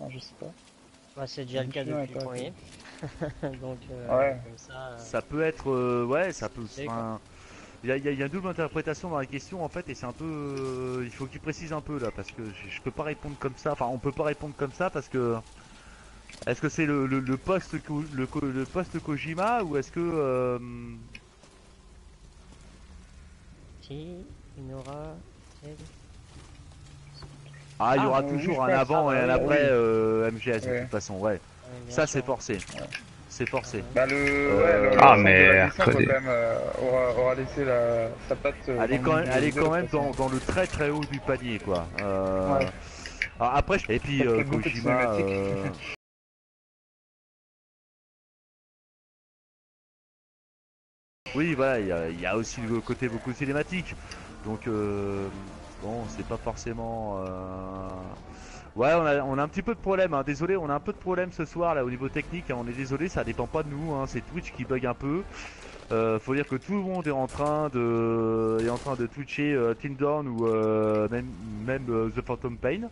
enfin, je sais pas. Bah, c'est déjà le cas Diffusion depuis le premier. Donc, Ouais. comme Ça peut être, ouais, ça peut. c'est Enfin, il y a une double interprétation dans la question en fait, et c'est un peu, il faut qu'il précise un peu là, parce que je peux pas répondre comme ça. Enfin, on peut pas répondre comme ça parce que est-ce que c'est le poste le poste Kojima ou est-ce que si, il y aura. ah, il y aura oui, toujours je un pense. avant et un oui, après oui. MGS de Ouais. toute façon, ouais. Bien Ça sûr. c'est forcé, c'est forcé. Bah le Ah, centre de mais la question doit R2D. quand même aura laissé sa patte dans le monde du Elle jeu est vidéo quand de même toute façon. dans le très très haut du panier quoi. Ouais. Alors après, et puis Ça fait beaucoup de Kojima. cinématiques. Oui, voilà, il y a aussi le côté beaucoup cinématique. Donc, bon, c'est pas forcément. Ouais, on a un petit peu de problème, hein. Désolé, on a un peu de problème ce soir là au niveau technique, hein. On est désolé, ça dépend pas de nous, hein. C'est Twitch qui bug un peu. Faut dire que tout le monde est en train de twitcher Till Dawn ou même The Phantom Pain.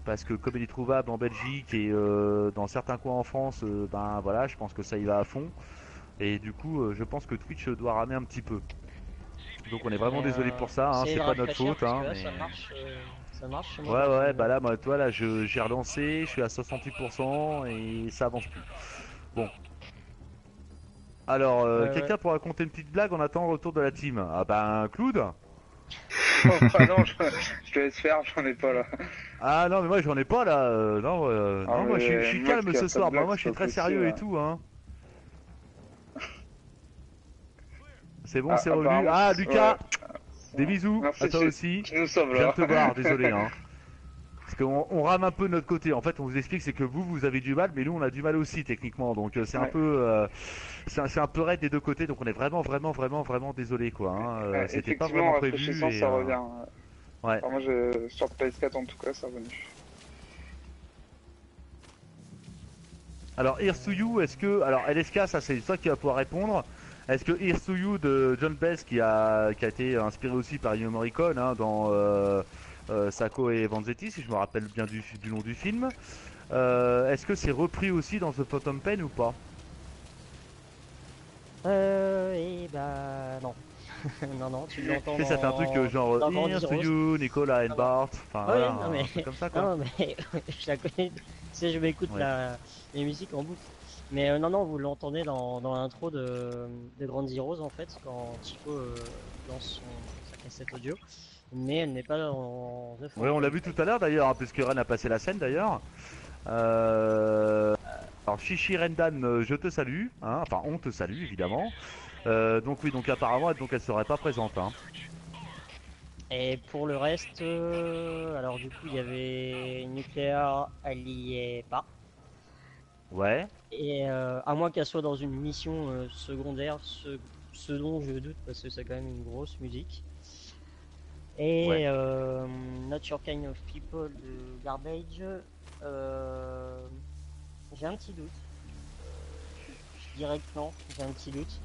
Parce que comme il est trouvable en Belgique et dans certains coins en France, ben voilà, je pense que ça y va à fond. Et du coup, je pense que Twitch doit ramer un petit peu. Donc on est vraiment Mais, désolé pour ça, hein, essayez c'est de pas notre rafraîchir faute. parce Hein, que là, mais... ça marche chez moi Ouais, dans ouais, bah le. là, moi, toi, là, j'ai relancé, je suis à 68% et ça avance plus. Bon. Alors, Ouais. quelqu'un pour raconter une petite blague en attendant le retour de la team. Ah ben, Cloud. Oh, bah non, je te laisse faire, j'en ai pas là. Ah non, mais moi j'en ai pas là. Non, Ah, non, moi je mais suis moi calme qui a ce pas de soir. Bah, blague, moi je c'est suis pas très possible. sérieux et tout, hein. C'est bon, Ah, c'est revenu. apparemment, Ah, Lucas, des ouais. bisous Merci, à toi aussi. tu nous sauves Je viens de là. te voir, désolé, hein. Parce qu'on rame un peu de notre côté. En fait, on vous explique, c'est que vous avez du mal, mais nous, on a du mal aussi, techniquement. Donc, c'est un Ouais. peu, c'est un peu raide des deux côtés. Donc, on est vraiment, vraiment, vraiment, vraiment désolé, quoi. Hein. Ouais, C'était pas effectivement, vraiment en prévu rafraîchissant, et ça revient. ouais. Enfin, moi, sur PS4 en tout cas, c'est revenu. Alors, Here's to You, est-ce que, alors LSK, ça c'est toi qui vas pouvoir répondre. Est-ce que Here's to You de John Best, qui a été inspiré aussi par Ennio Morricone hein, dans Sacco et Vanzetti, si je me rappelle bien du nom du film, est-ce que c'est repris aussi dans The Phantom Pain ou pas? Et bah non. Non, non, tu l'entends Tu sais, ça fait un truc genre dans Grand Here's to Heroes. You, Nicolas and Non, non. Bart, enfin Ah oui, voilà, non mais, un truc comme ça quoi. non mais je la connais. Tu sais, je m'écoute Ouais. les musiques en boucle. Mais non, non, vous l'entendez dans l'intro de Grand Heroes en fait, quand Chico lance sa cassette audio. Mais elle n'est pas dans The Ouais, on l'a Phantom vu Pain. tout à l'heure d'ailleurs, hein, puisque Ren a passé la scène d'ailleurs. Alors Chichi Rendan, je te salue, hein, enfin on te salue évidemment. Donc oui, donc apparemment donc elle serait pas présente. Hein. Et pour le reste, alors du coup, il y avait Nuclear, elle y est pas. Ouais. Et à moins qu'elle soit dans une mission secondaire, ce dont je doute parce que c'est quand même une grosse musique. Et Ouais. Not Your Kind of People de Garbage, j'ai un petit doute. Je dirais que non, j'ai un petit doute.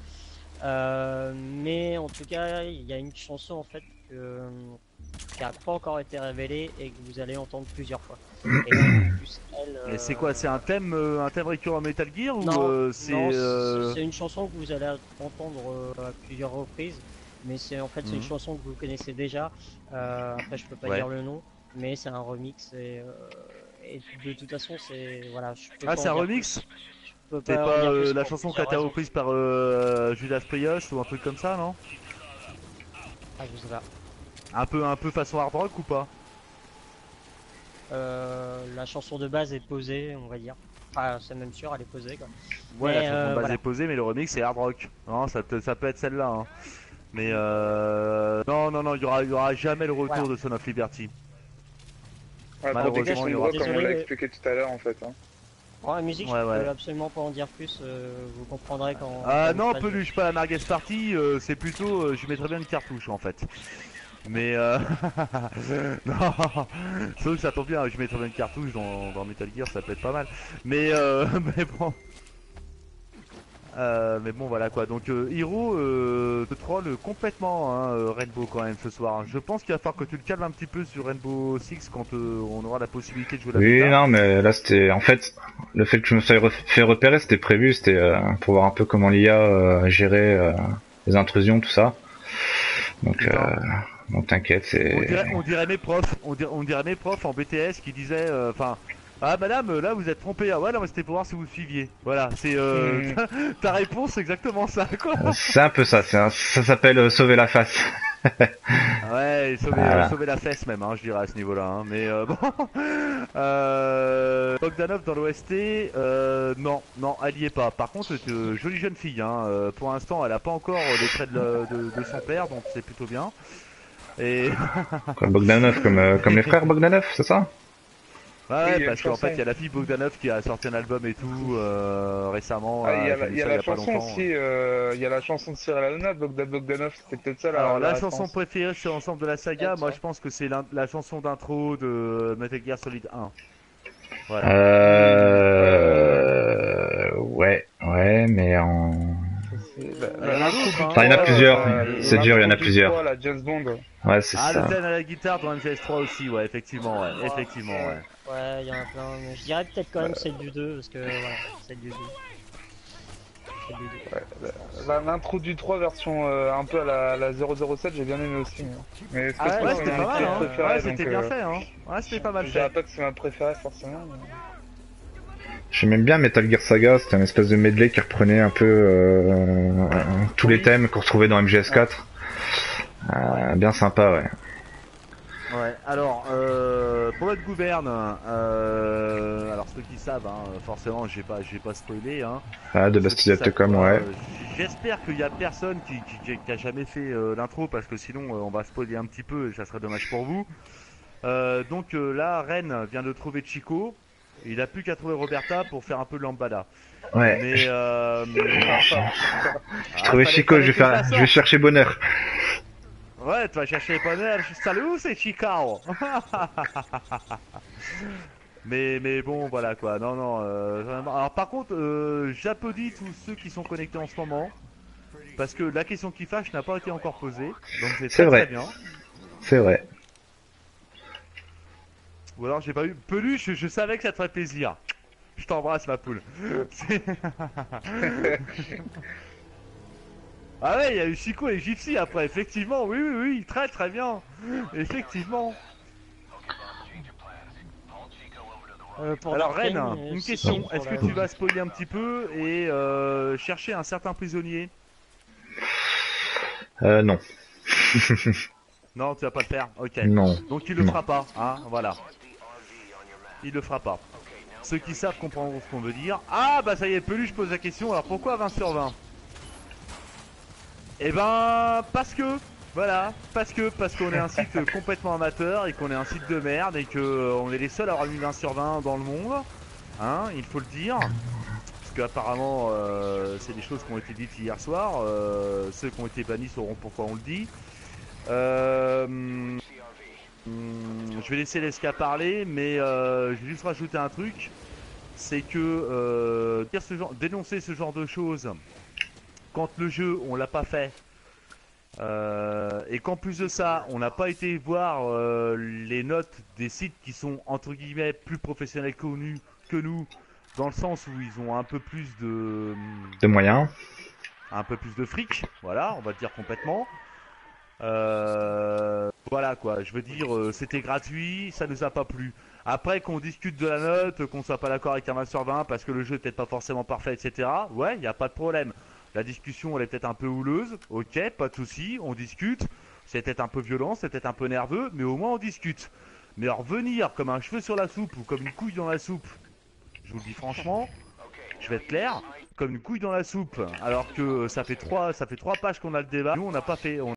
Mais en tout cas, il y a une chanson en fait qui n'a pas encore été révélée et que vous allez entendre plusieurs fois. Et c'est plus elle. Et c'est quoi? C'est un thème récurrent Metal Gear ou Non, c'est non, c'est une chanson que vous allez entendre à plusieurs reprises, mais c'est en fait c'est une chanson que vous connaissez déjà. Après, je peux pas ouais. dire le nom, mais c'est un remix et de toute façon, c'est voilà, je peux Ah, pas c'est en un dire remix? plus. Je peux C'est pas en pas dire plus la pour chanson qui a plusieurs été raisons. reprise par Judas Priest ou un truc comme ça, non? Ah, je sais pas. Un peu façon hard rock ou pas? La chanson de base est posée, on va dire. Enfin, c'est même sûr, elle est posée quoi. Ouais, Mais la chanson de base voilà. est posée, mais le remix c'est hard rock. Non, ça peut être celle-là. Hein. Mais non, non, non, il y aura jamais le retour Voilà. de Son of Liberty. Ouais, pour des Malheureusement, questions il y de aura droit, comme on l'a Désolé. expliqué tout à l'heure en fait. Hein. Bon, la musique, Ouais, je ouais. peux absolument pas en dire plus. Vous comprendrez quand. Ah quand non, vous peluche, pas la Merguez Party, c'est plutôt, je mettrais bien une cartouche en fait. Mais non, sauf que ça tombe bien, je mettrais bien une cartouche dans Metal Gear, ça peut être pas mal. Mais mais bon. Mais bon voilà quoi, donc Hiro te troll complètement hein, Rainbow quand même ce soir. Je pense qu'il va falloir que tu le calmes un petit peu sur Rainbow Six quand on aura la possibilité de jouer la Oui, bêta. non, mais là c'était... En fait, le fait que je me sois fait repérer, c'était prévu, c'était pour voir un peu comment l'IA gérait les intrusions, tout ça. Donc t'inquiète, c'est... On dirait mes profs, on dirait mes profs en BTS qui disaient, enfin, ah madame, là vous êtes trompée, ah ouais non mais c'était pour voir si vous suiviez. Voilà, c'est ta réponse, c'est exactement ça quoi. C'est un peu ça, ça s'appelle sauver la face. Ouais, Voilà. sauver la fesse même, hein, je dirais à ce niveau-là. Hein. Mais bon, Bogdanov dans l'OST, non, elle y est pas. Par contre, jolie jeune fille. Hein. Pour l'instant, elle a pas encore les traits de son père, donc c'est plutôt bien. Et Quoi, Bogdanov, comme les frères Bogdanov, c'est ça? ouais, Oui, parce qu'en chanson. fait, il y a la fille Bogdanov qui a sorti un album et tout récemment. Ah, il y a, j'ai vu il y a ça la y a pas chanson longtemps. aussi, il y a la chanson de Cyril Hanouna, Bogdanov, c'était peut-être ça Alors la référence. chanson préférée sur l'ensemble de la saga, Ouais, moi ça. je pense que c'est la chanson d'intro de Metal Gear Solid 1. Voilà. Ouais, mais en... L'intro du Enfin, il y en a 3, plusieurs, c'est dur, il y en a l'intro du plusieurs. 3, la James Bond. Ouais, c'est Ah, ça. le thème à la guitare dans MGS3 aussi, ouais, effectivement, ouais, effectivement, ouais. Ouais, il y en a plein. Mais je dirais peut-être quand même celle du 2, parce que voilà, celle du 2. Celle du 2. L'intro du 3 version un peu à la 007, j'ai bien aimé aussi. Hein. Mais c'est Ah parce que Ouais, c'est c'était mon pas mal, hein. préféré, Ouais, donc, c'était bien fait, hein. Ouais, c'était pas mal je fait. dirais pas que c'est ma préférée forcément. Mais... J'aimais bien Metal Gear Saga, c'était un espèce de medley qui reprenait un peu tous les thèmes qu'on retrouvait dans MGS4. Bien sympa, ouais. Ouais, alors, pour notre gouverne, alors ceux qui savent, hein, forcément, j'ai pas spoilé, hein. Ah, de Ceux qui Bastille savent comme quoi, ouais. J'espère qu'il y a personne qui a jamais fait l'intro, parce que sinon, on va spoiler un petit peu et ça serait dommage pour vous. Donc là, Ren vient de trouver Chico. Il a plus qu'à trouver Roberta pour faire un peu de lambada. Ouais. Mais J'ai trouvé Chico, je vais chercher bonheur. Ouais, tu vas chercher les bonheurs. Salut, c'est Chico. mais bon, voilà quoi. Non. Alors par contre, j'applaudis tous ceux qui sont connectés en ce moment. Parce que la question qui fâche n'a pas été encore posée. Donc c'est C'est très vrai. bien. C'est vrai. Ou alors j'ai pas eu. Peluche, je savais que ça te ferait plaisir. Je t'embrasse ma poule. Ah ouais, il y a eu Chico et Gypsy après, effectivement, oui, très bien. Effectivement. Pour Alors Darken, Ren, une c'est question, pour est-ce que la- tu vas spoiler un petit peu et chercher un certain prisonnier? Non. Non, tu vas pas le faire, ok. Non. Donc il le Non. fera pas, hein, voilà. Il le fera pas. Ceux qui savent comprendront ce qu'on veut dire. Ah bah ça y est, Peluche pose la question, alors pourquoi 20 sur 20? Eh ben, parce que, voilà, parce qu'on est un site complètement amateur et qu'on est un site de merde et que on est les seuls à avoir mis 20 sur 20 dans le monde, hein, il faut le dire. Parce que apparemment, c'est des choses qui ont été dites hier soir. Ceux qui ont été bannis sauront pourquoi on le dit. Je vais laisser Leska parler, mais je vais juste rajouter un truc, c'est que dénoncer ce genre de choses quand le jeu on l'a pas fait et qu'en plus de ça on n'a pas été voir les notes des sites qui sont entre guillemets plus professionnels que nous, dans le sens où ils ont un peu plus de moyens. fric, voilà, on va le dire complètement. Voilà quoi, je veux dire, c'était gratuit, ça nous a pas plu. Après qu'on discute de la note, qu'on soit pas d'accord avec un 20 sur 20 parce que le jeu est peut-être pas forcément parfait, etc. Ouais, y a pas de problème. La discussion elle est peut-être un peu houleuse, ok, pas de souci, on discute. C'est peut-être un peu violent, c'est peut-être un peu nerveux, mais au moins on discute. Mais revenir comme un cheveu sur la soupe ou comme une couille dans la soupe, je vous le dis franchement, je vais être clair, comme une couille dans la soupe, alors que ça fait trois pages qu'on a le débat. Nous on n'a pas fait, on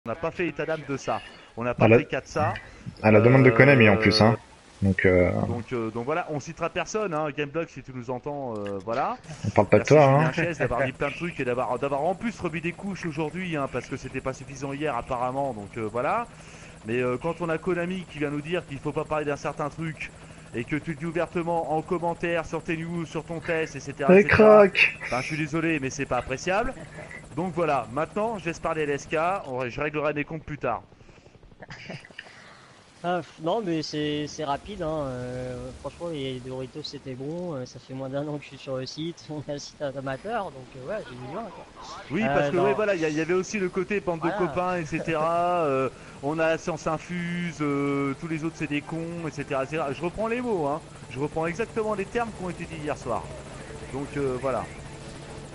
n'a pas fait état d'âme de ça. On n'a pas À la- fait cas de ça. À la demande de Konami en plus, hein. Donc Donc voilà, on citera personne, hein, Gameblog si tu nous entends, voilà. on parle pas de Merci toi, Julien hein. Chaise d'avoir dit plein de trucs et d'avoir en plus remis des couches aujourd'hui, hein, parce que c'était pas suffisant hier apparemment, donc voilà. Mais quand on a Konami qui vient nous dire qu'il faut pas parler d'un certain truc et que tu le dis ouvertement en commentaire sur tes news, sur ton test, etc. Les etc. crocs. Ben, je suis désolé, mais c'est pas appréciable. Donc voilà, maintenant je laisse parler LSK, je réglerai mes comptes plus tard. Non, mais c'est rapide, hein. Franchement, les Doritos c'était bon. Ça fait moins d'1 an que je suis sur le site. On a un site amateur, donc ouais, j'ai mis loin, quoi. Oui, parce que Non. ouais, voilà, il y avait aussi le côté bande de Voilà. copains, etc. On a la science infuse, tous les autres c'est des cons, etc., etc. Je reprends les mots, hein. Je reprends exactement les termes qui ont été dits hier soir. Donc voilà.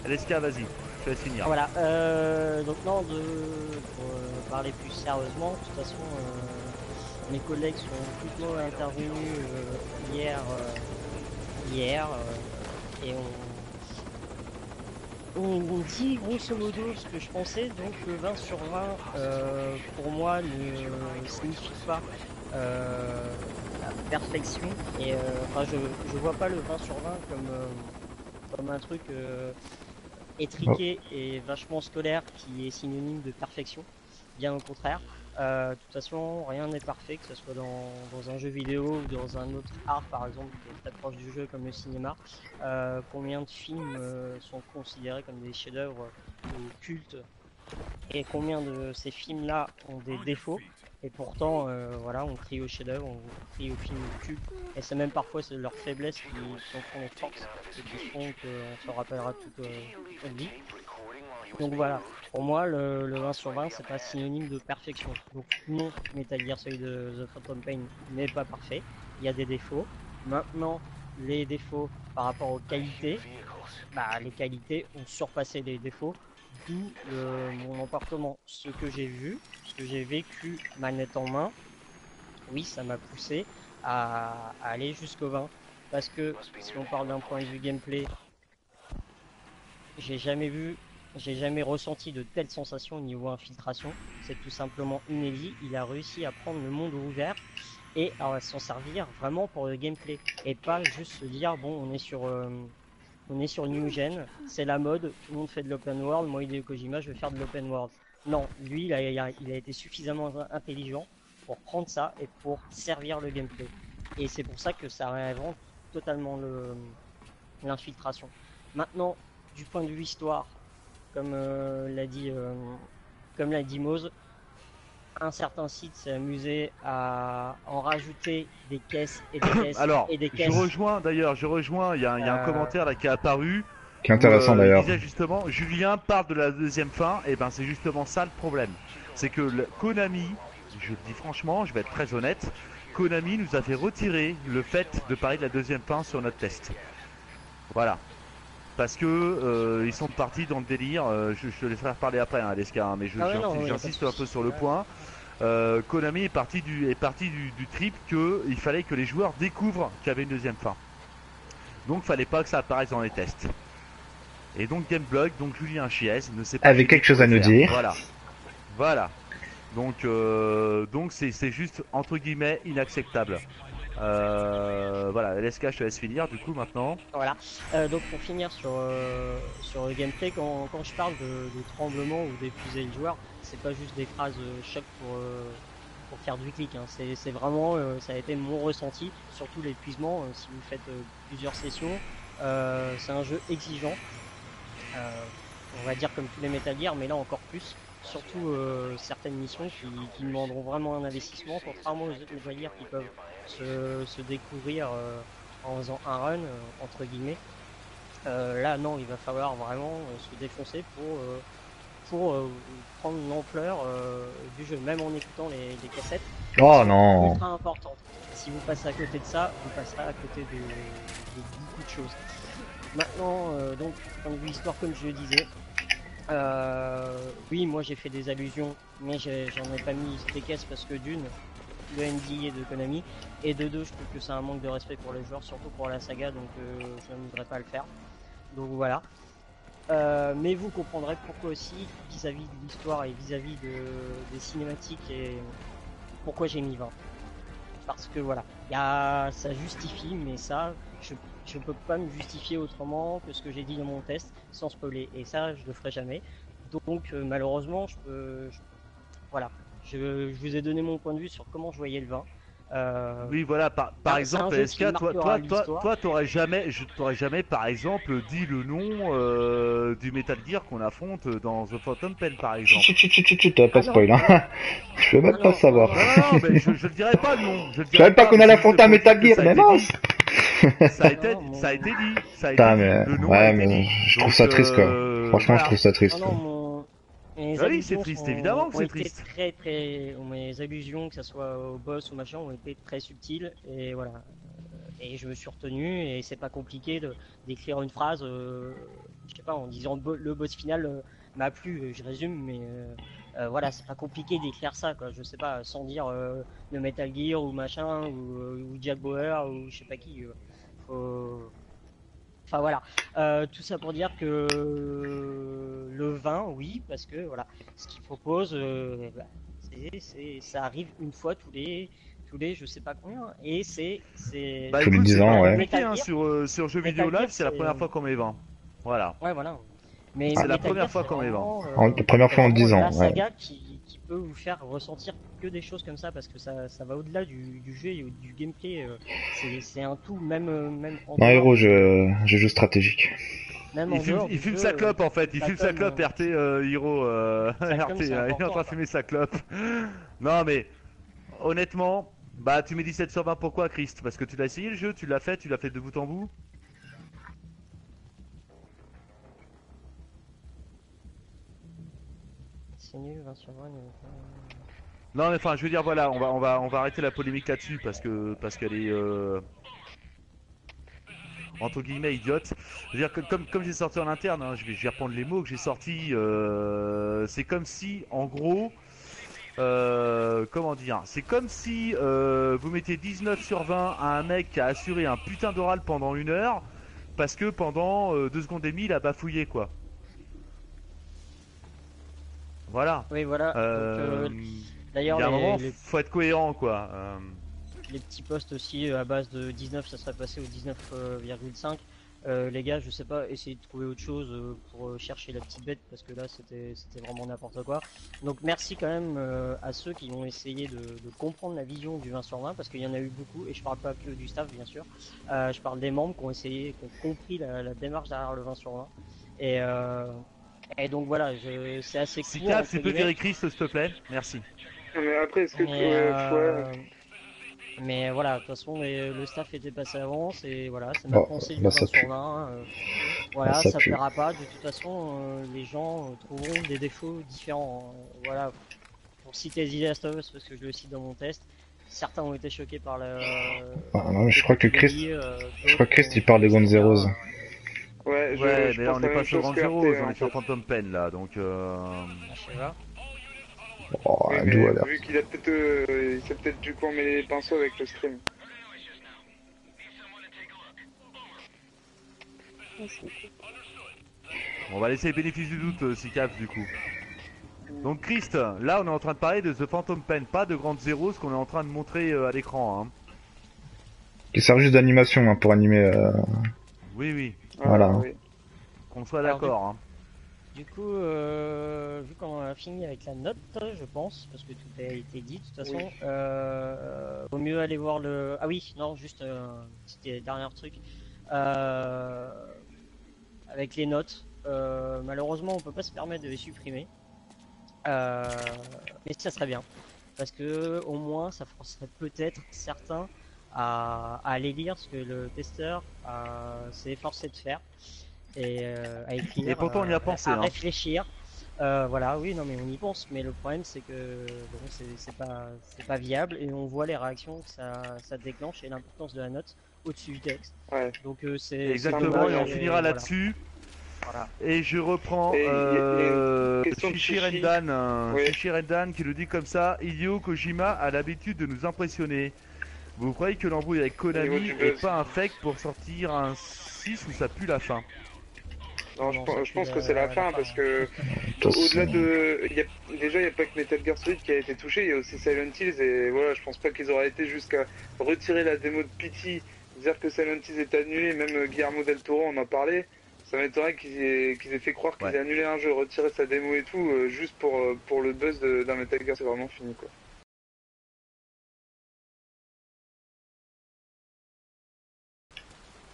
LSK, vas-y, je te laisse finir. Voilà. Donc non, pour parler plus sérieusement, de toute façon, mes collègues sont plutôt intervenus hier, et on dit grosso modo ce que je pensais. Donc le 20 sur 20 pour moi ne signifie pas la perfection, et enfin je vois pas le 20 sur 20 comme un truc étriqué et vachement scolaire qui est synonyme de perfection, bien au contraire. De toute façon, rien n'est parfait, que ce soit dans un jeu vidéo ou dans un autre art, par exemple, qui est très proche du jeu comme le cinéma. Combien de films sont considérés comme des chefs-d'œuvre ou cultes, et combien de ces films-là ont des défauts, et pourtant, voilà, on crie au chef-d'œuvre, on crie au film culte, et c'est même parfois leur faiblesse qui en font notre force, et qui font qu'on se rappellera toute notre vie. Donc voilà, pour moi, le 20 sur 20, c'est pas synonyme de perfection. Donc non, Metal Gear Solid The Phantom Pain n'est pas parfait, il y a des défauts. Maintenant, les défauts par rapport aux qualités, bah, les qualités ont surpassé les défauts, d'où mon emportement. Ce que j'ai vu, ce que j'ai vécu manette en main, oui, ça m'a poussé à aller jusqu'au 20. Parce que si on parle d'un point de vue gameplay, j'ai jamais ressenti de telles sensations au niveau infiltration. C'est tout simplement inédit. Il a réussi à prendre le monde ouvert et à s'en servir vraiment pour le gameplay, et pas juste se dire bon, on est sur New Gen, c'est la mode, tout le monde fait de l'open world, moi Hideo Kojima je vais faire de l'open world. Non, lui il a été suffisamment intelligent pour prendre ça et pour servir le gameplay. Et c'est pour ça que ça réinvente totalement l'infiltration. Maintenant, du point de vue histoire, comme l'a dit Moz, un certain site s'est amusé à en rajouter des caisses et des caisses. Alors, et des caisses. je rejoins, il y a un commentaire là qui est apparu. Qui est intéressant Où, d'ailleurs. il disait justement, Julien parle de la deuxième fin, et ben c'est justement ça le problème. C'est que Konami, je le dis franchement, je vais être très honnête, Konami nous a fait retirer le fait de parler de la deuxième fin sur notre test. Voilà. Parce que ils sont partis dans le délire, je te laisserai reparler après, hein, LSK, hein, mais j'insiste un peu sur le point. Konami est parti du trip qu'il fallait que les joueurs découvrent qu'il y avait une deuxième fin. Donc fallait pas que ça apparaisse dans les tests. Et donc Gameblog, donc Julien Chiez ne sait pas. Avait quelque chose à nous dire. Voilà. Donc c'est juste entre guillemets inacceptable. Voilà, LSK, je te laisse finir du coup maintenant. Voilà. Donc pour finir sur le gameplay, quand je parle de tremblement ou d'épuiser le joueur, c'est pas juste des phrases choc pour faire du clic, hein. C'est vraiment, ça a été mon ressenti, surtout l'épuisement. Si vous faites plusieurs sessions, c'est un jeu exigeant, on va dire comme tous les Metal Gear, mais là encore plus. Surtout certaines missions qui demanderont vraiment un investissement, contrairement aux autres Metal Gear qui peuvent se découvrir en faisant un run, entre guillemets. Là non, il va falloir vraiment se défoncer pour prendre l'ampleur du jeu, même en écoutant les cassettes. Oh non. Ultra importante. Si vous passez à côté de ça, vous passerez à côté de beaucoup de choses. Maintenant, donc, point de vue histoire, comme je le disais, oui, moi j'ai fait des allusions, mais j'en ai pas mis des caisses parce que d'une, le NDA de Konami, et de deux, je trouve que c'est un manque de respect pour les joueurs, surtout pour la saga, donc je ne voudrais pas le faire. Donc voilà. Mais vous comprendrez pourquoi aussi, vis-à-vis de l'histoire et vis-à-vis des cinématiques, et pourquoi j'ai mis 20. Parce que voilà, ça justifie, mais ça, je peux pas me justifier autrement que ce que j'ai dit dans mon test, sans spoiler, et ça, je le ferai jamais. Donc malheureusement, voilà, je vous ai donné mon point de vue sur comment je voyais le vin. Oui, voilà, par c'est un exemple, jeu SK, qui marquera l'histoire. t'aurais jamais, par exemple, dit le nom du Metal Gear qu'on affronte dans The Phantom Pain, par exemple. T'as pas Ah non, spoil, ah non, hein. Je veux même ah pas non, non, savoir. non. Non, mais je le dirais pas le nom, je le Je savais dirais pas pas, qu'on mais allait c'est juste affronter un pour dire Metal que Gear, ça a mais été dit, mince. Non, ça a été dit, ça a été Putain, dit, mais le nom a ouais, été mais dit. je trouve Donc, ça triste, quoi. Franchement, je voilà. trouve ça non, triste. non, mes Ah oui, c'est allusions triste, évidemment que ont c'est été triste. mes allusions, que ce soit au boss ou machin, ont été très subtiles, et voilà. Et je me suis retenu, et c'est pas compliqué d'écrire une phrase, je sais pas, en disant le boss final m'a plu, je résume, mais voilà, c'est pas compliqué d'écrire ça, quoi. Je sais pas, sans dire le Metal Gear ou machin, ou Jack Bauer, ou je sais pas qui. Faut... Enfin voilà, tout ça pour dire que le vin, oui, parce que voilà, ce qu'il propose, bah, ça arrive une fois tous les, je sais pas combien, et Bah Tous les écoute, 10 c'est pas ans, ouais. compliqué, Metal hein, Gear, sur Jeux Vidéo Metal Gear, Live, c'est la première fois qu'on met 20. Voilà. ouais voilà, mais Ah, C'est la Metal première Gear, fois qu'on met 20. La première c'est fois en vraiment 10 ans, la ouais. saga qui peut vous faire ressentir que des choses comme ça, parce que ça va au-delà du jeu et du gameplay, c'est un tout, même en Non, dehors héros, je joue stratégique. même en dehors Il du fume jeu, sa clope en fait, il fume sa Baton, clope RT Hiro sa RT, com, c'est il est en important, train de quoi. fumer sa clope. Non mais honnêtement, bah tu mets 17 sur 20 pourquoi Christ? Parce que tu l'as essayé le jeu, tu l'as fait de bout en bout? C'est nul, 20 sur 20. Non mais enfin je veux dire voilà, on va arrêter la polémique là-dessus parce qu'elle est entre guillemets idiote. Je veux dire comme j'ai sorti en interne, hein, je vais reprendre les mots que j'ai sortis. C'est comme si en gros comment dire? C'est comme si vous mettez 19 sur 20 à un mec qui a assuré un putain d'oral pendant 1 heure parce que pendant 2 secondes et demie il a bafouillé quoi. Voilà. Oui, voilà. Donc, Il d'ailleurs, y a un moment, faut être cohérent quoi. les petits postes aussi à base de 19, ça serait passé au 19,5. Les gars, je sais pas, essayez de trouver autre chose pour chercher la petite bête parce que là c'était vraiment n'importe quoi. Donc merci quand même à ceux qui ont essayé de comprendre la vision du 20 sur 20 parce qu'il y en a eu beaucoup et je parle pas que du staff bien sûr. Je parle des membres qui ont essayé, qui ont compris la démarche derrière le 20 sur 20. Et donc voilà, c'est assez Si court. Cap, entre tu peux guillemets. virer Christ s'il te plaît? Merci. Non, mais après, est-ce que Mais voilà, de toute façon, le staff était passé avant, et voilà, c'est ma Bon, pensée du bah 20 ça sur pue. 20. Bah, Voilà, ça ça pue. plaira pas. De toute façon, les gens trouveront des défauts différents. Voilà, pour citer The Last of Us, parce que je le cite dans mon test, certains ont été choqués par Ah, le non, je côté crois que Christ, Kirby, je crois que Christ, il d'autres parle des juste Gonzeros. pas. Ouais, Ouais, je mais là on pense n'est la pas même sur chose Grand que Zero, RT on en est sur fait. Phantom Pen là, donc Je sais pas. Oh, Oui, d'où mais alerte. vu qu'il a peut-être, il s'est peut-être du coup emmêlé les pinceaux avec le stream. on va laisser le bénéfice du doute si Cap du coup. Donc Christ, là on est en train de parler de The Phantom Pen, pas de Grand Zero, ce qu'on est en train de montrer à l'écran. Hein. Qui sert juste d'animation hein, pour animer. Oui, oui, Voilà. Oui. qu'on soit Alors, d'accord. Hein. Du coup, vu qu'on a fini avec la note, je pense, parce que tout a été dit, de toute façon, Oui. vaut mieux aller voir le... Ah oui, non, juste un petit dernier truc. Euh, avec les notes, malheureusement, on peut pas se permettre de les supprimer. Mais ça serait bien, parce que au moins, ça forcerait peut-être certains à aller lire ce que le testeur s'est efforcé de faire et à écrire, Et pourtant on y a pensé. à Hein. réfléchir. Voilà, oui, non, mais on y pense, mais le problème c'est que bon, c'est pas viable et on voit les réactions que ça déclenche et l'importance de la note au-dessus du texte. Ouais. Donc c'est Exactement, dommage, et on et finira voilà. là-dessus. Voilà. Et je reprends Et il y a une question de Chichi Chichi. Rendan, Oui. Chichi Rendan qui nous dit comme ça, Hideo Kojima a l'habitude de nous impressionner. Vous croyez que l'embrouille avec Au niveau Konami du est buzz. pas un fake pour sortir un 6 ou ça pue la fin? Non, Non, je pense que c'est la fin parce que Ça, au-delà c'est- de, déjà il n'y a pas que Metal Gear Solid qui a été touché, il y a aussi Silent Hills et voilà, je pense pas qu'ils auraient été jusqu'à retirer la démo de Pity, dire que Silent Hills est annulé, même Guillermo del Toro en a parlé. Ça m'étonnerait qu'ils aient fait croire qu'ils Ouais. aient annulé un jeu, retiré sa démo et tout, juste pour le buzz d'un Metal Gear, c'est vraiment fini quoi.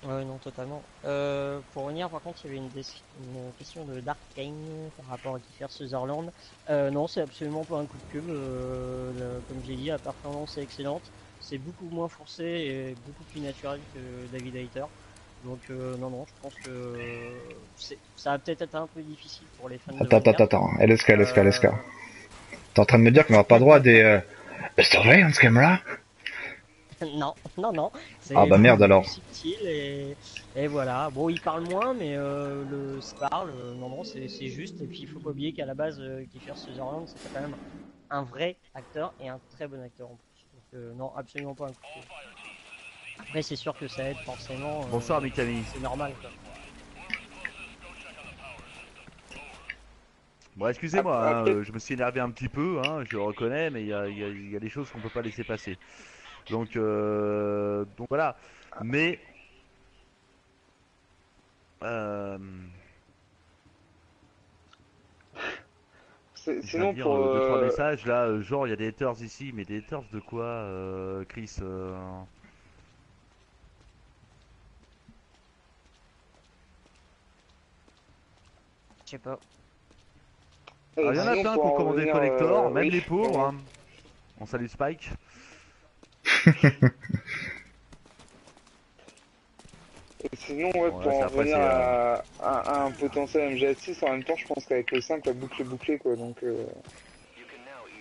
Ouais, non, totalement. Pour revenir, par contre, il y avait une question de Dark Kane par rapport à Kiefer Sutherland. Non, c'est absolument pas un coup de pub. Comme j'ai dit, la performance est excellente. C'est beaucoup moins forcé et beaucoup plus naturel que David Hayter. Donc, non, non, je pense que ça va peut-être être un peu difficile pour les fans de manga. Attends. LSK, LSK, Euh, LSK. T'es en train de me dire qu'on n'aura pas droit à des surveillance camera? Non, non, non, Ah c'est bah merde beaucoup plus alors. subtil et voilà. Bon, il parle moins, mais se parle. Non, non, c'est juste. Et puis, il faut pas oublier qu'à la base, Kiefer Sutherland, c'était quand même un vrai acteur et un très bon acteur en plus. Donc, non, absolument pas un coup de pied. Après, c'est sûr que ça aide forcément. Bonsoir Mikami. C'est normal, quoi. Bon, excusez-moi, hein, Après, je me suis énervé un petit peu, hein, je le reconnais, mais il y a des choses qu'on peut pas laisser passer. Donc voilà. Mais euh, je viens de sinon dire pour deux trois messages là, genre il y a des haters ici, mais des haters de quoi, Chris Je sais pas. Alors il y en a sinon plein pour qui ont en commandé le revenir, collector, même oui, les pauvres. pardon. Hein. On salue Spike. Et sinon, ouais, Bon là pour c'est en après revenir c'est à un potentiel MGS6, en même temps, je pense qu'avec le 5, la boucle est bouclée, quoi. Donc, salut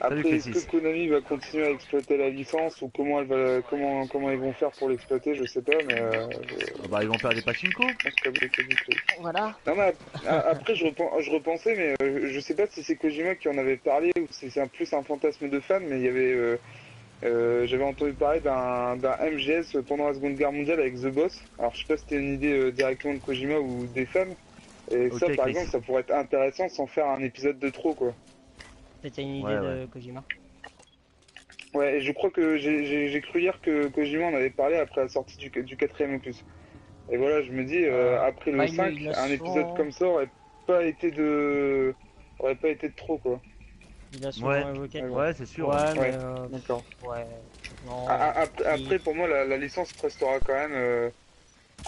après, est-ce que Crisis. Konami va continuer à exploiter la licence ou comment ils vont faire pour l'exploiter, je sais pas, mais Ah bah ils vont faire des pachinko. je pense que la boucle est bouclée. Voilà. Non, mais après, je repensais, mais je sais pas si c'est Kojima qui en avait parlé ou si c'est plus un fantasme de fan, mais il y avait j'avais entendu parler d'un MGS pendant la Seconde Guerre mondiale avec The Boss. Alors je sais pas si c'était une idée directement de Kojima ou des fans. Et ça Ok par Chris. exemple ça pourrait être intéressant sans faire un épisode de trop quoi. C'était une idée Ouais ouais. de Kojima. Ouais, et je crois que j'ai cru hier que Kojima en avait parlé après la sortie du quatrième opus. Et voilà, je me dis après le Bah, 5, il a un épisode souvent, comme ça aurait pas été de trop quoi. il a Ouais souvent évoqué. Mais bon, ouais c'est sûr. Ouais. Ouais, mais ouais, d'accord. ouais, non. Après pour moi la licence restera quand même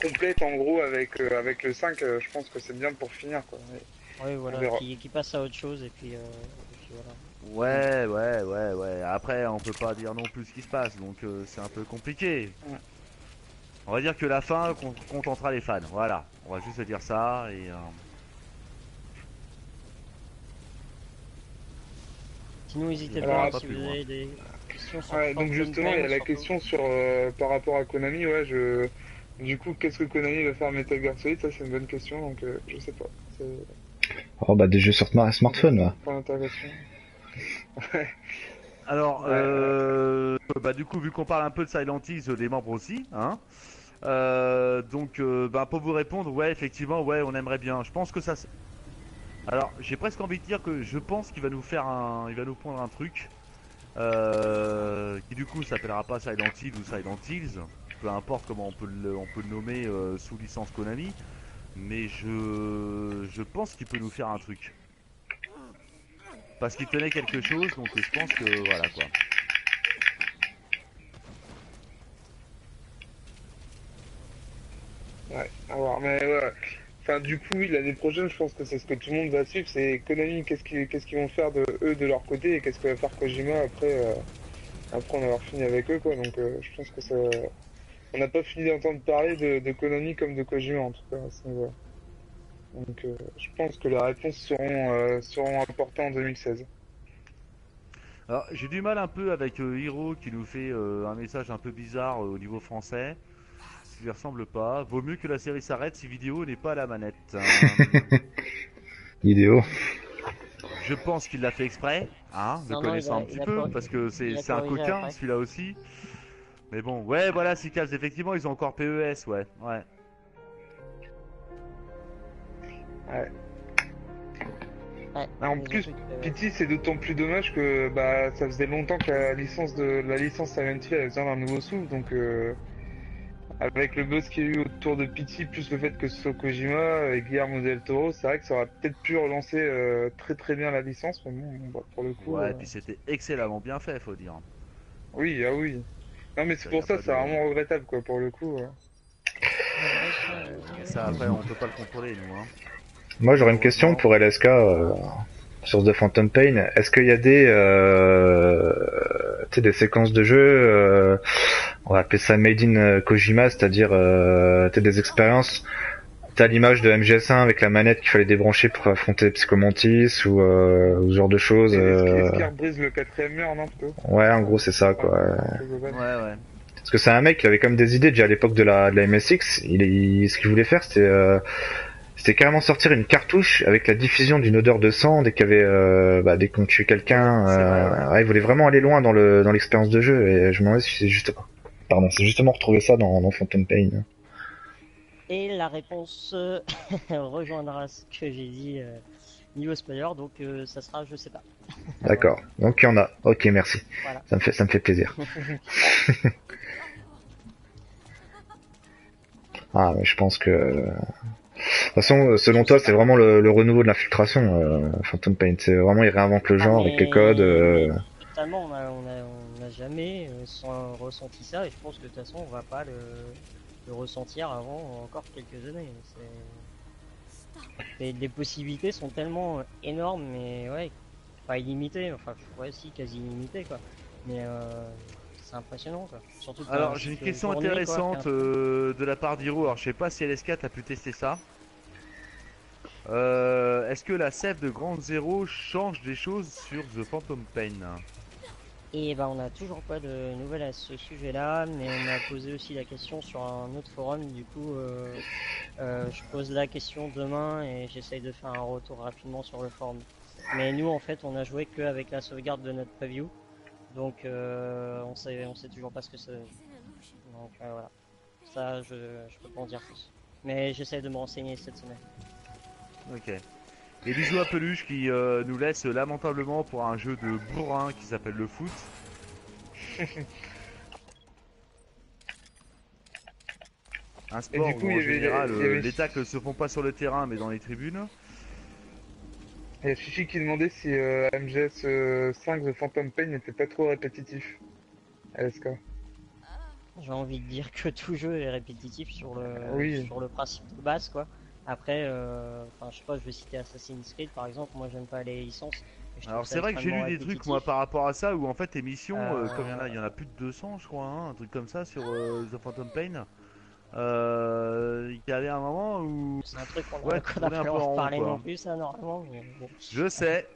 complète en gros avec le 5, je pense que c'est bien pour finir quoi. Mais Oui, on voilà, verra. qui passe à autre chose et puis voilà. Ouais. Après, on peut pas dire non plus ce qui se passe, donc c'est un peu compliqué. Ouais. On va dire que la fin contentera les fans. Voilà, on va juste se dire ça et. Sinon, n'hésitez Alors, pas pas si vous plus loin. avez des questions sur Ouais, donc Phantom justement il y Pain, a la surtout. question sur par rapport à Konami, ouais du coup qu'est-ce que Konami va faire Metal Gear Solid, ça c'est une bonne question donc je sais pas. C'est Oh bah des jeux sur smartphone là. pas d'interrogation. Alors, Ouais, bah du coup, vu qu'on parle un peu de Silent Hills, les membres aussi, hein. Bah pour vous répondre, ouais, effectivement, ouais, on aimerait bien. Je pense que ça. Alors, j'ai presque envie de dire que je pense qu'il va nous faire il va nous prendre un truc. Qui du coup s'appellera pas Silent Hill ou Silent Hills, peu importe comment on peut le nommer sous licence Konami, mais je pense qu'il peut nous faire un truc. Parce qu'il tenait quelque chose, donc je pense que voilà quoi. ouais, à voir. Mais ouais. Enfin du coup oui, l'année prochaine je pense que c'est ce que tout le monde va suivre, c'est Konami qu'est-ce qu'ils vont faire de eux de leur côté et qu'est-ce que va faire Kojima après en avoir fini avec eux quoi. Donc je pense que ça on n'a pas fini d'entendre parler de Konami comme de Kojima en tout cas à ce niveau-là. Donc je pense que les réponses seront apportées en 2016. Alors j'ai du mal un peu avec Hiro qui nous fait un message un peu bizarre au niveau français. Ça lui ressemble pas. Vaut mieux que la série s'arrête si vidéo n'est pas à la manette. Vidéo. Je pense qu'il l'a fait exprès, hein, le Non, non, connaissant un petit peu, parce que il a c'est un corrigé coquin après. celui-là aussi. Mais bon, ouais, voilà, Sicaz, effectivement, ils ont encore PES, ouais. Ouais. Ouais, En ils ont plus, fait Pity, c'est d'autant plus dommage que bah ça faisait longtemps que la licence Silent Hill avait besoin d'un nouveau souffle, donc avec le buzz qu'il y a eu autour de Pity, plus le fait que ce soit Kojima et Guillermo del Toro, c'est vrai que ça aurait peut-être pu relancer très très bien la licence, mais bon, bah, pour le coup, Ouais, et puis c'était excellemment bien fait, faut dire. oui, ah oui. Non mais c'est Ça, y pour a ça, pas c'est de... vraiment regrettable quoi, pour le coup. Et ça après on peut pas le contrôler nous hein. Moi j'aurais une question pour LSK sur The Phantom Pain. Est-ce qu'il y a des séquences de jeu, on va appeler ça Made in Kojima, c'est-à-dire des expériences, t'as l'image de MGS1 avec la manette qu'il fallait débrancher pour affronter Psychomantis ou ce genre de choses. Est-ce qu'il brise le 4ème mur, non plutôt? Ouais, en gros c'est ça quoi. Ouais. Parce que c'est un mec qui avait quand même des idées déjà à l'époque de la MSX. Ce qu'il voulait faire, c'était carrément sortir une cartouche avec la diffusion d'une odeur de sang dès qu'il y avait dès qu'on tuait quelqu'un. Ouais, il voulait vraiment aller loin dans l'expérience de jeu et je me demandais si c'est justement retrouver ça dans Phantom Pain. Et la réponse rejoindra ce que j'ai dit niveau spoiler, donc ça sera je sais pas. D'accord. Donc il y en a. Ok, merci. Voilà. Ça me fait plaisir. Ah, mais je pense que de toute façon, selon toi, c'est vraiment le renouveau de l'infiltration, Phantom Pain. C'est vraiment, il réinvente le genre avec les codes. Totalement, on n'a jamais ressenti ça, et je pense que de toute façon, on va pas le ressentir avant encore quelques années. Les possibilités sont tellement énormes, mais ouais, pas illimitées. Enfin, ouais, si, quasi illimitées, quoi. Mais c'est impressionnant, quoi. Surtout alors j'ai une question intéressante de la part d'Hiro. Alors je sais pas si LS4 a pu tester ça. Est-ce que la sève de Grande Zéro change des choses sur The Phantom Pain? Et bah on n'a toujours pas de nouvelles à ce sujet-là, mais on a posé aussi la question sur un autre forum. Du coup, je pose la question demain et j'essaye de faire un retour rapidement sur le forum. Mais nous, en fait, on a joué que avec la sauvegarde de notre preview, donc on sait toujours pas ce que c'est. Donc voilà, ça je peux pas en dire plus. Mais j'essaye de me renseigner cette semaine. Ok. Et bisous à Peluche qui nous laisse lamentablement pour un jeu de bourrin qui s'appelle le foot. Un sport où en général les tacles se font pas sur le terrain mais dans les tribunes. Il y a Chichi qui demandait si MGS 5 The Phantom Pain n'était pas trop répétitif. LSK. J'ai envie de dire que tout jeu est répétitif sur le principe de base, quoi. Après, je sais pas, je vais citer Assassin's Creed par exemple. Moi, j'aime pas les licences. Alors c'est vrai que j'ai lu des trucs moi par rapport à ça où en fait tes missions, comme il y en a plus de 200 je crois, hein, un truc comme ça sur The Phantom Pain. Il y avait un moment où c'est un truc qu'on a pas reparlé non plus ça normalement. Mais bon. Je sais,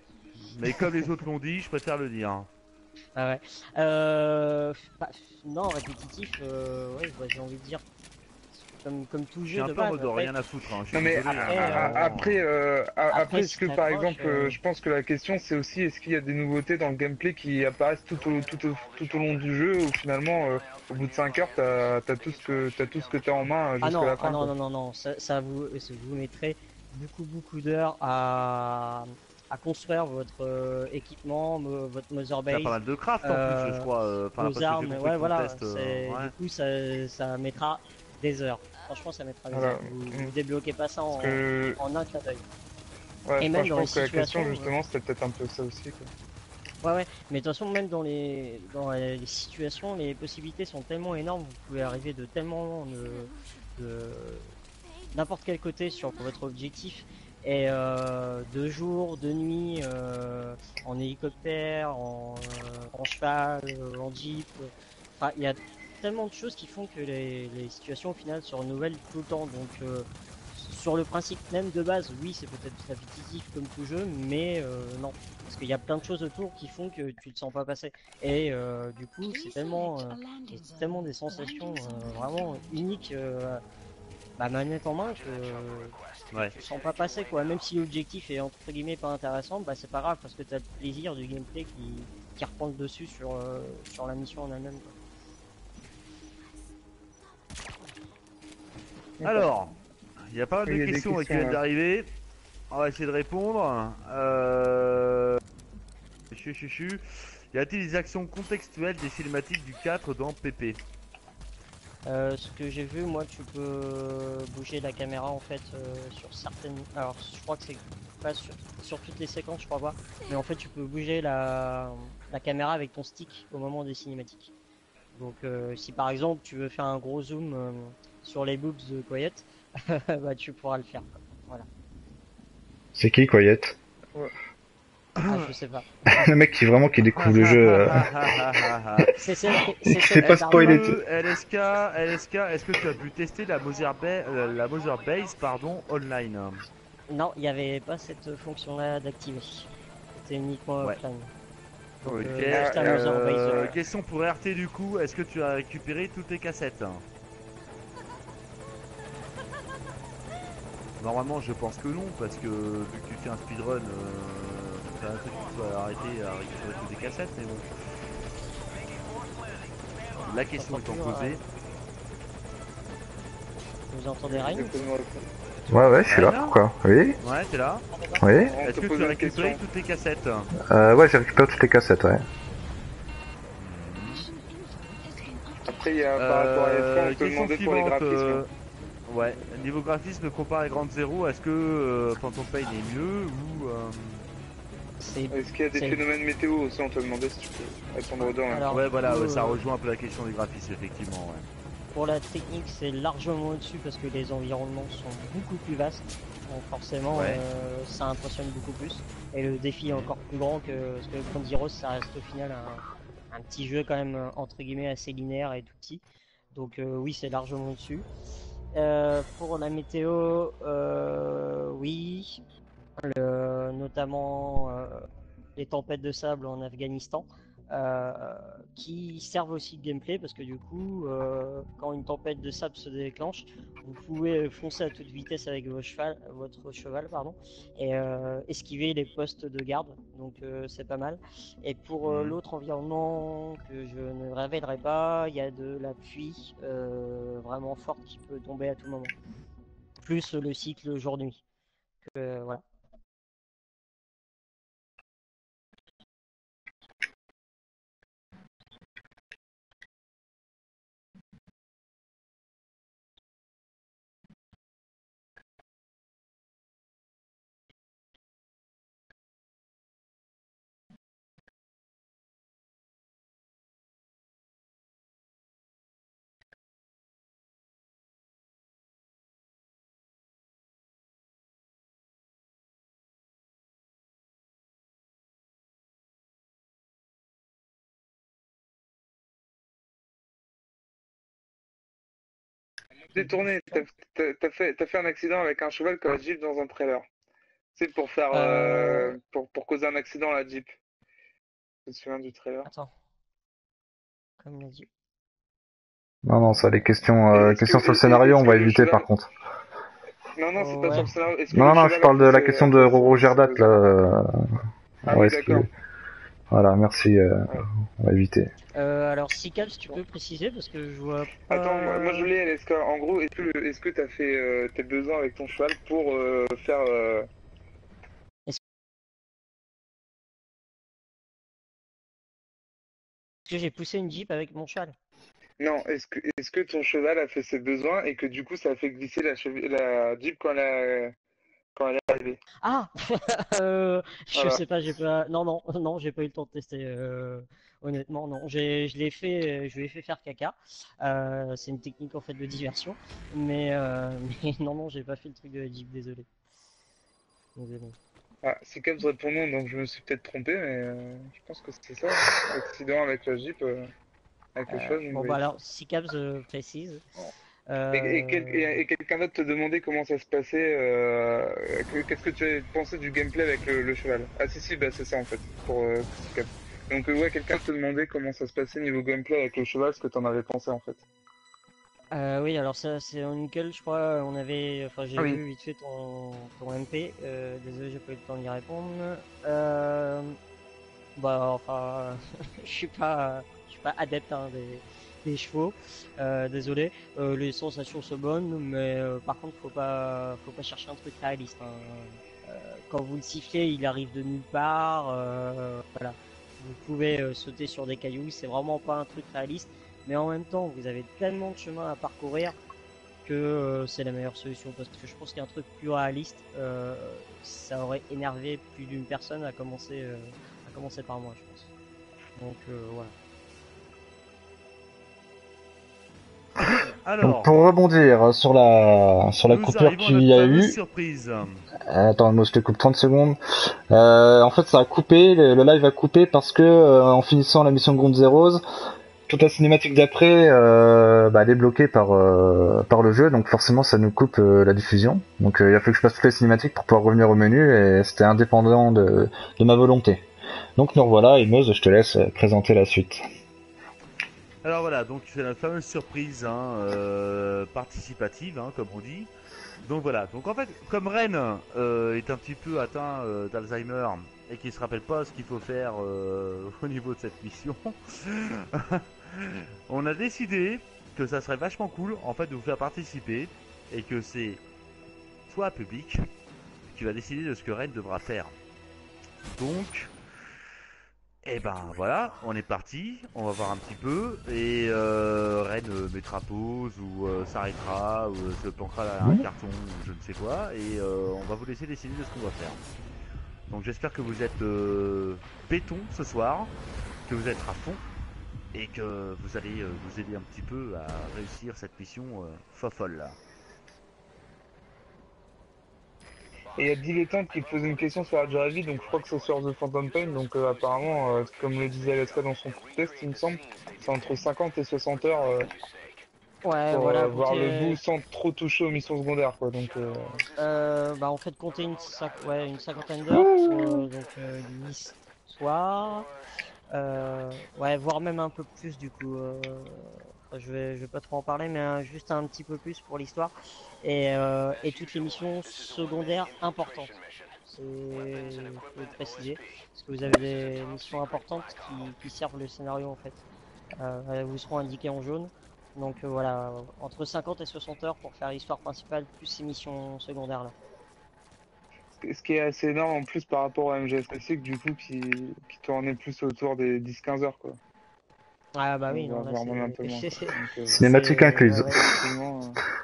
mais comme les autres l'ont dit, je préfère le dire. Ah ouais. Non, répétitif, ouais, j'ai envie de dire. Comme tout jeu de base. J'ai un peu rien à foutre. Hein. Non mais après, est-ce que par exemple, je pense que la question c'est aussi est-ce qu'il y a des nouveautés dans le gameplay qui apparaissent tout au long du jeu ou finalement au bout de 5 heures t'as tout ce que t'as en main jusqu'à la fin. Non, ça vous mettrez beaucoup d'heures à construire votre équipement, votre mother base. T'as pas mal de craft en plus, je crois. Vos armes, ouais, voilà. Du coup, ça mettra des heures. Franchement, ça mettra des heures. Vous débloquez pas ça en un clin d'œil. Ouais, et même je pense que la question, justement, c'était peut-être un peu ça aussi, quoi. Ouais, mais de toute façon, même dans les situations, les possibilités sont tellement énormes, vous pouvez arriver de tellement de n'importe quel côté sur votre objectif. Et de jour, de nuit, en hélicoptère, en cheval, en jeep. Enfin, il y a tellement de choses qui font que les situations au final se renouvellent tout le temps. Donc sur le principe même de base, oui, c'est peut-être répétitif comme tout jeu, mais non. Parce qu'il y a plein de choses autour qui font que tu te sens pas passer. Et du coup, c'est tellement des sensations vraiment uniques. Manette en main que ouais. tu te sens pas passer quoi, même si l'objectif est entre guillemets pas intéressant, bah c'est pas grave parce que t'as le plaisir du gameplay qui reprend le dessus sur la mission en elle-même. Alors, il y a pas mal de questions qui viennent d'arriver. On va essayer de répondre. Y a-t-il des actions contextuelles des cinématiques du 4 dans PP? Ce que j'ai vu, moi, tu peux bouger la caméra en fait sur certaines. Alors, je crois que c'est pas sur toutes les séquences, je crois pas. Mais en fait, tu peux bouger la caméra avec ton stick au moment des cinématiques. Donc si par exemple tu veux faire un gros zoom sur les boobs de Quiet, bah tu pourras le faire. Voilà. C'est qui, Quiet? Ah, je sais pas. Le mec qui découvre le jeu, C'est celle et c'est qui sait celle pas qui spoiler. LSK, est-ce que tu as pu tester la Mother Base, pardon, online? Non, il n'y avait pas cette fonction-là d'activer. C'était uniquement Ouais. offline. Donc Ok. juste la Mother Base. Question pour RT du coup, est-ce que tu as récupéré toutes tes cassettes? Normalement, je pense que non, parce que vu que tu fais un speedrun, c'est un truc qu'il faut arrêter à récupérer toutes tes cassettes, mais bon. La question étant posée. Vous entendez rien? Ouais, je suis là, Ryan pourquoi? Oui, Ouais, t'es là. oui. Est-ce que tu as récupéré toutes tes cassettes? Ouais, j'ai récupéré toutes les cassettes, ouais. Après, il y a par rapport à F1, on peut Question demander pour les suivante. graphismes. Ouais, niveau graphisme comparé à Grand Zero, est-ce que Phantom Pain est mieux ou Est-ce qu'il y a des phénomènes météo aussi, on te demandait si tu peux attendre dedans. Alors, ouais, voilà, du coup, ça rejoint un peu la question des graphismes, effectivement. Ouais. pour la technique, c'est largement au-dessus parce que les environnements sont beaucoup plus vastes. Donc forcément, Ouais. ça impressionne beaucoup plus. Et le défi est encore plus grand parce que Ground Zero, ça reste au final un petit jeu quand même entre guillemets assez linéaire et tout petit. Donc oui, c'est largement au-dessus. Pour la météo, oui, notamment les tempêtes de sable en Afghanistan, euh, qui servent aussi de gameplay parce que du coup, quand une tempête de sable se déclenche, vous pouvez foncer à toute vitesse avec votre cheval, pardon, et esquiver les postes de garde, donc c'est pas mal. Et pour l'autre environnement que je ne révélerai pas, il y a de la pluie vraiment forte qui peut tomber à tout moment, plus le cycle jour-nuit. Voilà. Détourné, t'as fait un accident avec un cheval que la Jeep dans un trailer. C'est pour faire, pour causer un accident à la Jeep. Je me souviens du trailer. Attends. Comme l'a dit. Non, ça, les Et questions, questions sur le scénario, on va éviter par contre. Non, c'est pas Ouais. sur le scénario. Est-ce que Non, le je cheval parle de a la fait question de Roro Gerdat, là. Ah On va oui, esquiver. d'accord. Voilà, merci, on va éviter. Alors, Sicap, si tu peux préciser, parce que je vois pas. Attends, moi je l'ai, LSK. En gros, est-ce que t'as fait tes besoins avec ton cheval pour faire. Est-ce que j'ai poussé une Jeep avec mon cheval? Non, est-ce que ton cheval a fait ses besoins et que du coup ça a fait glisser la Jeep quand elle est arrivée? Ah je Voilà. sais pas, j'ai pas. Non, non, non, j'ai pas eu le temps de tester. Honnêtement, non. Je l'ai fait, je lui ai fait faire caca. C'est une technique en fait de diversion. Mais, mais non, non, j'ai pas fait le truc de la Jeep, désolé. Désolé. Ah, c'est comme répond non, donc je me suis peut-être trompé, mais je pense que c'est ça, hein. L'accident avec la Jeep, avec le cheval, Bon, bah alors, Sicap précise. Et quelqu'un d'autre te demandait comment ça se passait, qu'est-ce que tu as pensé du gameplay avec le cheval? Ah si, bah c'est ça en fait, pour Psycap. Donc ouais, quelqu'un te demandait comment ça se passait niveau gameplay avec le cheval, ce que t'en avais pensé en fait. Oui, alors ça, c'est en nickel, je crois. Enfin, Ah j'ai oui. vu vite fait ton MP. Désolé, j'ai pas eu le temps d'y répondre. Bah, enfin, je suis pas adepte hein, des chevaux. Désolé. Les sensations sont bonnes, mais par contre, faut pas chercher un truc réaliste, hein. Quand vous le sifflez, il arrive de nulle part. Voilà. Vous pouvez sauter sur des cailloux. C'est vraiment pas un truc réaliste. Mais en même temps, vous avez tellement de chemin à parcourir que c'est la meilleure solution parce que je pense qu'un truc plus réaliste, ça aurait énervé plus d'une personne à commencer par moi, je pense. Donc voilà. Alors, Donc pour rebondir sur la nous coupure arrivons à qu'il notre y a fameuse eu, surprise. attends, moi je te coupe 30 secondes. En fait, ça a coupé, le live a coupé parce que en finissant la mission Ground Zeroes, toute la cinématique d'après, elle est bloquée par le jeu, donc forcément ça nous coupe la diffusion. Donc il a fallu que je passe toutes les cinématiques pour pouvoir revenir au menu, et c'était indépendant de ma volonté. Donc nous revoilà, et Moz, je te laisse présenter la suite. Alors voilà, donc c'est la fameuse surprise participative, comme on dit. Donc voilà, donc en fait, comme Ren est un petit peu atteint d'Alzheimer et qu'il se rappelle pas ce qu'il faut faire au niveau de cette mission, on a décidé que ça serait vachement cool en fait de vous faire participer et que c'est toi public qui va décider de ce que Ren devra faire. Donc et ben voilà, on est parti, on va voir un petit peu, et Ren mettra pause, ou s'arrêtera, ou se planquera derrière un carton, ou je ne sais quoi, et on va vous laisser décider de ce qu'on va faire. Donc j'espère que vous êtes béton ce soir, que vous êtes à fond, et que vous allez vous aider un petit peu à réussir cette mission fofolle là. Et il y a Dilettante qui pose une question sur la durée de vie, donc je crois que c'est sur The Phantom Pain, donc apparemment, comme le disait Alaska dans son test, il me semble, c'est entre 50 et 60 heures Ouais, pour voilà, voir le comptez, bout sans trop toucher aux missions secondaires, quoi. Donc, en fait, comptez une cinquantaine d'heures pour l'histoire. Ouais, voire même un peu plus du coup. Je vais pas trop en parler, mais juste un petit peu plus pour l'histoire et toutes les missions secondaires importantes. C'est faut le préciser parce que vous avez des missions importantes qui servent le scénario en fait. Elles vous seront indiquées en jaune. Donc voilà, entre 50 et 60 heures pour faire l'histoire principale plus ces missions secondaires là. ce qui est assez énorme en plus par rapport à MGS Classic, du coup, qui tournait plus autour des 10-15 heures, quoi. Ah bah oui, On non va là voir même un peu moins. c'est Donc, Cinématique c'est- incluse, ouais, effectivement,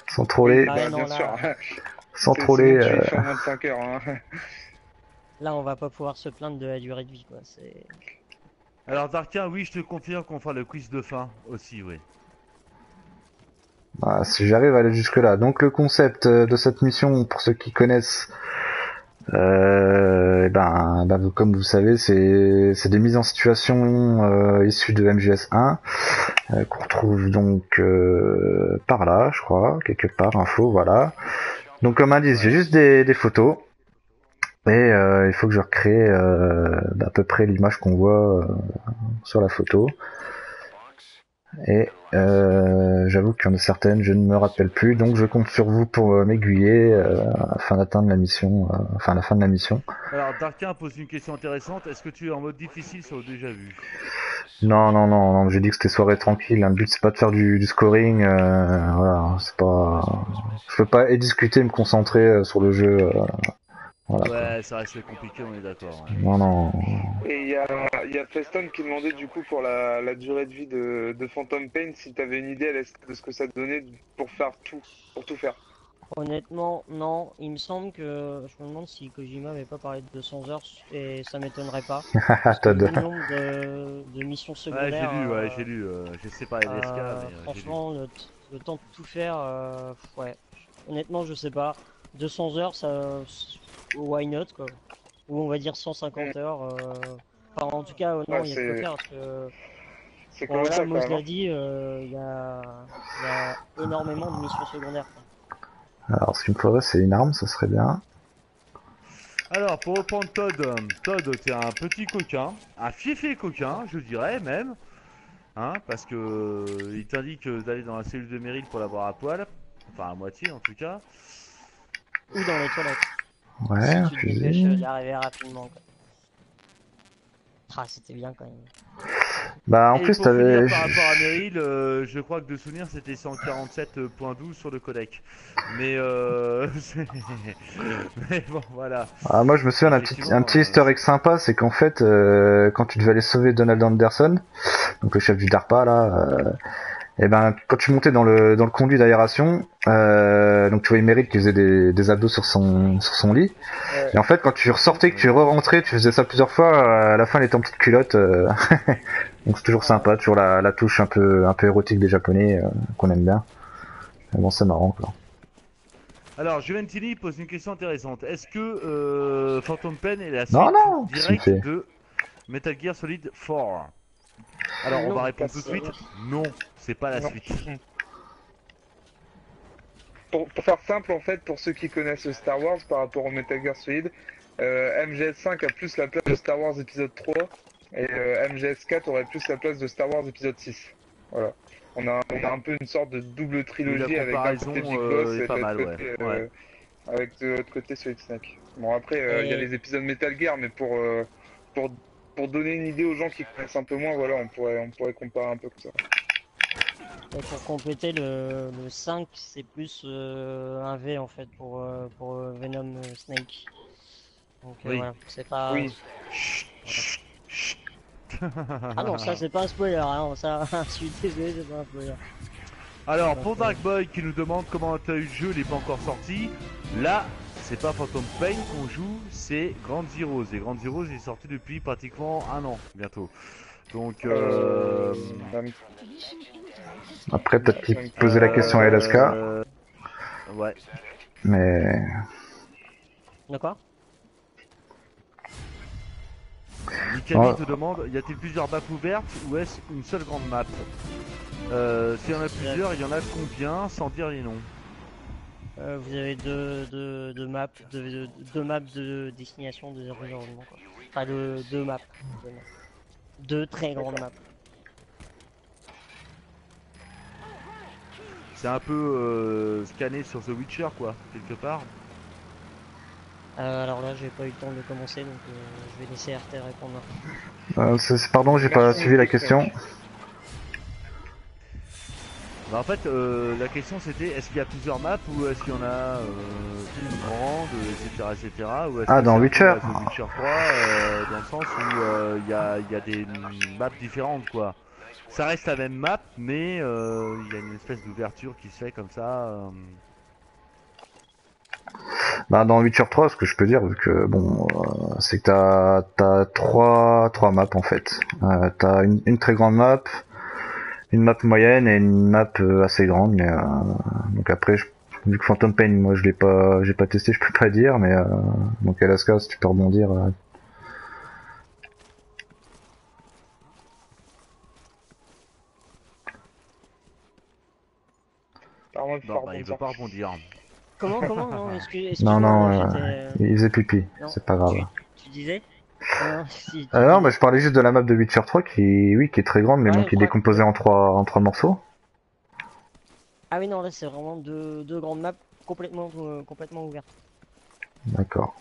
sans troller, bah, bah, non, bien là, sûr. sans Sinon, troller. tu fais en moins de 5 heures. Hein. là on va pas pouvoir se plaindre de la durée de vie quoi. C'est Alors Darkin, oui je te confirme qu'on fera le quiz de fin aussi, oui. Voilà, si j'arrive à aller jusque là. Donc le concept de cette mission, pour ceux qui connaissent, comme vous savez, c'est des mises en situation issues de MGS1 qu'on retrouve donc par là, je crois, quelque part, info, voilà. Donc comme indice, j'ai juste des photos et il faut que je recrée à peu près l'image qu'on voit sur la photo. Et j'avoue qu'il y en a certaines, je ne me rappelle plus, donc je compte sur vous pour m'aiguiller afin d'atteindre la mission, enfin la fin de la mission. Alors Darkin pose une question intéressante, est-ce que tu es en mode difficile sur le déjà vu? Non, j'ai dit que c'était soirée tranquille, hein. Le but c'est pas de faire du scoring, voilà, c'est pas... Je peux pas discuter, me concentrer sur le jeu, voilà. Ouais, ça reste compliqué, on est d'accord. Ouais. Non. Et il y a Feston qui demandait du coup pour la durée de vie de Phantom Pain si tu avais une idée de ce que ça donnait pour tout faire. honnêtement non, il me semble que je me demande si Kojima avait pas parlé de 200 heures et ça m'étonnerait pas. Parce que vu le nombre de missions Ouais, secondaires. j'ai lu, je sais pas LSK, mais franchement, le temps de tout faire, ouais. Honnêtement, je sais pas. 200 heures, ça, why not quoi. Ou on va dire 150 heures. Enfin, en tout cas, non, il y a de quoi faire parce que. C'est Bon, comme voilà, ça, Moz quand l'a même. dit, il y a énormément de missions secondaires. Quoi. Alors ce qu'il me faudrait c'est une arme, ça serait bien. Alors, pour reprendre Todd, t'es un petit coquin, un fiefé coquin, je dirais même, hein, parce que il t'indique d'aller dans la cellule de Meryl pour l'avoir à poil, enfin à moitié en tout cas. Ou dans les toilettes. Ouais, si tu te dépêches d'arriver rapidement. Quoi. Ah, c'était bien quand même. Bah en Et plus pour t'avais... finir, par rapport à Meryl, je crois que de souvenir c'était 147.12 sur le codec. Mais mais bon voilà. Ah, moi je me souviens d'un petit easter egg sympa, c'est qu'en fait quand tu devais aller sauver Donald Anderson, donc le chef du DARPA là, et ben quand tu montais dans le conduit d'aération, donc tu voyais Meryl qui faisait des abdos sur son lit, et en fait quand tu ressortais, que tu re-rentrais, tu faisais ça plusieurs fois, à la fin elle était en petite culotte, donc c'est toujours sympa, toujours la touche un peu érotique des japonais qu'on aime bien. Mais bon, c'est marrant quoi. Alors, Juventini pose une question intéressante. Est-ce que Phantom Pain est la suite Non, directe c'est- de Metal Gear Solid 4? Alors, on Non, va répondre pas tout de ça. suite. Non, c'est pas la Non. suite. Pour faire simple, en fait, pour ceux qui connaissent Star Wars par rapport au Metal Gear Solid, MGS5 a plus la place de Star Wars épisode 3 et MGS4 aurait plus la place de Star Wars épisode 6. Voilà. On a un peu une sorte de double Oui, trilogie la avec d'un comparaison côté Big Boss est et de pas l'autre mal, ouais. côté, Ouais. avec de l'autre côté Solid Snake. Bon après, il y a Et- les épisodes Metal Gear, mais pour, pour donner une idée aux gens qui connaissent un peu moins, voilà, on pourrait comparer un peu comme ça. Et pour compléter, le 5, c'est plus un V en fait pour Venom Snake. Donc Oui. voilà, c'est pas. Oui. Ah non, ça c'est pas un spoiler, hein, ça, je suis désolé, c'est pas un spoiler. Alors, pour Dark Boy qui nous demande comment t'as eu le jeu, il n'est pas encore sorti. Là, c'est pas Phantom Pain qu'on joue, c'est Grand Zeroes. Et Grand Zeroes il est sorti depuis pratiquement un an, bientôt. Donc, Même- Après, peut-être qu'il posait la question à LSK, ouais. mais D'accord. Mikami Ouais. te demande, y a-t-il plusieurs maps ouvertes ou est-ce une seule grande map? S'il y en a plusieurs, il y en a combien sans dire les noms? Vous avez deux maps, deux maps de destination, deux environnements quoi. Enfin deux maps. Deux très grandes maps. C'est un peu scanné sur The Witcher quoi, quelque part. Alors là, j'ai pas eu le temps de commencer, donc je vais laisser RT répondre. pardon, j'ai pas Merci suivi la beaucoup, question. Bah en fait, la question c'était est-ce qu'il y a plusieurs maps ou est-ce qu'il y en a une grande, etc. Ou est-ce Ah, que dans c'est un peu Witcher. la The Witcher 3 dans le sens où il y a des maps différentes quoi. Ça reste la même map, mais il y a une espèce d'ouverture qui se fait comme ça. Bah, dans Witcher 3, ce que je peux dire, vu que bon, c'est que t'as trois maps en fait. T'as une très grande map, une map moyenne et une map assez grande. Mais donc après, vu que Phantom Pain, moi j'ai pas testé, je peux pas dire. Mais donc Alaska, si tu peux rebondir. Pardon, Non, faut bah il rebondir. veut pas rebondir. Comment non, Non, excuse-moi, non, j'étais. il faisait pipi, Non, c'est pas grave. Tu disais si, tu Non, disais. bah, je parlais juste de la map de Witcher 3 oui, qui est très grande, mais Ouais, bon, qui est ouais. décomposée en trois morceaux. Ah oui, non, là c'est vraiment deux grandes maps complètement ouvertes. D'accord.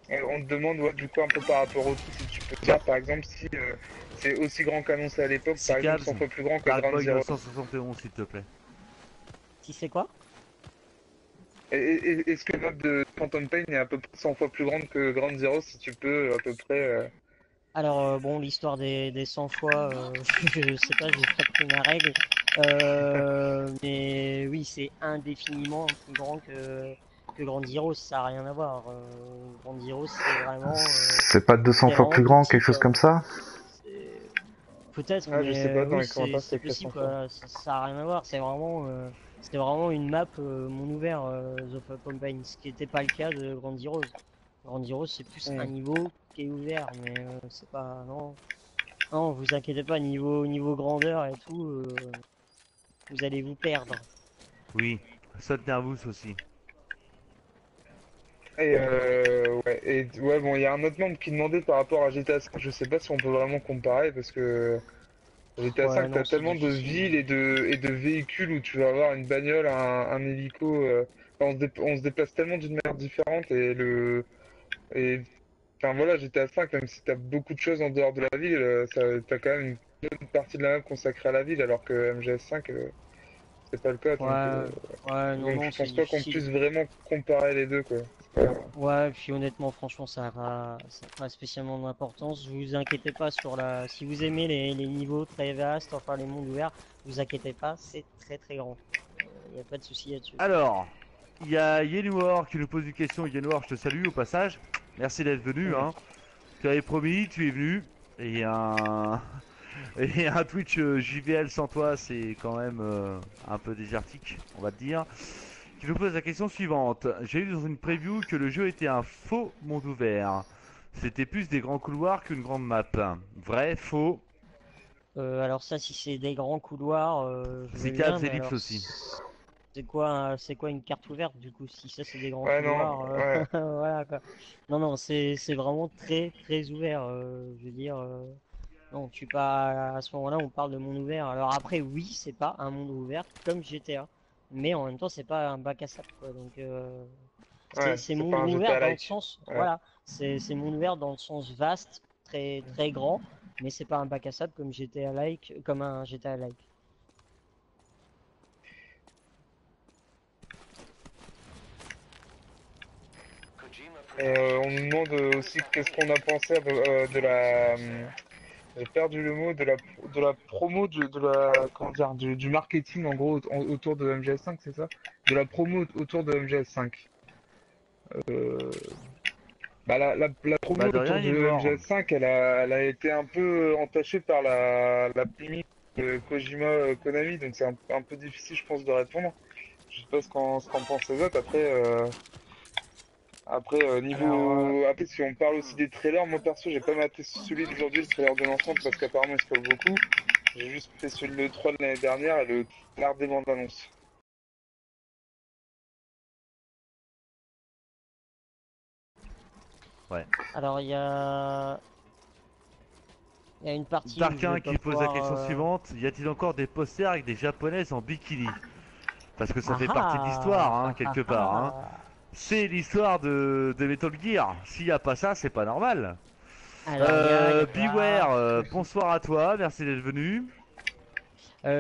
On te demande, ouais, du coup, un peu par rapport au tout, si tu peux dire, par exemple, si c'est aussi grand qu'annoncé à l'époque, par exemple, 100 fois plus grand que Dark Ground Boy Zero. 971 s'il te plaît. Si c'est quoi? Est-ce que la map de Phantom Pain est à peu près 100 fois plus grande que Ground Zero, si tu peux, à peu près... Alors bon, l'histoire des 100 fois, je sais pas, j'ai pas pris ma règle. Mais oui, c'est indéfiniment plus grand que Grand Zero, ça a rien à voir. Grand Zero, c'est vraiment... C'est pas 200 fois plus grand, quelque chose comme ça? Peut-être, Ah, je sais pas, mais dans oui, les commentaires, c'est c'est écrit possible, 100 fois. quoi. Ça a rien à voir, c'était vraiment une map monde ouvert, The Phantom Pain, ce qui n'était pas le cas de Grand Zero. Grand Zero, c'est plus un niveau qui est ouvert, mais c'est pas... Non, vous inquiétez pas, niveau grandeur et tout, vous allez vous perdre. Oui, Saute Nervous aussi. Ouais, bon, il y a un autre membre qui demandait par rapport à GTA 5, je sais pas si on peut vraiment comparer, parce que GTA Ouais, 5, non, t'as c'est tellement de difficile. villes et de véhicules où tu vas avoir une bagnole, un hélico, enfin, on se déplace tellement d'une manière différente, et enfin voilà, GTA 5, même si t'as beaucoup de choses en dehors de la ville, t'as quand même une bonne partie de la map consacrée à la ville, alors que MGS5, c'est pas le cas, Ouais, non, donc je c'est pense pas qu'on difficile. puisse vraiment comparer les deux, quoi. C'est pas- Ouais, puis honnêtement, franchement, ça a pas spécialement d'importance. Vous inquiétez pas sur si vous aimez les niveaux très vastes, enfin les mondes ouverts, vous inquiétez pas, c'est très très grand. Y a pas de souci là-dessus. Alors, il y a Yenuor qui nous pose une question. Yenuor, je te salue au passage. Merci d'être venu. Mm. Hein. Tu avais promis, tu es venu. Et Et un Twitch JVL sans toi, c'est quand même un peu désertique, on va te dire. Qui nous pose la question suivante. J'ai lu dans une preview que le jeu était un faux monde ouvert. C'était plus des grands couloirs qu'une grande map. Vrai, faux? Alors ça, si c'est des grands couloirs, je veux Zika, bien, mais Zelix alors aussi. c'est quoi une carte ouverte du coup? Si ça c'est des grands Ouais, non, couloirs, ouais. voilà quoi. Non, non, c'est vraiment très très ouvert. Je veux dire, non, tu pas à ce moment-là, on parle de monde ouvert. Alors après, oui, c'est pas un monde ouvert comme GTA, mais en même temps, c'est pas un bac à sable quoi. Donc Ouais, c'est c'est monde pas un ouvert dans le GTA-like. sens, Ouais. voilà, c'est monde ouvert dans le sens vaste, très très grand, mais c'est pas un bac à sable comme GTA-like, comme un GTA-like. On nous demande aussi qu'est-ce qu'on a pensé de la. J'ai perdu le mot de la promo de la comment dire du marketing en gros autour de MGS5, c'est ça? De la promo autour de MGS5. Euh, Bah, la promo Bah de rien, autour il est de mort. MGS5, elle a été un peu entachée par la polémique de Kojima Konami, donc c'est un peu difficile, je pense, de répondre. Je sais pas ce qu'en pensent les autres. Alors, Après, si on parle aussi des trailers, moi perso, j'ai pas maté celui d'aujourd'hui, le trailer de l'ensemble, parce qu'apparemment il spoil beaucoup. J'ai juste fait celui de 3 de l'année dernière et le trailer des bandes annonces. Ouais. alors il y a une partie où je vais Darkin pas qui pose la pouvoir. question suivante. Y a-t-il encore des posters avec des japonaises en bikini? Parce que ça Ah fait partie de l'histoire, ah hein, ah ah quelque part. Hein. ah. C'est l'histoire de Metal Gear. S'il n'y a pas ça, c'est pas normal. Alors il y a Beware, ça. bonsoir à toi, merci d'être venu.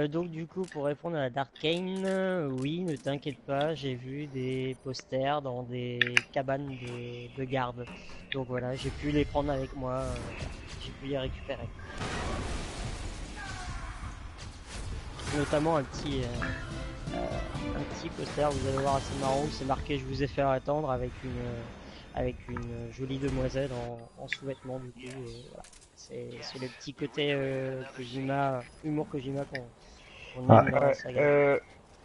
Donc du coup pour répondre à la Darkane, oui, ne t'inquiète pas, j'ai vu des posters dans des cabanes de garde. Donc voilà, j'ai pu les prendre avec moi, voilà. J'ai pu les récupérer. Notamment un petit poster, vous allez voir assez marrant, où c'est marqué je vous ai fait attendre avec une jolie demoiselle en sous-vêtements du coup. Voilà. C'est le petit côté Kojima, humour Kojima qu'on Ah, aime dans la Ouais, saga.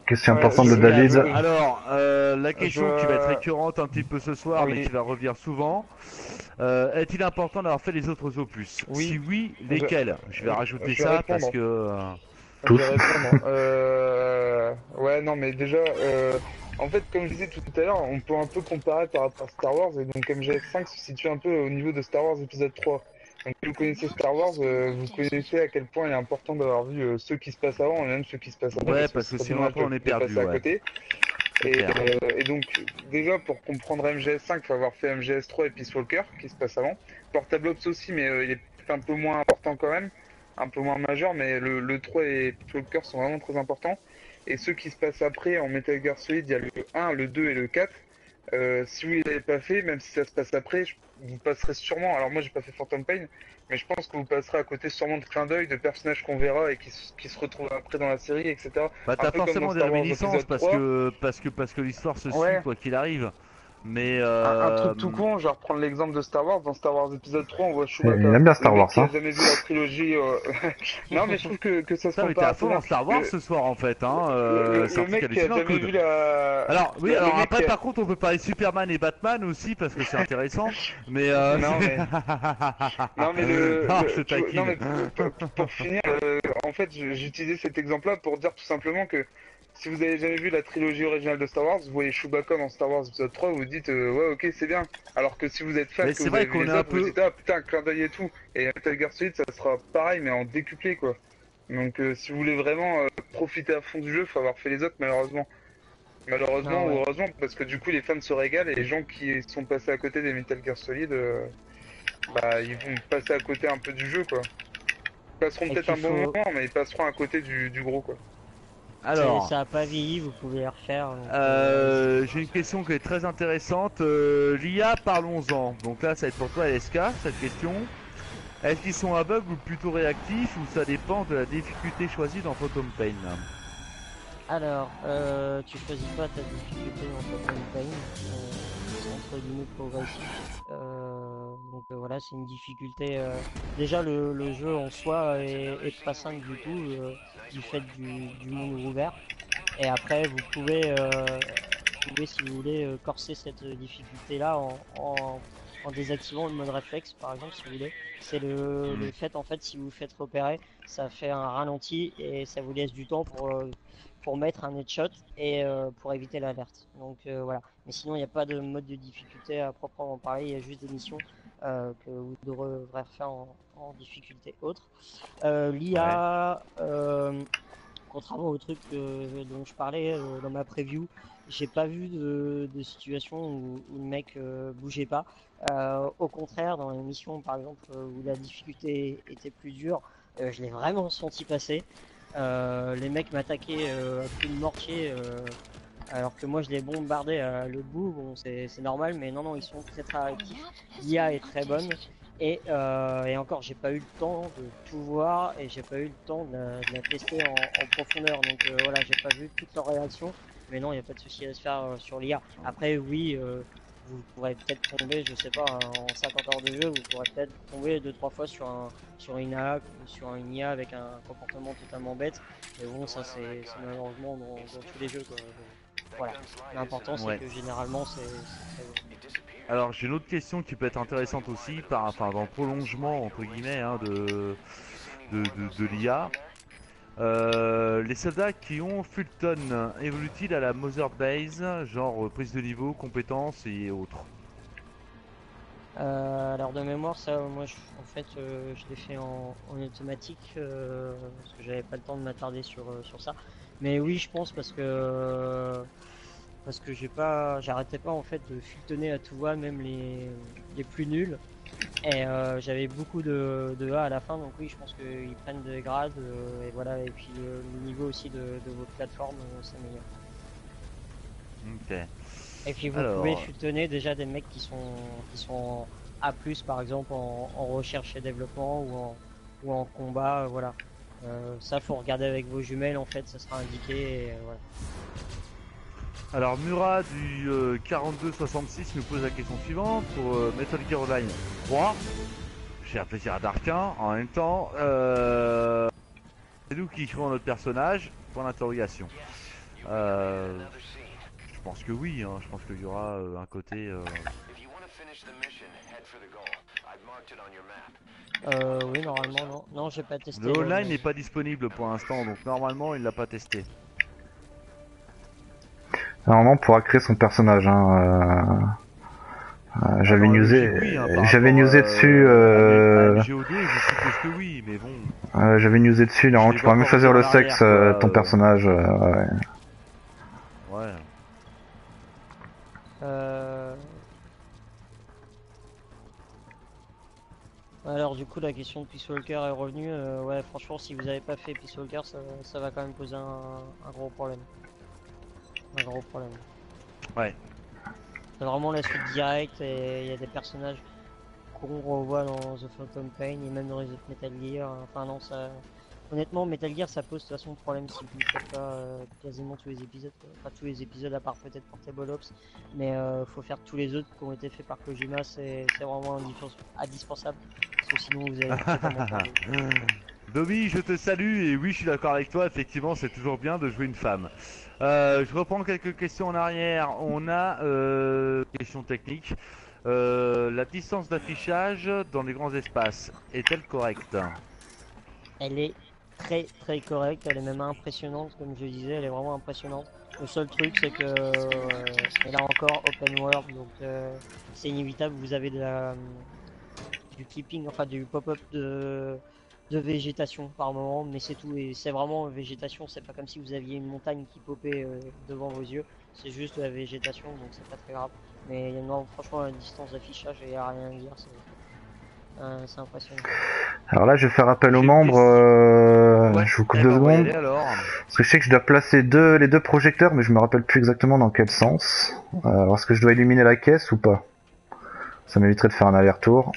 question ouais, importante de David. Alors, la question qui va être je, récurrente un petit peu ce soir, mais oui, qui va revenir souvent. Est-il important d'avoir fait les autres opus? Si oui, oui, je, lesquels? Je vais rajouter je vais ça parce répondre. que... Je vais Tous. répondre. Ouais, non, mais déjà, en fait, comme je disais tout à l'heure, on peut un peu comparer par rapport à Star Wars, et donc MGS5 se situe un peu au niveau de Star Wars épisode 3. Donc, si vous connaissez Star Wars, vous connaissez à quel point il est important d'avoir vu ceux qui se passent avant et même ceux qui se passent après, Ouais, parce que parce ce que serait sinon dommage après on est de perdu, passer à ouais. côté. C'est clair. Et donc, déjà, pour comprendre MGS5, il faut avoir fait MGS3 et Peace Walker, qui se passe avant. Portable Ops aussi, mais il est peut-être un peu moins important quand même, un peu moins majeur, mais le 3 et Peace Walker sont vraiment très importants. Et ceux qui se passent après, en Metal Gear Solid, il y a le 1, le 2 et le 4. Si vous ne l'avez pas fait, même si ça se passe après, vous passerez sûrement. Alors moi, j'ai pas fait Phantom Pain, mais je pense que vous passerez à côté sûrement de clins d'œil de personnages qu'on verra et qui se retrouvent après dans la série, etc. Bah Un t'as peu comme dans forcément des Star Wars réminiscences épisode 3. parce que l'histoire se suit Ouais, quoi qu'il arrive. Mais un truc tout con, je vais reprendre l'exemple de Star Wars. Dans Star Wars épisode 3, on voit Il Chewbacca. aime bien Le Star mec Wars, qui a hein. jamais vu la trilogie. Non, mais je trouve que ça se putain mais t'es compare à assez fond bien. dans Star Wars Le, ce soir en fait, hein. C'est un le truc mec qui a hallucinant, jamais Claude. vu la. Alors oui, Le alors mec après qui a... par contre on peut parler Superman et Batman aussi parce que c'est intéressant. Mais Non, mais. Non, mais non, je te non, taquine. mais pour finir, en fait, j'utilisais cet exemple-là pour dire tout simplement que si vous avez jamais vu la trilogie originale de Star Wars, vous voyez Chewbacca dans Star Wars épisode 3, vous vous dites ouais, ok, c'est bien. Alors que si vous êtes fan, Mais que c'est vous avez vrai vu qu'on est les un autres, vous vous peu... dites ah putain, clin d'œil et tout. Et Metal Gear Solid, ça sera pareil, mais en décuplé quoi. Donc si vous voulez vraiment profiter à fond du jeu, faut avoir fait les autres, malheureusement. Malheureusement Non, ou ouais. heureusement, parce que du coup les fans se régalent et les gens qui sont passés à côté des Metal Gear Solid, bah ils vont passer à côté un peu du jeu quoi. Ils passeront Et peut-être puis un bon moment, mais ils passeront à côté du gros quoi. Alors, ça a pas vieilli, vous pouvez les refaire, donc allez-y. j'ai une question qui est très intéressante. L'IA, parlons-en. Donc là, ça va être pour toi, LSK, cette question. Est-ce qu'ils sont aveugles ou plutôt réactifs ou ça dépend de la difficulté choisie dans Phantom Pain? Alors, tu choisis pas ta difficulté dans ta campagne, c'est entre guillemets progressif. Donc voilà, c'est une difficulté. Déjà, le jeu en soi est pas simple du tout, du fait du monde ouvert. Et après, vous pouvez, si vous voulez, corser cette difficulté-là en désactivant le mode réflexe, par exemple, si vous voulez. C'est le fait, en fait, si vous vous faites repérer, ça fait un ralenti et ça vous laisse du temps pour mettre un headshot et pour éviter l'alerte. Donc voilà. Mais sinon, il n'y a pas de mode de difficulté à proprement parler, il y a juste des missions que vous devrez faire en difficulté autre. L'IA, contrairement au truc dont je parlais dans ma preview, j'ai pas vu de situation où le mec bougeait pas. Au contraire, dans les missions par exemple où la difficulté était plus dure, je l'ai vraiment senti passer. Les mecs m'attaquaient à coups de mortier alors que moi je les bombardais à l'autre bout. Bon, c'est normal, mais non, ils sont très très réactifs. L'IA est très bonne. Et encore, j'ai pas eu le temps de tout voir et j'ai pas eu le temps de la tester en profondeur. Donc voilà, j'ai pas vu toutes leurs réactions. Mais non, il n'y a pas de souci à se faire sur l'IA. Après, oui, vous pourrez peut-être tomber, je sais pas, en 50 heures de jeu, vous pourrez peut-être tomber 2-3 fois sur une IA avec un comportement totalement bête. Mais bon, ça c'est malheureusement dans tous les jeux, quoi. Voilà. L'important c'est Ouais. que généralement c'est très bon. Alors j'ai une autre question qui peut être intéressante aussi, dans le prolongement entre guillemets de l'IA. Les soldats qui ont Fulton évoluent-ils à la Mother Base, genre prise de niveau, compétences et autres? Alors de mémoire, ça, moi, en fait, je l'ai fait en automatique parce que j'avais pas le temps de m'attarder sur ça. Mais oui, je pense parce que j'arrêtais pas en fait de fultonner à tout va, même les plus nuls. Et j'avais beaucoup de A à la fin, donc oui, je pense qu'ils prennent des grades et voilà. Et puis le niveau aussi de votre plateforme s'améliore. Ok. Et puis vous pouvez Alors, futonner déjà des mecs qui sont A+, par exemple en recherche et développement ou en combat, voilà. Ça faut regarder avec vos jumelles en fait, ça sera indiqué et, voilà. alors Murat du 4266 nous pose la question suivante pour Metal Gear Online 3. J'ai un plaisir à Darkin. En même temps, c'est nous qui créons notre personnage. Point d'interrogation. Je pense que oui. Je pense qu'il y aura un côté. Oui, normalement non. Non, j'ai pas testé. Le online n'est pas disponible pour l'instant, donc normalement il l'a pas testé. Normalement, on pourra créer son personnage. J'avais newsé, j'avais newsé dessus. MGO2, je suppose que oui, mais bon. J'avais newsé dessus. Normalement, tu pourras même choisir le sexe, ton personnage. Ouais. Ouais. Alors du coup la question de Peace Walker est revenue. Ouais, franchement, si vous avez pas fait Peace Walker, ça va quand même poser un gros problème. Un gros problème. Ouais. C'est vraiment la suite directe et il y a des personnages qu'on revoit dans The Phantom Pain et même dans les autres Metal Gear. Enfin non, ça... Honnêtement, Metal Gear ça pose de toute façon problème si vous ne faites pas quasiment tous les épisodes. Pas tous les épisodes à part peut-être Portable Ops, mais faut faire tous les autres qui ont été faits par Kojima, c'est vraiment indispensable. Parce que sinon vous allez totalement perdu. Dobby, je te salue et oui, je suis d'accord avec toi. Effectivement, c'est toujours bien de jouer une femme. Je reprends quelques questions en arrière. On a question technique. La distance d'affichage dans les grands espaces est-elle correcte? Elle est très très correcte, elle est même impressionnante, comme je disais, elle est vraiment impressionnante. Le seul truc c'est que elle a encore open world, donc c'est inévitable, vous avez du clipping, enfin du pop-up de végétation par moment, mais c'est tout, et c'est vraiment végétation, c'est pas comme si vous aviez une montagne qui popait devant vos yeux, c'est juste de la végétation, donc c'est pas très grave. Mais non, franchement, la distance d'affichage, il n'y a rien à dire, c'est impressionnant. Alors là, je vais faire appel aux membres. Ouais, je vous coupe 2 secondes. Alors. Parce que je sais que je dois placer les deux projecteurs, mais je me rappelle plus exactement dans quel sens. Est-ce que je dois illuminer la caisse ou pas? Ça m'éviterait de faire un aller-retour.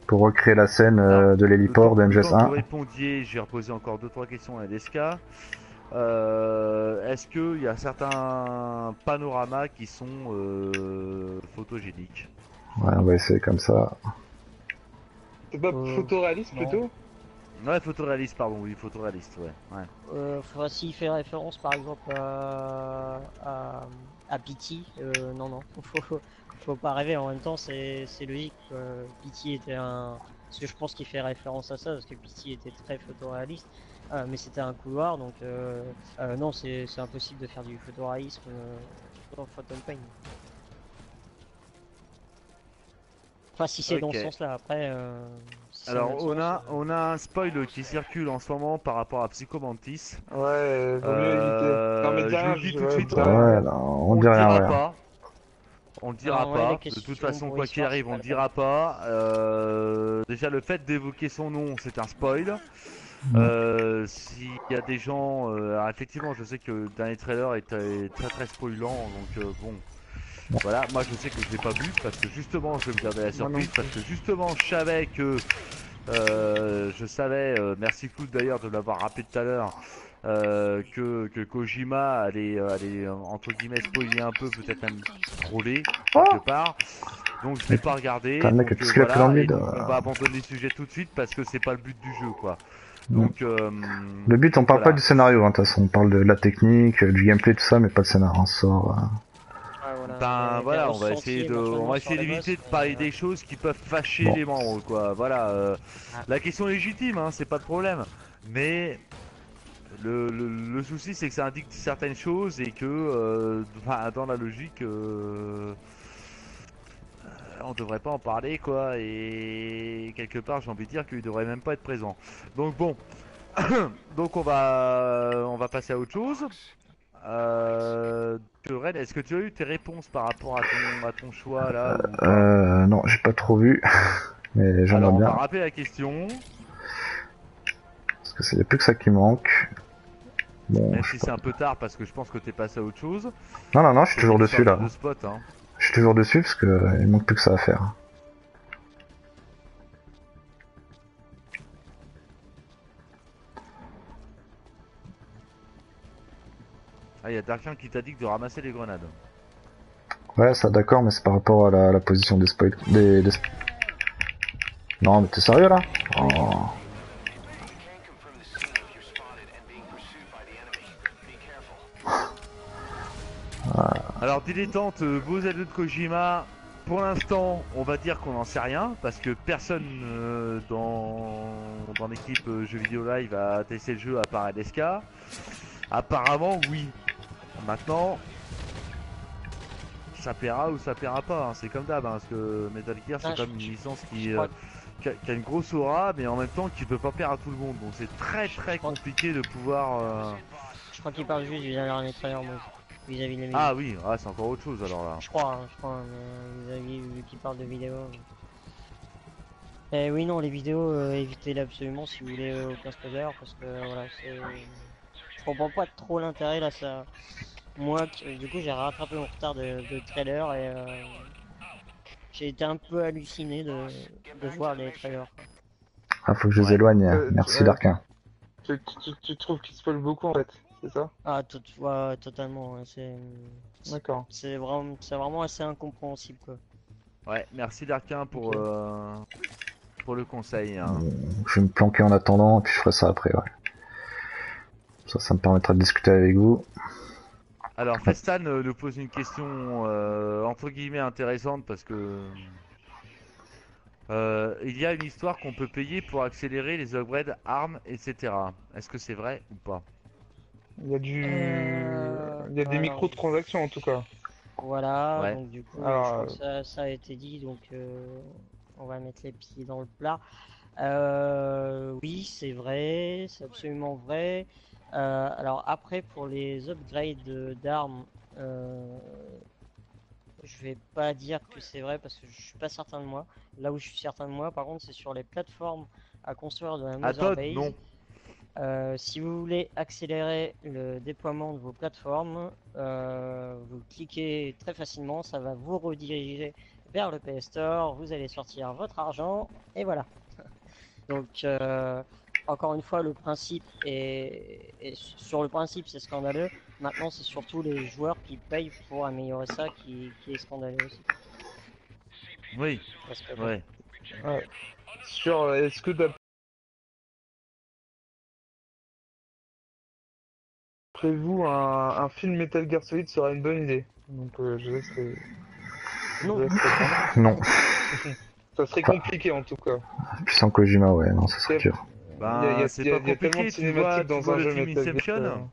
Pour recréer la scène de l'héliport de MGS1. Vous répondiez, j'ai reposé encore 2-3 questions à LSK. Est-ce qu'il y a certains panoramas qui sont photogéniques? Ouais, on va essayer comme ça. C'est pas photoréaliste non. plutôt? Ouais, photoréaliste, pardon, oui, photoréaliste, ouais. Enfin, s'il fait référence par exemple à Pity, non, faut pas rêver. En même temps, c'est logique. Pity était un. Parce que je pense qu'il fait référence à ça, parce que Pity était très photoréaliste. Mais c'était un couloir, donc non, c'est impossible de faire du photoréalisme dans Phantom Pain. Enfin, si c'est dans ce Ok. sens-là, après. Si c'est Alors, un autre on a un spoil qui circule en ce moment par rapport à Psychomantis. Ouais, vaut mieux éviter. Non mais dis Je vous rien, le dis tout de ouais, suite, dis rien. Ouais, non, on on dit le rien, dira ouais. pas. On le dira Non, ouais, la pas. De toute question façon, pour quoi qu'il l'histoire, arrive, c'est on pas le la dira pas. Déjà, le fait d'évoquer son nom, c'est un spoil. Mm. S'il y a des gens, alors effectivement, je sais que le dernier trailer était très très spoilant, donc bon, voilà. Moi, je sais que je l'ai pas vu parce que justement, je vais me garder la Moi non surprise parce plus. que justement, je savais, merci Flood d'ailleurs de l'avoir rappelé tout à l'heure, que Kojima allait entre guillemets spoiler un peu, peut-être même troller quelque part. Donc je l'ai pas regardé, Putain, le mec, donc qu'est-ce qu'il a pris dans le voilà, et vide donc on va abandonner le sujet tout de suite parce que c'est pas le but du jeu, quoi. Mm. Donc, Le but, on donc parle pas voilà. du scénario, hein, de toute façon. On parle de la technique, du gameplay, tout ça, mais pas de scénario. On sort. Ouais, voilà. Ben Des voilà, ressentis on éventuellement va sur essayer les d'éviter boss, de mais, parler des choses qui peuvent fâcher Bon. les membres, quoi. Voilà. Ah. La question est légitime, hein, c'est pas de problème. Mais le souci, c'est que ça indique certaines choses et que ben, dans la logique, on devrait pas en parler, quoi. Et quelque part, j'ai envie de dire qu'il devrait même pas être présent. Donc bon, donc on va passer à autre chose. Red, est-ce que tu as eu tes réponses par rapport à ton choix là ou pas? Non, j'ai pas trop vu, mais j'aimerais Alors on bien. va rappeler la question, Parce que c'est y a plus que ça qui manque. Bon, même je si sais c'est pas. un peu tard parce que je pense que t'es passé à autre chose. Non, non, non, je suis C'est toujours une dessus histoire de là. deux spots, hein. Je suis toujours dessus parce que il manque plus que ça à faire. Ah, il y a Darkin qui t'a dit que de ramasser les grenades. Ouais, ça d'accord, mais c'est par rapport à la position des spoils. Non, mais t'es sérieux là? Oh. Alors dilettante, vos aides de Kojima, pour l'instant, on va dire qu'on n'en sait rien parce que personne dans l'équipe jeux vidéo live a testé le jeu à part LSK. Apparemment, oui. Maintenant, ça plaira ou ça plaira pas, hein. C'est comme d'hab, hein, parce que Metal Gear c'est Ah, comme une licence je crois, qui a une grosse aura, mais en même temps qui peut pas plaire à tout le monde. Donc c'est très très compliqué de pouvoir. je crois qu'il parle juste du dernier trailer, donc vis-à-vis de la vidéo. Ah oui, ah, c'est encore autre chose alors là. Je crois, mais vis-à-vis vu qu'il parle de vidéo. Et oui, non, les vidéos, évitez-les absolument si vous voulez aucun spoiler, parce que voilà, c'est. Je comprends pas trop l'intérêt là, ça. Moi, du coup, j'ai rattrapé mon retard de trailer et j'ai été un peu halluciné de voir les trailers, quoi. Ah, faut que je les Ouais. éloigne. Merci Darkin. Tu trouves qu'il spoil beaucoup en fait, c'est ça? Ah, ouais, totalement. D'accord. C'est vraiment assez incompréhensible, quoi. Ouais, merci Darkin Ok. pour le conseil, hein. Je vais me planquer en attendant, et puis je ferai ça après, ouais. Ça me permettra de discuter avec vous. Alors Festan nous pose une question entre guillemets intéressante parce que il y a une histoire qu'on peut payer pour accélérer les upgrades armes, etc. Est-ce que c'est vrai ou pas? Il y a il y a des Alors, microtransactions en tout cas. voilà, Ouais. donc du coup, je Alors, crois que ça a été dit, donc on va mettre les pieds dans le plat. Oui, c'est vrai, c'est absolument vrai. Alors après, pour les upgrades d'armes, je vais pas dire que c'est vrai parce que je suis pas certain de moi. Là où je suis certain de moi, par contre, c'est sur les plateformes à construire de la À Todd, Mother non. Base. Si vous voulez accélérer le déploiement de vos plateformes, vous cliquez très facilement, ça va vous rediriger vers le PS Store, vous allez sortir votre argent et voilà. Donc encore une fois, le principe sur le principe, c'est scandaleux. Maintenant, c'est surtout les joueurs qui payent pour améliorer ça qui est scandaleux aussi. Oui, Parce que, bon, ouais. Ouais. Sur, est-ce que d'après vous, un film Metal Gear Solid sera une bonne idée? Donc, je laisse non, répondre. Non. Ça serait compliqué en tout cas. Puis sans Kojima, ouais, non, ça serait dur. Ben, c'est pas Il y a tellement de compliqué, tu vois cinématiques dans un le jeu film Metal Gear. Inception.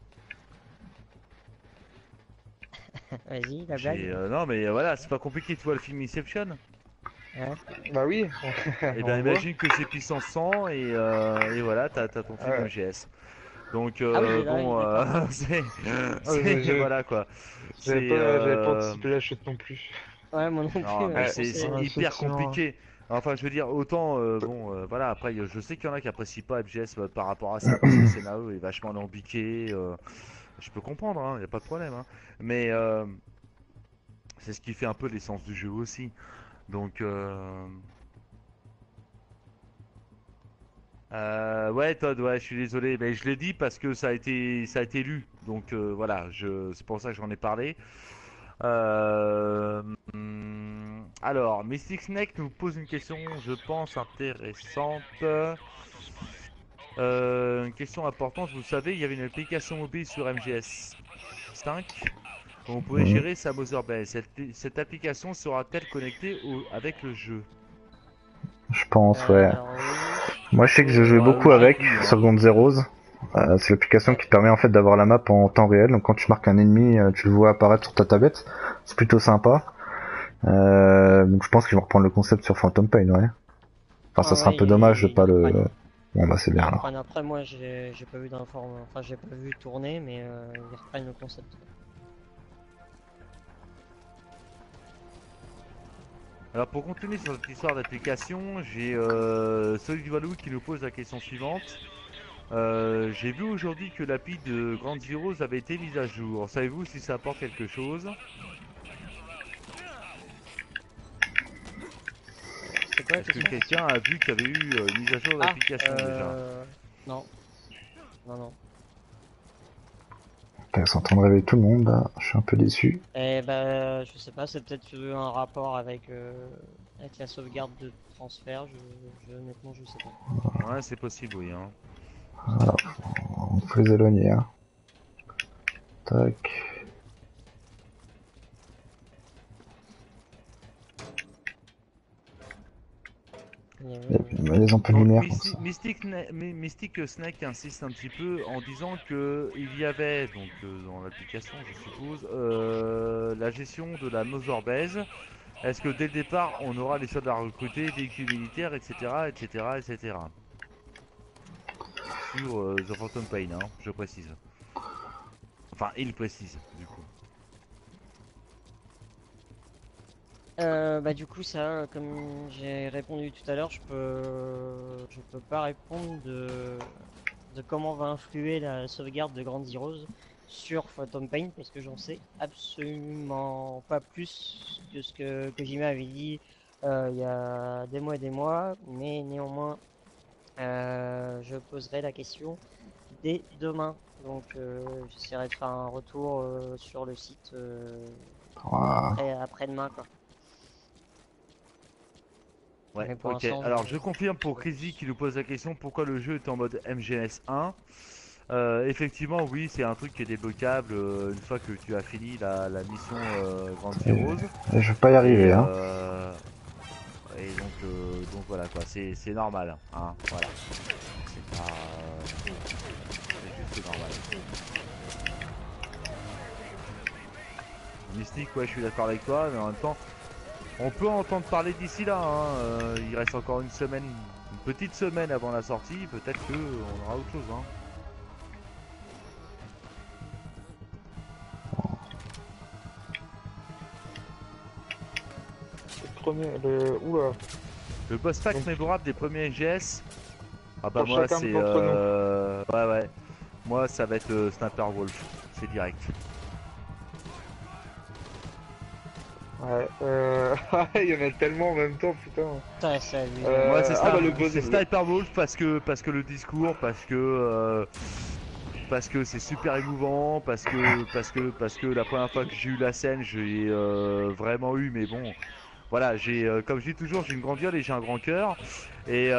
vas-y, la blague. Non mais voilà, c'est pas compliqué, tu vois le film Inception. Ouais. Bah oui. Et On ben voit. imagine que c'est puissance 100 et voilà, t'as ton film Ouais. MGS. Donc Ah oui, là, bon, d'accord. voilà quoi. J'avais pas anticipé la chute non plus. Ouais, moi non plus. Non mais je c'est pensais- Ouais, hyper effectivement. compliqué. Enfin je veux dire, autant voilà, après je sais qu'il y en a qui apprécient pas MGS par rapport à ça parce que le scénario est vachement alambiqué. Je peux comprendre, hein, y a pas de problème. Hein. Mais c'est ce qui fait un peu l'essence du jeu aussi. Donc ouais Todd, ouais, je suis désolé, mais je l'ai dit parce que ça a été lu. Donc voilà, c'est pour ça que j'en ai parlé. Alors, Mystic Snake nous pose une question, je pense, intéressante. Une question importante, vous savez, il y avait une application mobile sur MGS 5 où on pouvait Mhm. gérer sa Mother Base. Cette application sera-t-elle connectée avec le jeu? Je pense, ouais. alors, oui. Moi, je sais que je jouais Ouais, beaucoup je avec l'ai vu, hein. sur Ground Zeroes. C'est l'application qui te permet en fait d'avoir la map en temps réel. Donc quand tu marques un ennemi, tu le vois apparaître sur ta tablette. C'est plutôt sympa. Donc je pense qu'ils vont reprendre le concept sur Phantom Pain, ouais. Enfin, ça Ah serait un ouais, peu dommage de pas le. ouais. Bon bah c'est bien alors. Après, moi, j'ai pas vu d'informations. Enfin, j'ai pas vu tourner, mais ils reprennent le concept. Alors pour continuer sur cette histoire d'application, j'ai Solid Valou qui nous pose la question suivante. J'ai vu aujourd'hui que l'appli de Grand Zeroes avait été mise à jour. Savez-vous si ça apporte quelque chose? C'est quoi la Est-ce que question? quelqu'un a vu qu'il y avait eu une mise à jour de l'application déjà? Non. Non. Putain, ils sont en train de réveiller tout le monde. Là. Je suis un peu déçu. Eh ben, je sais pas, c'est peut-être un rapport avec la sauvegarde de transfert. Honnêtement, je sais pas. Ouais, c'est possible, oui. Hein. Alors, on peut les éloigner. Hein. Tac. Il y a les ampoules Donc, lumière comme ça. Mystic Snake insiste un petit peu en disant que il y avait, donc dans l'application je suppose, la gestion de la Mother Base. Est-ce que dès le départ on aura les soldats recrutés, véhicules militaires, etc. etc. etc. Sur The Phantom Pain, hein, je précise. Enfin, il précise, du coup. Bah du coup ça, comme j'ai répondu tout à l'heure, je peux pas répondre de comment va influer la sauvegarde de Grand Zeroes sur Phantom Pain parce que j'en sais absolument pas plus que ce que Kojima avait dit il y a des mois et des mois, mais néanmoins je poserai la question dès demain. Donc j'essaierai de faire un retour sur le site Wow. après-demain quoi. Ouais, Mais pour ok. l'instant, Alors je confirme pour Crazy qui nous pose la question pourquoi le jeu est en mode MGS 1. Effectivement, oui, c'est un truc qui est débloquable une fois que tu as fini la mission Grand Zeroes. Et je vais pas y arriver, Et, hein. et donc voilà quoi, c'est normal. Hein, voilà. C'est pas. C'est juste normal. Mystique, ouais, je suis d'accord avec toi, mais en même temps, on peut entendre parler d'ici là. Hein. Il reste encore une semaine, une petite semaine avant la sortie. Peut-être que on aura autre chose. Hein. Oula. Le boss fight Donc- mémorable des premiers NGS. Ah bah Pour moi chacun c'est d'entre nous. ouais. Moi ça va être Sniper Wolf. C'est direct. Ouais, il y en a tellement en même temps, putain. Ça, c'est amusant. Ouais, c'est Ah ça. bah le boss. C'est Sniper Wolf parce que le discours, parce que c'est super émouvant, parce que la première fois que j'ai eu la scène, j'ai vraiment eu, mais bon, voilà, comme je dis toujours, j'ai une grande gueule et j'ai un grand cœur, et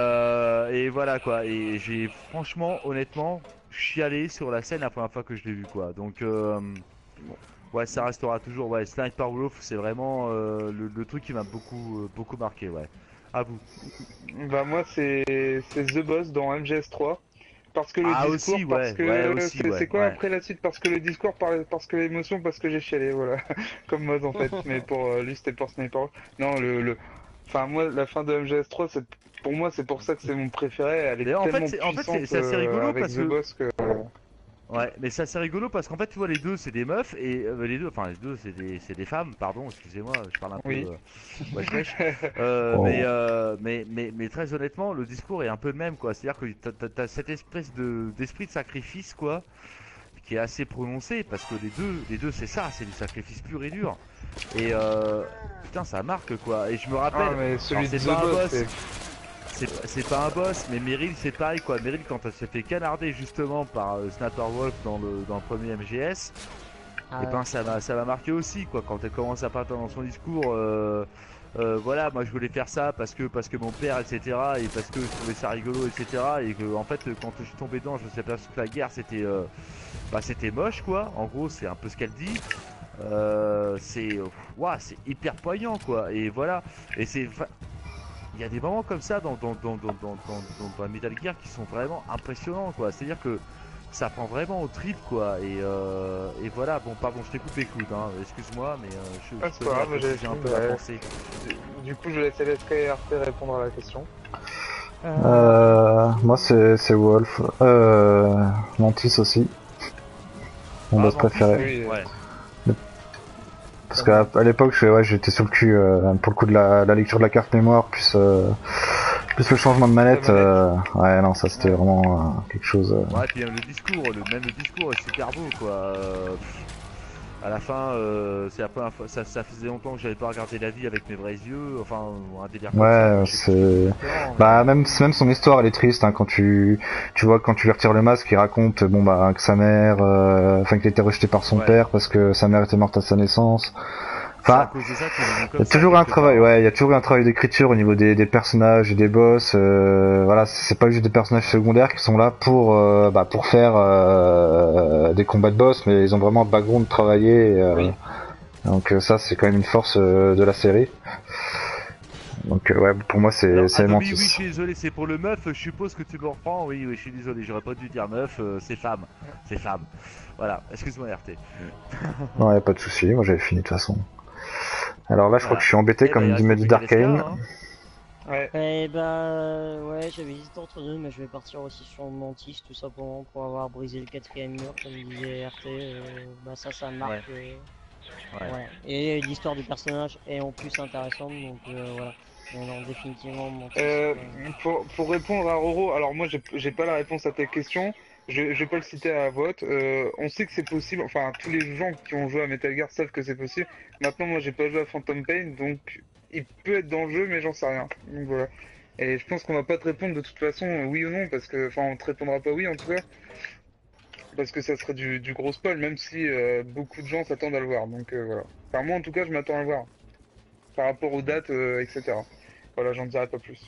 voilà quoi. Et j'ai franchement, honnêtement, chialé sur la scène la première fois que je l'ai vu quoi. Donc ouais, ça restera toujours. Ouais, Sniper Wolf, c'est vraiment le truc qui m'a beaucoup marqué. Ouais. À vous. Bah moi c'est The Boss dans MGS3. Parce que le Ah discours, aussi, parce ouais que aussi, c'est ouais, quoi ouais. après la suite? Parce que le discours, parce que l'émotion, parce que j'ai chialé, voilà. Comme mode en fait. Mais pour lui c'était pour Sniper. Non enfin moi la fin de MGS3 c'est pour moi c'est pour ça que c'est mon préféré. Elle est D'ailleurs, tellement en fait, puissante c'est assez rigolo avec parce The que Boss que. ouais, mais c'est assez rigolo parce qu'en fait, tu vois, les deux, c'est des meufs et les deux, c'est des femmes. Pardon, excusez-moi, je parle un peu Oui. wesh wesh. Oh. Mais très honnêtement, le discours est un peu le même, quoi. C'est-à-dire que t'as cette espèce d'esprit de sacrifice, quoi, qui est assez prononcé parce que les deux, c'est ça, c'est du sacrifice pur et dur. Et putain, ça marque, quoi. Et je me Ah rappelle, mais alors celui de c'est The pas un Boss boss, c'est. c'est pas un boss, mais Meryl c'est pareil quoi. Meryl quand elle s'est fait canarder justement par Snapper Wolf dans le premier MGS, Ah et ouais. ben ça m'a marqué aussi quoi. Quand elle commence à partir dans son discours, voilà, moi je voulais faire ça parce que mon père etc. et parce que je trouvais ça rigolo etc. Et que en fait quand je suis tombé dedans, je me suis aperçu que la guerre c'était moche quoi. En gros c'est un peu ce qu'elle dit. Ouah, c'est hyper poignant quoi. Et voilà. Et il y a des moments comme ça dans Metal Gear qui sont vraiment impressionnants quoi. C'est-à-dire que ça prend vraiment au trip quoi. Et voilà, bon pardon, je t'ai coupé coude, hein. Excuse-moi, mais Ah je c'est pas tenais à grave, j'avais préciser un fini. peu ma pensée. Du coup je laisse LSKRT répondre à la question. Moi c'est Wolf. Mantis aussi. Mon Ah, boss Mantis, préféré. oui, Oui. ouais. Parce Comme qu'à moi. à l'époque, j'étais sur le cul pour le coup de la lecture de la carte mémoire, plus le changement de manette. La manette. Ouais, non, ça c'était Ouais. vraiment quelque chose. Ouais, puis même le discours est super beau quoi. À la fin, c'est la première fois, ça faisait longtemps que j'avais pas regardé la vie avec mes vrais yeux, enfin un délire comme ça, Ouais, quoi. Je sais plus exactement, mais bah même son histoire, elle est triste. Hein, quand tu vois quand tu lui retires le masque, il raconte bon bah que sa mère, enfin qu'il était rejeté par son ouais, père parce que sa mère était morte à sa naissance. c'est à Enfin, cause de ça qu'ils le jouent il y comme a ça toujours un quelque travail, part, hein. ouais, il y a toujours un travail d'écriture au niveau des personnages et des boss. Voilà, c'est pas juste des personnages secondaires qui sont là pour faire des combats de boss, mais ils ont vraiment un background travaillé. Oui. Donc ça, c'est quand même une force de la série. Donc ouais, pour moi, Alors, c'est Adobe, oui, je Mantis. suis désolé, c'est pour le meuf, je suppose que tu me reprends, oui, oui, je suis désolé, j'aurais pas dû dire meuf, c'est femme, c'est femme. Voilà, excuse-moi RT. Ouais, pas de souci. Moi, j'avais fini de toute façon. Alors là, je crois que Voilà. je suis embêté, Eh ben, il comme reste me dit plus qu'à l'SK, Darkane. hein. Ouais. Eh ben, ouais, j'avais hésité entre deux, mais je vais partir aussi sur Mantis, tout simplement, pour avoir brisé le quatrième mur, comme disait RT. Bah ça marque. Ouais, ouais. Voilà. Et l'histoire du personnage est en plus intéressante, donc voilà. Mais non, définitivement, Mantis. Euh, pour répondre à Roro, alors moi j'ai pas la réponse à ta question, je vais pas le citer à la vote. On sait que c'est possible, enfin tous les gens qui ont joué à Metal Gear savent que c'est possible. Maintenant moi j'ai pas joué à Phantom Pain, donc il peut être dans le jeu mais j'en sais rien. Donc voilà. Et je pense qu'on va pas te répondre de toute façon oui ou non, parce que, enfin on te répondra pas oui en tout cas, parce que ça serait du gros spoil, même si beaucoup de gens s'attendent à le voir. Donc voilà. Enfin moi en tout cas je m'attends à le voir, par rapport aux dates, etc. Voilà, j'en dirai pas plus.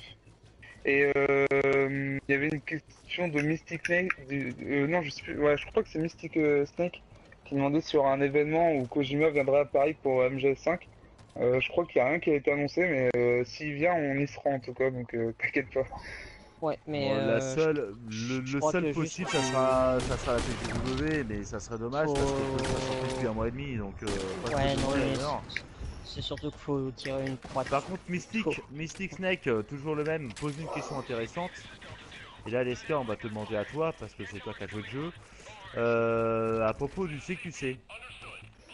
Et il y avait une question de Mystic Snake. Non, je sais plus. Ouais, je crois que c'est Mystic Snake qui demandait sur un événement où Kojima viendrait à Paris pour MGS5. Je crois qu'il n'y a rien qui a été annoncé, mais s'il vient, on y sera en tout cas, donc t'inquiète pas. Ouais, mais Bon, je le crois seul que juste possible, tu- ça sera la TGW, mais ça serait dommage parce que le jeu est sorti depuis un mois et demi, donc pas trop Ouais, de non, Noël, mais alors. c'est surtout qu'il faut tirer une croix. Par contre, Faut- Mystic Snake, toujours le même, pose une question intéressante. Et là, LSK, on va te demander à toi, parce que c'est toi qui as joué le jeu. À propos du CQC.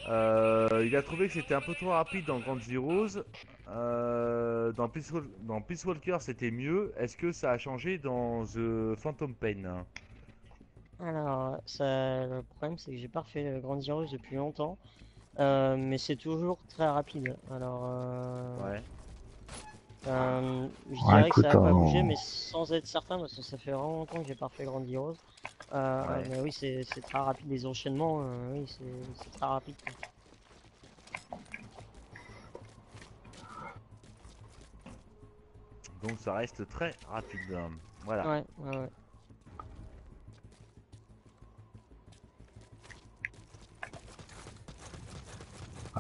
Il a trouvé que c'était un peu trop rapide dans Grand Zeroes. Dans Peace Walker, c'était mieux. Est-ce que ça a changé dans The Phantom Pain? Alors, ça, le problème, c'est que j'ai pas refait le Grand Heroes depuis longtemps. mais c'est toujours très rapide. Alors, Ouais. je Ouais, dirais que ça écoute, a pas bougé, mais sans être certain, parce que ça fait vraiment longtemps que j'ai pas fait Grand Heroes. Ouais. Mais oui, c'est très rapide, les enchaînements, oui, c'est très rapide, quoi. Donc ça reste très rapide. Voilà. Ouais, ouais, ouais.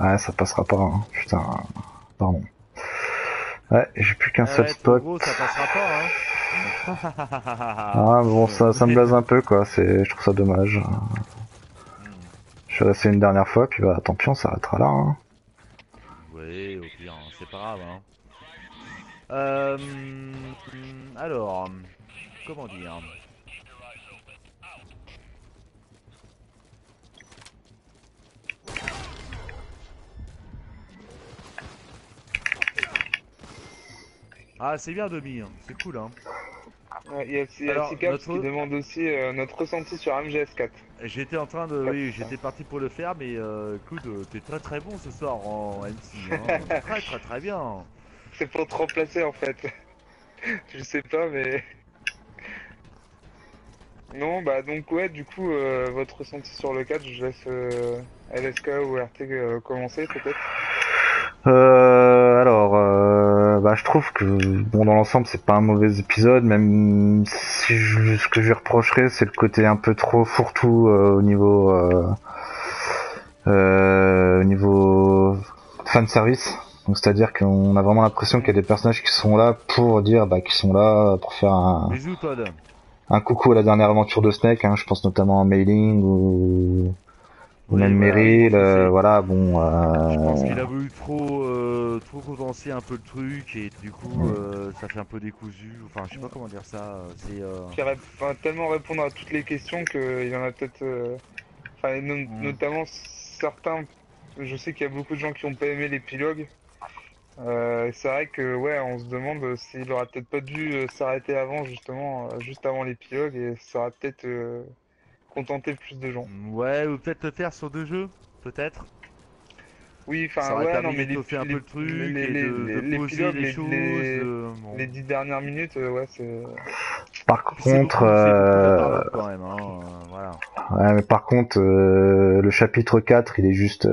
ouais, ça passera pas, hein. Putain, pardon. Ouais, j'ai plus qu'un seul Ouais, trop spot. gros, ça passera pas, hein. Ah, bon, ça me Mais- blase un peu, quoi. Je trouve ça dommage. Hmm. Je suis resté une dernière fois, puis bah, tant pis, on s'arrêtera là, hein. Ouais, au pire, hein, c'est pas grave, hein. Alors, comment dire? Ah, c'est bien Demi, hein, c'est cool, hein. Ouais, il y a Alors, Sicaps qui demande aussi notre ressenti sur MGS4. j'étais en train de, oui, j'étais parti pour le faire, mais écoute, t'es très très bon ce soir en MC, hein. Très très très bien. C'est pour te remplacer en fait. Je sais pas, mais. Non, bah donc, ouais, du coup, votre ressenti sur le 4, je laisse LSK ou RT commencer peut-être. Bah, je trouve que, bon, dans l'ensemble, c'est pas un mauvais épisode, même si ce que je lui reprocherais, c'est le côté un peu trop fourre-tout au niveau fan service. Donc, c'est-à-dire qu'on a vraiment l'impression qu'il y a des personnages qui sont là pour dire, bah, qu'ils sont là pour faire Bisous Todd. un coucou à la dernière aventure de Snake, hein. Je pense notamment à Mailing ou Oui, même voilà, je Meryl, pense que c'est. voilà, bon, Je pense qu'il a voulu trop condenser un peu le truc et du coup ça fait un peu décousu. Enfin, je sais pas comment dire ça. C'est. Qui va tellement répondre à toutes les questions qu'il y en a peut-être. Enfin, Hmm. notamment certains. Je sais qu'il y a beaucoup de gens qui ont pas aimé l'épilogue. C'est vrai que, ouais, on se demande s'il aurait peut-être pas dû s'arrêter avant, justement, juste avant l'épilogue, et ça aurait peut-être contenté plus de gens. Ouais, ou peut-être le faire sur 2 jeux, peut-être. Oui, Ça enfin, aurait ouais, non, permis mais d'étoffer un peu le truc et de poser l'épilogue, les choses. les Bon. 10 dernières minutes, ouais, c'est. par Puis contre, c'est beaucoup de la parlotte quand même, hein. Voilà. ouais, mais par contre, le chapitre 4, il est juste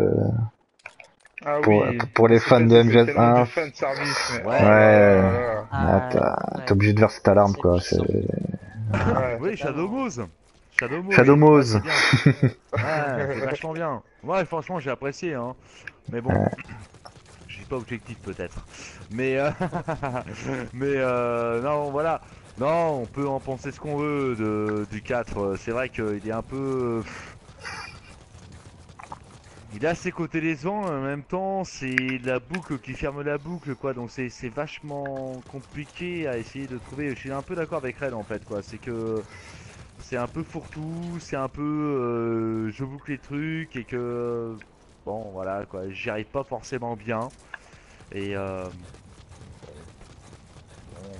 Ah oui, pour les fans de c'est tellement du MGS1. fan service, mais oh Ouais, là ouais, là ouais. là Ouais, là. là, t'es Ouais, obligé de verser ta larme, c'est quoi. puissant. Ouais. Oui, Shadow Totalement. Mose. Shadow Mose. Shadow Ouais, Mose. c'est bien. Ouais, c'est vachement bien. Ouais, franchement, j'ai apprécié, hein. Mais bon, je suis pas objectif peut-être. Mais, non, voilà. Non, on peut en penser ce qu'on veut du 4. C'est vrai qu'il est un peu. Il a ses côtés décevants, en même temps, c'est la boucle qui ferme la boucle, quoi. Donc c'est vachement compliqué à essayer de trouver. Je suis un peu d'accord avec Red en fait, quoi. C'est que c'est un peu fourre-tout, c'est un peu je boucle les trucs et que bon voilà quoi, j'y arrive pas forcément bien. Et bon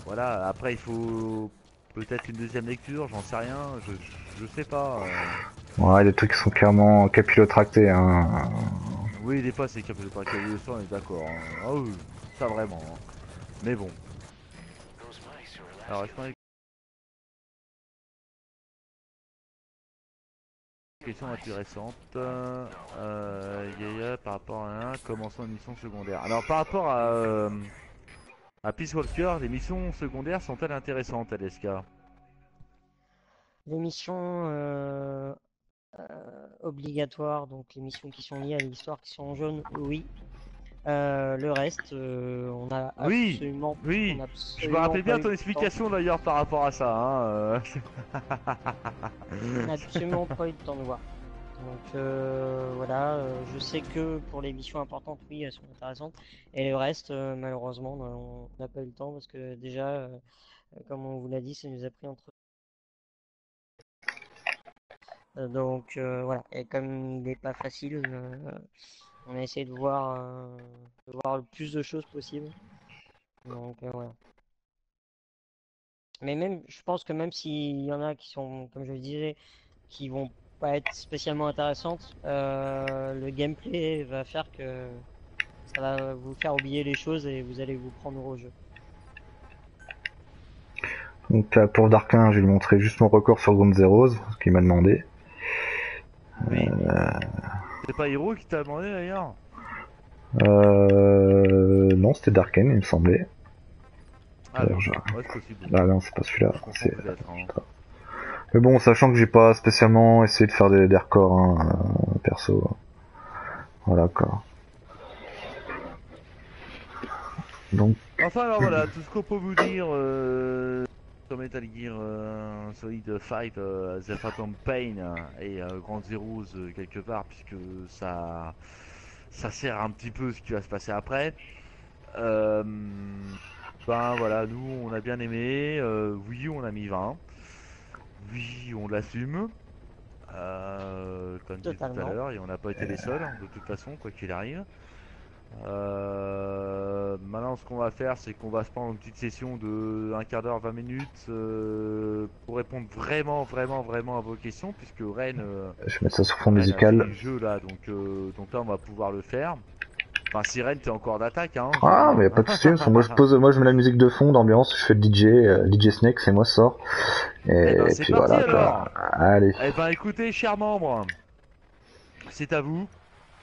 voilà, après il faut peut-être une deuxième lecture, j'en sais rien, je sais pas. Ouais, des trucs qui sont clairement capillotractés, hein. Oui, des fois c'est capable de traquer le sang, on est d'accord, hein. Ah oui, ça vraiment, hein. Mais bon. Alors est-ce qu'on a une question intéressante Yaya par rapport à un commençons une mission secondaire. Alors par rapport à Peace Walker, les missions secondaires sont-elles intéressantes, LSK? Les missions obligatoires, donc les missions qui sont liées à l'histoire, qui sont en jaune, oui. Le reste, Oui, on oui. a Je me absolument rappelle pas bien eu ton le temps. explication d'ailleurs par rapport à ça, hein. On n'a absolument pas eu le temps de voir. Donc voilà, je sais que pour les missions importantes, oui, elles sont intéressantes. Et le reste, malheureusement, on n'a pas eu le temps parce que déjà, comme on vous l'a dit, ça nous a pris entre. Donc voilà, et comme il n'est pas facile, on a essayé de voir le plus de choses possible. Donc voilà. Mais même, je pense que même s'il y en a qui sont, comme je le disais, qui vont pas être spécialement intéressante. Le gameplay va faire que ça va vous faire oublier les choses et vous allez vous prendre au jeu. Donc là, pour Darkin, je vais lui montrer juste mon record sur Ground Zeroes, ce qu'il m'a demandé. Oui. C'est pas Hiro qui t'a demandé d'ailleurs? Non, c'était Darken, il me semblait. Ah, Alors, ouais, c'est possible. Ah non, c'est pas celui-là. Je confonds C'est... peut-être, hein. Mais bon, sachant que j'ai pas spécialement essayé de faire des records, hein, perso. Voilà, quoi. Donc... Enfin, alors voilà, tout ce qu'on peut vous dire sur Metal Gear Solid 5, The Phantom Pain et Ground Zeroes quelque part, puisque ça sert un petit peu ce qui va se passer après. Ben voilà, nous on a bien aimé, oui on a mis 20, oui on l'assume, comme dit tout à Totalement. l'heure, et on n'a pas été les seuls, de toute façon, quoi qu'il arrive. Maintenant ce qu'on va faire, c'est qu'on va se prendre une petite session de un quart d'heure, 20 minutes, pour répondre vraiment à vos questions, puisque Ren Je vais mettre ça sur fond Ren a musical. fait le jeu là, donc là on va pouvoir le faire. Enfin, si Ren t'es encore d'attaque, hein. Ah, mais y a pas de souci. Moi, je mets la musique de fond, d'ambiance, je fais le DJ, DJ Snake, c'est moi, ça sort. Eh ben, Et c'est puis parti, voilà, alors. quoi. Allez. Eh ben écoutez, chers membres, c'est à vous.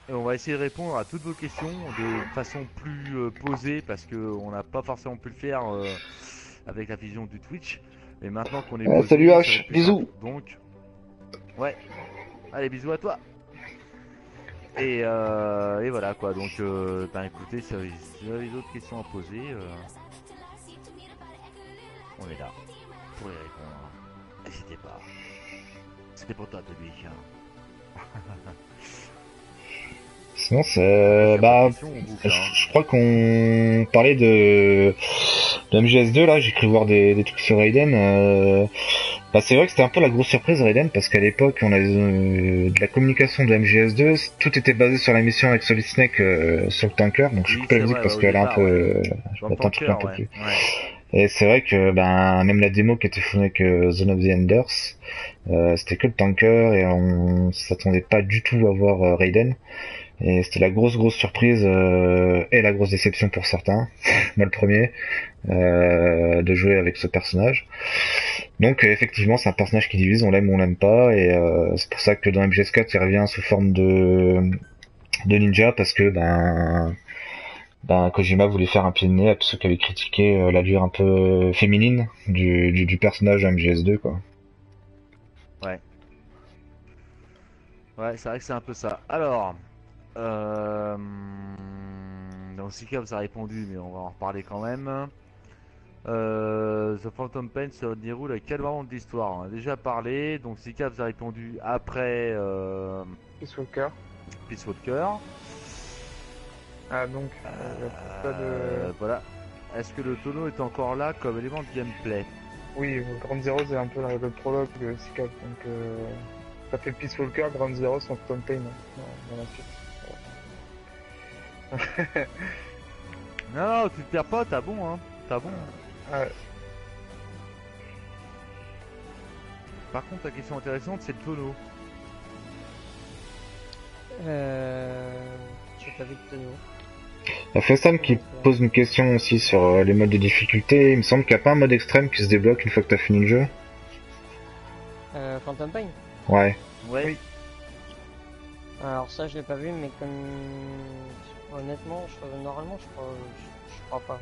Et on va essayer de répondre à toutes vos questions de façon plus posée, parce que on n'a pas forcément pu le faire avec la vision du Twitch. Mais maintenant qu'on est posé, salut ça va H, être plus bisous. simple. Donc, ouais. Allez, bisous à toi. Et voilà quoi. Donc, ben écoutez, si vous avez d'autres questions à poser, on est là pour y répondre. N'hésitez pas. C'était pour toi, Toby. Sinon, c'est... Bah, je crois qu'on parlait de MGS2, là, j'ai cru voir des trucs sur Raiden. Bah, c'est vrai que c'était un peu la grosse surprise, Raiden, parce qu'à l'époque, on avait de la communication de MGS2, tout était basé sur la mission avec Solid Snake sur le tanker, donc je coupe la musique parce qu'elle est un peu... Je m'attends un peu plus. Et c'est vrai que ben même la démo qui était fournie avec Zone of the Enders, c'était que le tanker et on s'attendait pas du tout à voir Raiden. Et c'était la grosse surprise et la grosse déception pour certains, moi le premier, de jouer avec ce personnage. Donc effectivement c'est un personnage qui divise, on l'aime ou on l'aime pas, et c'est pour ça que dans MGS4 il revient sous forme de ninja, parce que Kojima voulait faire un pied de nez à tous ceux qui avaient critiqué l'allure un peu féminine du personnage de MGS2, quoi. Ouais. Ouais, c'est vrai que c'est un peu ça. Alors, donc Sika vous a répondu, mais on va en reparler quand même. The Phantom Pain se déroule à quel moment de l'histoire? On a déjà parlé, donc Sika vous a répondu après Peace Walker. Peace Walker. Ah donc, pas de... Voilà. Est-ce que le tonneau est encore là comme élément de gameplay? Oui, Ground Zero c'est un peu le prologue de Sika, donc ça fait Peace Walker, Ground Zero, son Phantom Pain dans la suite. Non, tu te perds pas, t'as bon, hein. T'as bon. Ouais. Par contre, la question intéressante, c'est le tonneau. J'ai pas vu de tonneau. Il y a Festan qui pose une question aussi sur les modes de difficulté. Il me semble qu'il n'y a pas un mode extrême qui se débloque une fois que tu as fini le jeu. Phantom Pain. Ouais. Ouais. Oui. Alors ça je l'ai pas vu, mais comme honnêtement, normalement je crois pas.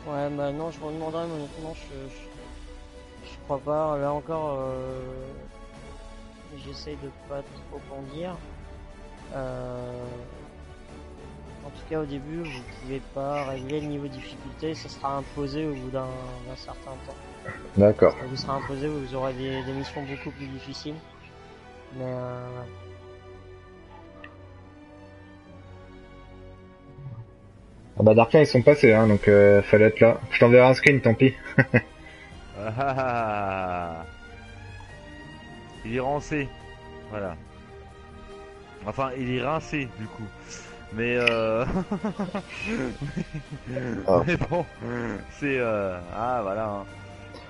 Ouais, bah non, je me demanderais, mais honnêtement, je crois pas. Là encore, j'essaye de pas trop en dire. En tout cas, au début, vous pouvez pas régler le niveau de difficulté, ça sera imposé au bout d'un certain temps. D'accord. Ça vous sera imposé, vous aurez des missions beaucoup plus difficiles. Mais Ah bah Darkin ils sont passés, hein, donc fallait être là. Je t'enverrai un screen, tant pis. Il est rancé. Voilà. Enfin, il est rincé, du coup. Mais Ah. mais bon, c'est... Ah, voilà. Hein.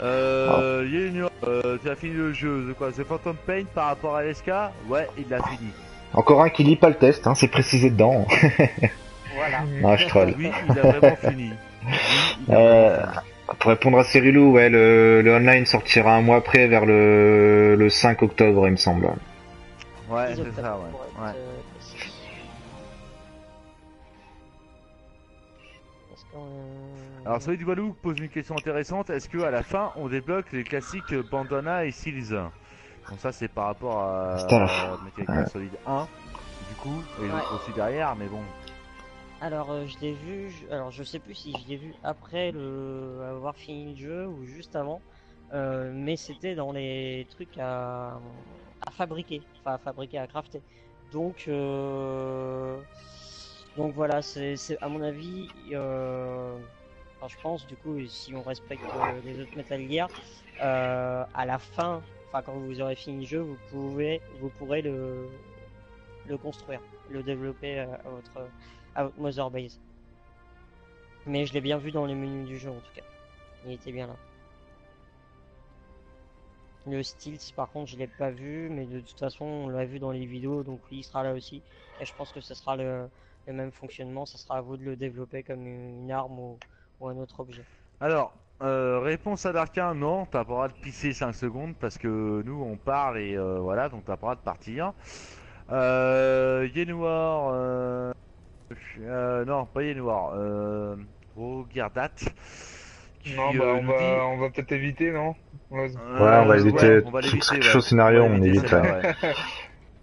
Yénua, tu as fini le jeu, The quoi? The Phantom Pain par rapport à LSK? Ouais, il l'a fini. Encore un qui lit pas le test, hein, c'est précisé dedans. Voilà. Non, je troll. Oui, il a vraiment fini. Oui, il a Euh, vraiment fini. Pour répondre à Cérilou, ouais, le online sortira un mois après, vers le 5 octobre, il me semble. Ouais, 10 c'est octobre, ça, ouais. pour être, Ouais. précis. Est-ce qu'on- Alors, celui du Walou pose une question intéressante. Est-ce que à la fin, on débloque les classiques Bandana et Seals? Donc ça, c'est par rapport C'était à la fin. Metal Gear Solid 1, du coup, et Ouais. l'autre aussi derrière, mais bon. Alors, je l'ai vu. Alors, je sais plus si je l'ai vu après avoir fini le jeu ou juste avant. Mais c'était dans les trucs à fabriquer, enfin à fabriquer, à crafter. Donc, donc voilà, c'est à mon avis. Enfin, je pense du coup, si on respecte les autres Metal Gear, à la fin, enfin quand vous aurez fini le jeu, vous pourrez le construire, le développer à votre Mother Base. Mais je l'ai bien vu dans les menus du jeu en tout cas. Il était bien là. Le Steels par contre je l'ai pas vu, mais de toute façon on l'a vu dans les vidéos, donc lui il sera là aussi. Et je pense que ce sera le même fonctionnement, ça sera à vous de le développer comme une arme ou un autre objet. Alors, réponse à Darkin, non, t'as pas le droit de pisser 5 secondes parce que nous on parle et voilà, donc t'as pas le droit de partir. Yénoir, non, pas Yénoir, Rogerdat, qui Non, bah nous dit. on va peut-être éviter, non? Ouais, on va éviter on va tout l'éviter, chaud ouais. scénario, On va on éviter évite. celle-là, ouais.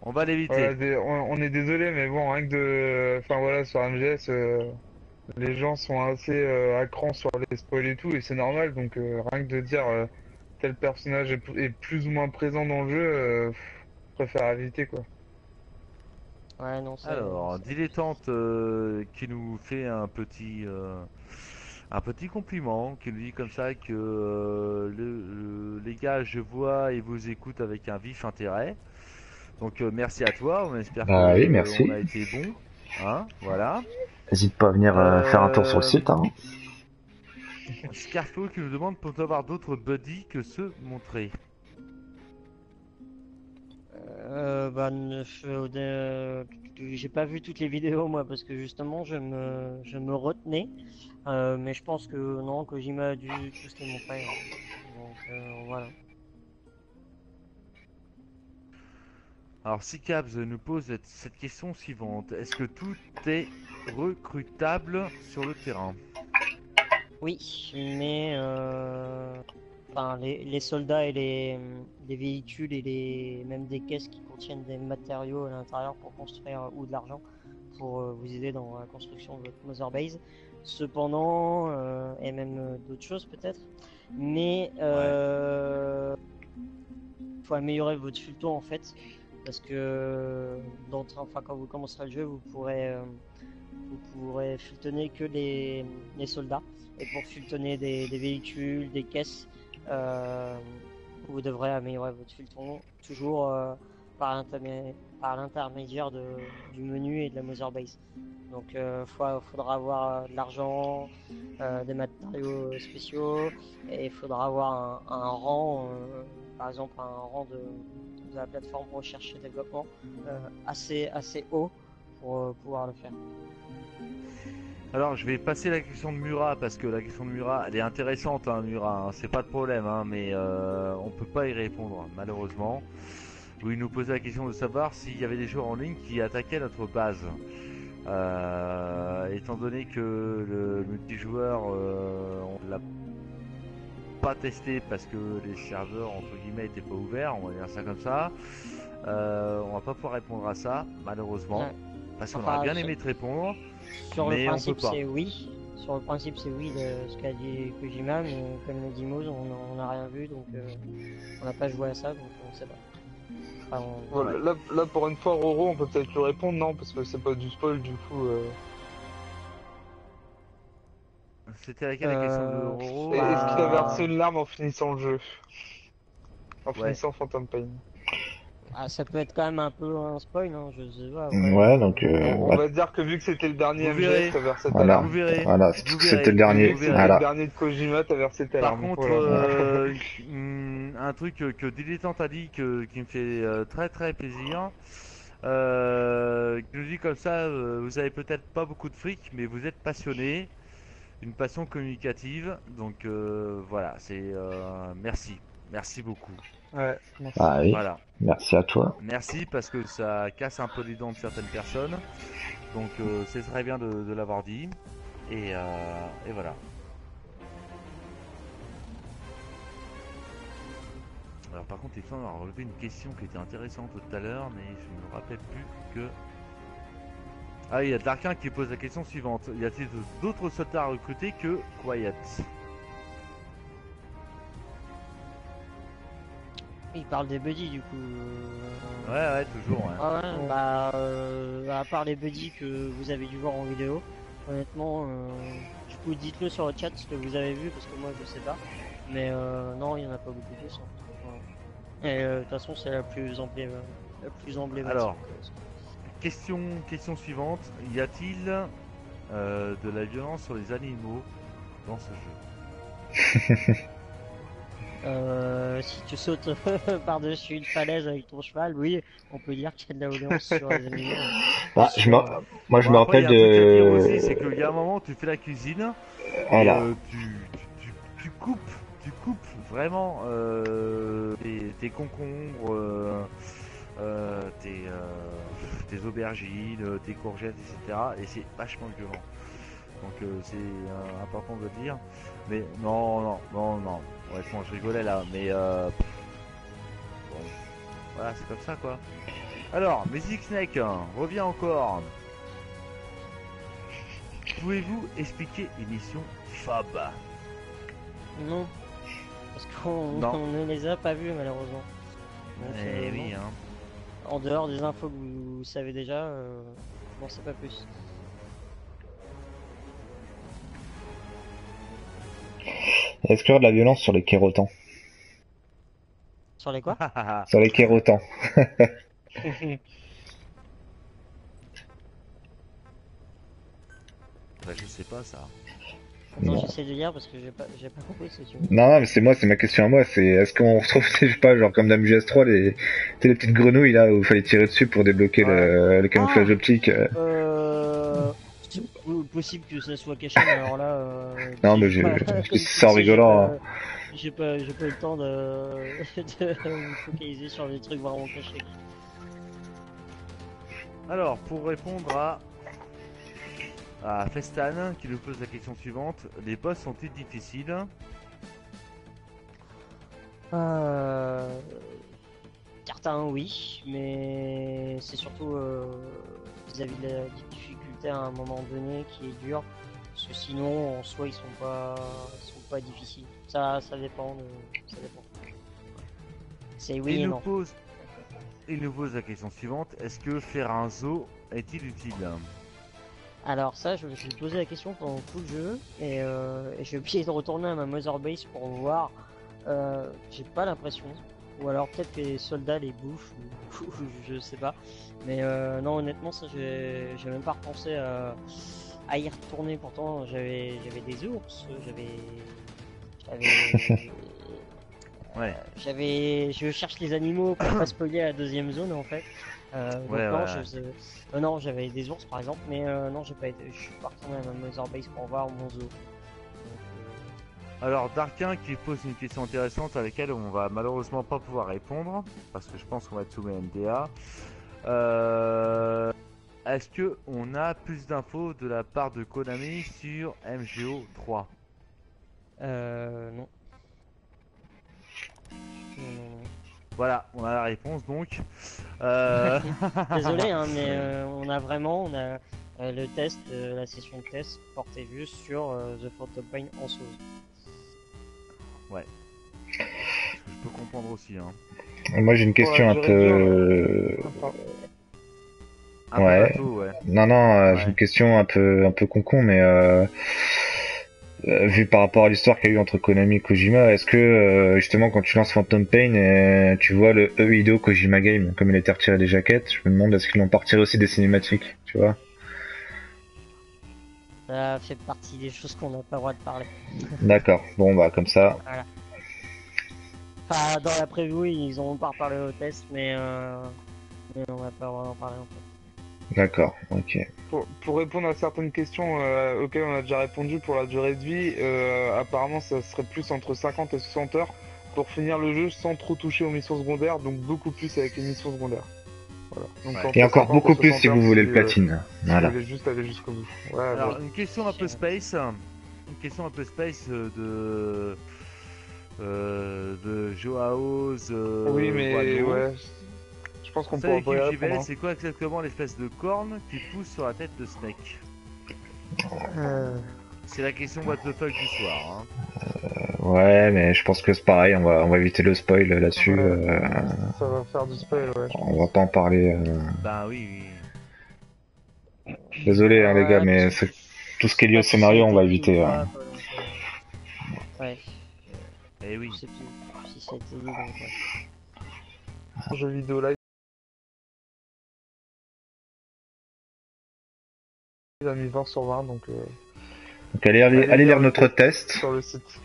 On va l'éviter. Voilà, on est désolé, mais bon, rien que de, enfin voilà, sur MGS, les gens sont assez à cran sur les spoils et tout, et c'est normal. Donc rien que de dire tel personnage est plus ou moins présent dans le jeu, je préfère éviter quoi. Ouais, non, Alors, c'est- dilettante qui nous fait un petit compliment, qui nous dit comme ça que les gars, je vois et vous écoute avec un vif intérêt. Donc merci à toi, on espère Bah oui, que merci. on a été bon, hein, voilà. N'hésite pas à venir faire un tour sur le Euh, site. Hein. Scarfo qui nous demande pour avoir d'autres buddies que se montrer. Bah, j'ai pas vu toutes les vidéos moi parce que justement je me retenais. Mais je pense que non, Kojima a dû tous les montrer, hein. Donc voilà. Alors Sicabs nous pose cette question suivante. Est-ce que tout est recrutable sur le terrain? Oui, mais enfin, les soldats et les véhicules et même des caisses qui contiennent des matériaux à l'intérieur pour construire ou de l'argent pour vous aider dans la construction de votre Mother Base. Cependant, et même d'autres choses peut-être, mais faut améliorer votre fulton en fait, parce que enfin, quand vous commencerez le jeu, vous pourrez fultonner que les soldats. Et pour fultonner des véhicules, des caisses, vous devrez améliorer votre fulton toujours par l'intermédiaire du menu et de la Mother Base. Donc faudra avoir de l'argent, des matériaux spéciaux, et il faudra avoir un rang, par exemple un rang de la plateforme recherche et développement assez haut pour pouvoir le faire. Alors je vais passer la question de Murat parce que la question de Murat elle est intéressante hein, Murat, hein, c'est pas le problème hein, mais on peut pas y répondre malheureusement. Où il nous posait la question de savoir s'il y avait des joueurs en ligne qui attaquaient notre base. Étant donné que le multijoueur on l'a pas testé parce que les serveurs entre guillemets étaient pas ouverts, on va dire ça comme ça. On va pas pouvoir répondre à ça malheureusement. Ouais. Parce qu'on Enfin, aurait bien aimé te répondre. Sur le Mais on principe, peut pas. c'est oui. Sur le principe, c'est oui de ce qu'a dit Kojima, mais comme le dit Moz, on n'a rien vu, donc on n'a pas joué à ça, donc on sait pas. Enfin, Voilà, là pour une fois Roro, on peut peut-être lui répondre, non, parce que c'est pas du spoil du coup. C'était laquelle la question de Roro Et est-ce qu'il a bah, versé une larme en finissant le jeu? En Ouais. finissant Phantom Pain. Ah, ça peut être quand même un peu un spoil, hein, je sais pas. Après. Ouais, donc On va dire que vu que c'était le dernier Vous verrez. MGS, t'as versé ta Voilà. larme. Vous verrez. voilà, Vous c'était verrez. le dernier. Vu que c'était verrez. le Voilà. dernier de Kojima, t'as versé ta Par larme. contre, Voilà. un truc que Dilettante a dit qui me fait très très plaisir. Qui nous dit comme ça, vous avez peut-être pas beaucoup de fric, mais vous êtes passionné, une passion communicative. Donc voilà, c'est merci beaucoup. Ouais. Merci. Ah oui, Voilà, merci à toi. merci parce que ça casse un peu les dents de certaines personnes. Donc c'est très bien de l'avoir dit. Et voilà. Alors par contre, il faut avoir relevé une question qui était intéressante tout à l'heure, mais je ne me rappelle plus que... Ah, il y a Darkin qui pose la question suivante. Y a-t-il d'autres soldats à recruter que Quiet? Il parle des buddies du coup. Ouais, toujours, ouais. Ah ouais, bah, à part les buddies que vous avez dû voir en vidéo, honnêtement, du coup dites-le sur le chat ce que vous avez vu parce que moi je sais pas. Mais non, il y en a pas beaucoup plus. Hein. Ouais. Et de toute façon, c'est la plus emblématique. Alors, question suivante. Y a-t-il de la violence sur les animaux dans ce jeu? Si tu sautes par-dessus une falaise avec ton cheval, oui, on peut dire qu'il y a de la violence sur les animaux. Bah, moi, je me Bon, après, rappelle y a un truc à dire aussi, de. c'est qu'il y a un moment, tu fais la cuisine, Voilà. et tu coupes vraiment tes concombres, tes aubergines, tes courgettes, etc. Et c'est vachement violent. Donc c'est important de le dire. Mais non. Ouais, bon, je rigolais là, mais bon, voilà, c'est comme ça quoi. Alors, Music Snake revient encore. Pouvez-vous expliquer l'émission Fab? Non, parce qu'on Non. on ne les a pas vus malheureusement. Donc, Eh non. oui, hein. En dehors des infos que vous savez déjà, non, c'est pas plus. Est-ce qu'il y aura de la violence sur les kérotans? Sur les quoi? Sur les kérotans. Bah, je sais pas ça. Attends, Non. j'essaie de lire parce que j'ai pas compris ce que tu veux. Non, mais c'est ma question à moi, c'est est-ce qu'on retrouve, je sais pas, genre comme dans MGS3, les petites grenouilles là où il fallait tirer dessus pour débloquer le camouflage optique. C'est possible que ça soit caché, mais alors là. Non, mais c'est en rigolant. J'ai pas eu le temps de me focaliser sur des trucs vraiment cachés. Alors, pour répondre à Festan qui nous pose la question suivante, les boss sont-ils difficiles? Certains oui, mais c'est surtout vis-à-vis de la difficulté à un moment donné qui est dur, parce que sinon en soi ils sont pas difficiles. Ça dépend ça dépend. C'est oui et non. Il nous pose la question suivante, est-ce que faire un zoo est-il utile? Alors ça, je me suis posé la question pendant tout le jeu et j'ai oublié de retourner à ma Mother Base pour voir. J'ai pas l'impression, ou alors peut-être que les soldats les bouffent, ou je sais pas. Mais non, honnêtement, ça j'ai même pas repensé à y retourner. Pourtant, j'avais des ours, Ouais. je cherche les animaux pour pas spoiler la deuxième zone en fait. Non, j'avais des ours par exemple, mais non, je suis pas retourné à ma Mother Base pour voir mon zoo. Donc, Alors, Darkin qui pose une question intéressante à laquelle on va malheureusement pas pouvoir répondre, parce que je pense qu'on va être sous NDA. Est-ce que on a plus d'infos de la part de Konami sur MGO 3? non. Voilà, on a la réponse donc. Désolé, hein, mais on a le test, la session de test portait juste sur The Phantom Pain en sauce. Ouais. Je peux comprendre aussi. Hein. Moi j'ai une question un peu. Un peu Ouais. bateau, ouais. Non, Ouais. j'ai une question un peu con, mais vu par rapport à l'histoire qu'il y a eu entre Konami et Kojima, est-ce que justement quand tu lances Phantom Pain, tu vois le Hideo Kojima Game, comme il a été retiré des jaquettes, je me demande est-ce qu'ils l'ont pas retiré aussi des cinématiques, tu vois? Ça fait partie des choses qu'on n'a pas le droit de parler. D'accord, bon bah comme ça. Voilà. Enfin, dans la preview, ils ont pas reparlé au test, mais on va pas vraiment en parler en fait. D'accord, ok. Pour répondre à certaines questions auxquelles on a déjà répondu pour la durée de vie, apparemment ça serait plus entre 50 et 60 heures pour finir le jeu sans trop toucher aux missions secondaires, donc beaucoup plus avec les missions secondaires. Voilà. Donc, Ouais. entre Et encore 50 beaucoup et plus 60 si heures vous voulez le si platine. Voilà. vous voulez juste aller jusqu'au bout. Ouais, Alors, voilà. une question un peu space. Une question un peu space de Joao's. Oui, mais Guano. ouais, je pense qu'on Ça, pourra pas y l'équipe répondre. JBL, Hein. c'est quoi exactement l'espèce de corne qui pousse sur la tête de Snake? C'est la question what the fuck du soir. Hein. Ouais, mais je pense que c'est pareil, on va éviter le spoil là-dessus. Ouais. Ça va faire du spoil, ouais. Je On va pas en parler. Bah oui, oui. Désolé hein, les gars, Ouais, mais parce que tout ce qui est je lié au sais pas si ça a scénario, on été va dit ou éviter. pas, quoi, donc, ouais, Eh oui. je sais plus si ça a été dit, donc ouais. pense. Jeu vidéo live, il a mis 20 sur 20, donc Donc allez lire notre test, sur le site.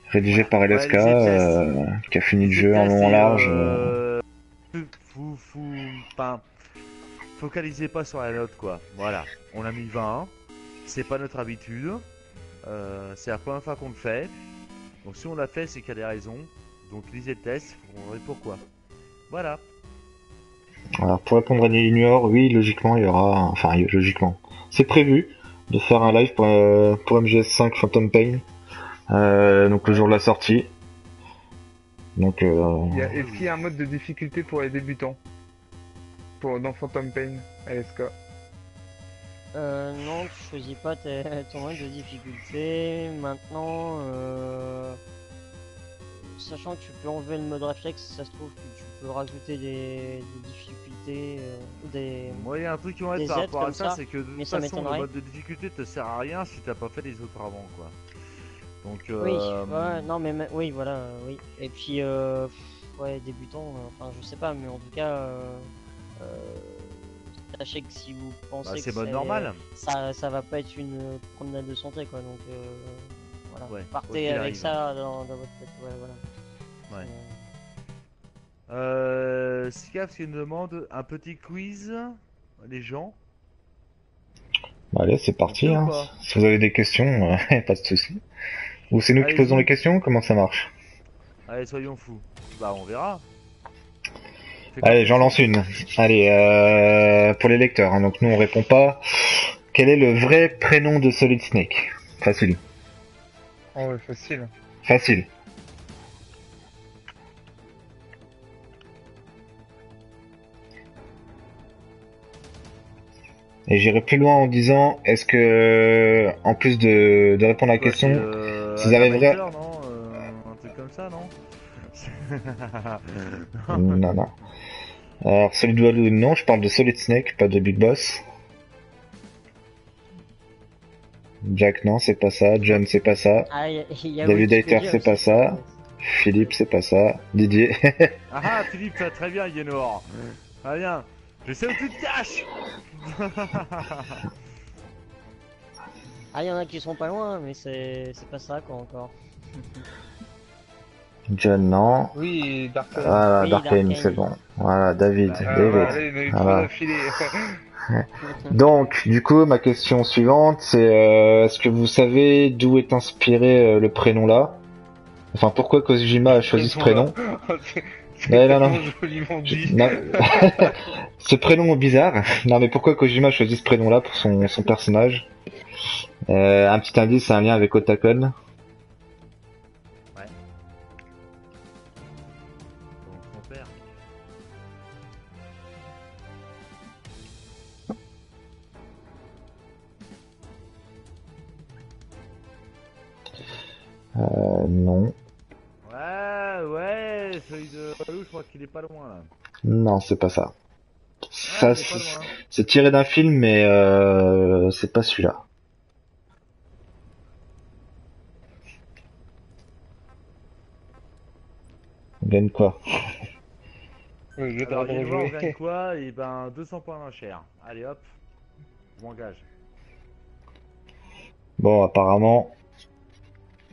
rédigé par LSK, Ouais, les tests. qui a fini le C'est jeu en long en et, large. Enfin, focalisez pas sur la note quoi. Voilà, on a mis 20. C'est pas notre habitude. C'est la première fois qu'on le fait. Donc si on l'a fait, c'est qu'il y a des raisons. Donc lisez le test, vous comprendrez pourquoi. Voilà. Alors pour répondre à Junior, oui, logiquement il y aura, enfin logiquement, c'est prévu de faire un live pour MGS5 Phantom Pain, donc le jour de la sortie. Donc Est-ce qu'il y a un mode de difficulté pour les débutants dans Phantom Pain LSK? Non, tu choisis pas ton mode de difficulté. Maintenant, sachant que tu peux enlever le mode réflexe, ça se trouve que tu peux rajouter des difficultés ou des. Moi, il y a un truc qui va Des être par aides rapport à comme ça, ça, c'est que de mais toute ça façon, le m'étonnerait. mode de difficulté te sert à rien si t'as pas fait les autres avant, quoi. Donc, Oui, ouais, non, mais oui, voilà, oui. Et puis, ouais, débutant, enfin, je sais pas, mais en tout cas, sachez que si vous pensez bah, que c'est mode normal. ça va pas être une promenade de santé, quoi. Donc, voilà, Ouais, quoi partez qu'il avec arrive. ça dans votre tête. Ouais, voilà. Ouais. Scaf qui nous demande un petit quiz, les gens. allez, c'est parti. Ok ou Hein. pas Si vous avez des questions, pas de soucis. Ou c'est nous qui posons Allez-y. les questions, comment ça marche? Allez, soyons fous. Bah, on verra. Fais Allez, comme j'en tu lance sais. une. Allez, pour les lecteurs, hein, donc nous on répond pas. Quel est le vrai prénom de Solid Snake? Facile. Oh ouais, facile. Facile. Et j'irai plus loin en disant, est-ce que, en plus de répondre à la Quoi, question, c'est, s'ils avaient Adamaker, vrai... non un truc comme ça, non Non, non. Alors, Solid Walloon, non, je parle de Solid Snake, pas de Big Boss. Jack, non, c'est pas ça. John, c'est pas ça. Ah, y a David Wikipédia Hayter, c'est aussi, pas ça. Philippe, c'est pas ça. Didier. Ah, Philippe, ça très bien, Yenor. Très bien. Je sais où tu te caches. Ah, y en a qui sont pas loin, mais c'est pas ça, quoi, encore. John, non. Oui, Dark Souls. Voilà, Oui, Darkane, Darkane. c'est bon. Voilà, David. Bah, David. Voilà, allez, il m'a eu trop Voilà. d'affilée. Donc, du coup, ma question suivante, c'est est-ce que vous savez d'où est inspiré le prénom là? Enfin, pourquoi Kojima a choisi ce prénom? C'est Ouais, non, non. tellement joliment dit. Non. Ce prénom bizarre. Non, mais pourquoi Kojima a choisi ce prénom là pour son personnage? Un petit indice, c'est un lien avec Otakon. Ouais. Donc, mon père. Non. Ouais, celui de Walou, je crois qu'il est pas loin là. Non, c'est pas ça. Ouais, Ça, il est pas loin. c'est, c'est, tiré d'un film, mais c'est pas celui-là. Il est pas loin. Il y a Wikipédia aussi. Ouais, il est pas loin. Ouais, Il est pas loin. On gagne quoi? Ouais, je vais Alors, t'arrêter de on jouer. gagne quoi? Et ben 200 points moins cher. Allez hop, je m'engage. Bon, apparemment...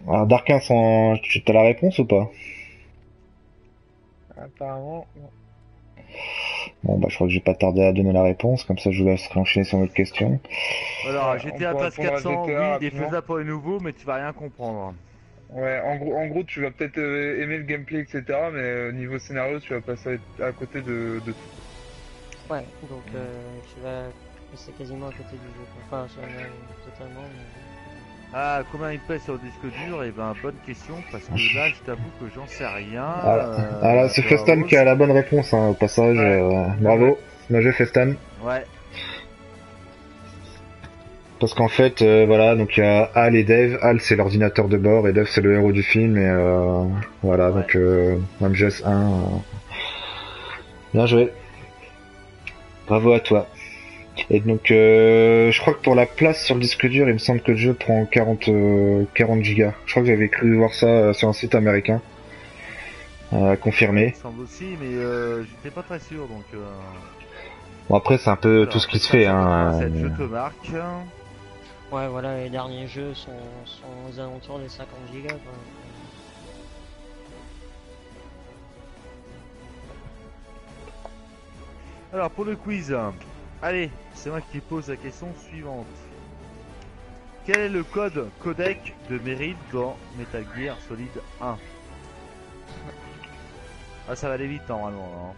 Alors, Darkin, t'as la réponse ou pas? Apparemment, non. Bon, bah, je crois que je vais pas tarder à donner la réponse, comme ça je vous laisse enchaîner sur notre question. Alors, Ouais, GTA on peut Pass répondre à 400, GTA oui, il est rapidement. faisable pour les nouveaux, mais tu vas rien comprendre. Ouais, en gros, tu vas peut-être aimer le gameplay, etc. Mais niveau scénario, tu vas passer à côté de tout. Ouais, donc tu vas passer quasiment à côté du jeu. Enfin, ça même totalement. Mais... Ah, combien il pèse sur le disque dur? Et ben, bonne question, parce que là, je t'avoue que j'en sais rien. Ah là, c'est Festan qui a la bonne réponse, hein, au passage. Ouais. Bravo, bien joué Festan. Ouais, Parce qu'en fait, voilà, donc il y a Hal et Dave. Hal c'est l'ordinateur de bord et Dave c'est le héros du film. Et voilà, Ouais. donc MGS 1. Bien joué. Bravo à toi. Et donc, je crois que pour la place sur le disque dur, il me semble que le jeu prend 40 gigas. Je crois que j'avais cru voir ça sur un site américain. il Confirmé. me semble aussi, mais j'étais pas très sûr, donc... Bon après c'est un peu alors, tout ce qui se fait. Hein, 487, je te marque. Ouais, voilà, les derniers jeux sont aux alentours des 50 gigas. Quoi. Alors, pour le quiz, allez, c'est moi qui pose la question suivante. Quel est le codec de Meryl dans Metal Gear Solid 1? Ah, ça va aller vite normalement.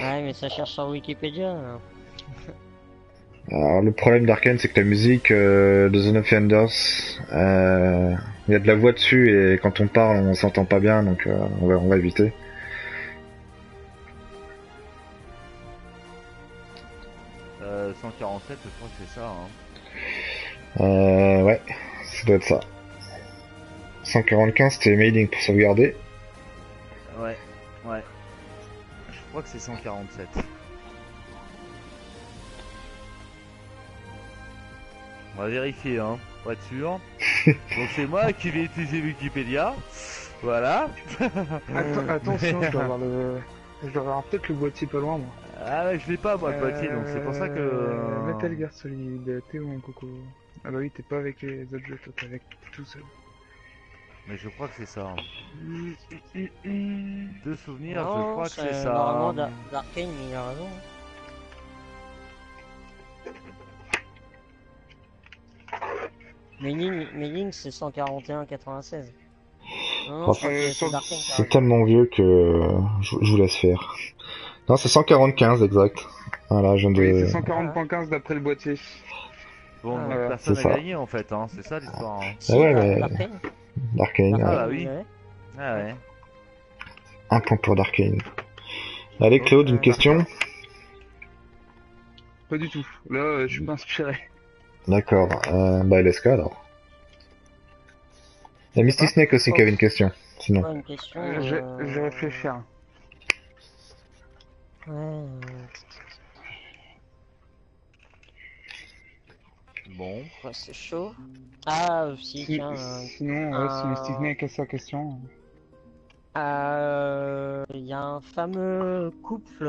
Ouais, mais ça cherche sur Wikipédia. Hein. Alors le problème d'Arkane c'est que la musique de Zone of the Enders, il y a de la voix dessus et quand on parle on s'entend pas bien donc on va éviter. Hein. 147, je crois que c'est ça. Hein. Ouais, ça doit être ça. 145 c'était Mailing pour sauvegarder. Ouais. Je crois que c'est 147. On va vérifier, hein, pour être sûr. Donc c'est moi qui vais utiliser Wikipédia. Voilà. Attention, je dois avoir peut-être le boîtier pas loin, moi. Ah ouais, je l'ai pas moi le boîtier, donc c'est pour ça que... Metal Gear Solid, Théo en coco. Ah bah oui, t'es pas avec les autres jeux, toi t'es avec tout seul. Mais je crois que c'est ça. De souvenirs, je Non, crois que c'est ça. Normalement, Darkane, il a raison. Mailing c'est 141,96. Non, je crois que c'est Darkane qui a C'est raison. tellement vieux que je vous laisse faire. Non c'est 145 exact. Voilà, je viens Oui, de... c'est 140.15 d'après le boîtier. Bon, Ah, donc ouais, personne c'est n'a ça. gagné en fait, hein. C'est ça l'histoire. Hein. Si, Ah ouais, mais- Darkane. Darkane, Ah ouais. bah oui. il l'avait. Ah ouais. Un point pour Darkane. Allez Claude, une question? Pas du tout. Là, je suis pas inspiré. D'accord, bah LSK alors. Il y a Misty Snake aussi qui avait une question, sinon. Ouais, une question. Je vais réfléchir. Ouais, Bon. ouais, c'est chaud. Ah, si, tiens. Sinon, si Mystic Snake a sa question. Il y a un fameux couple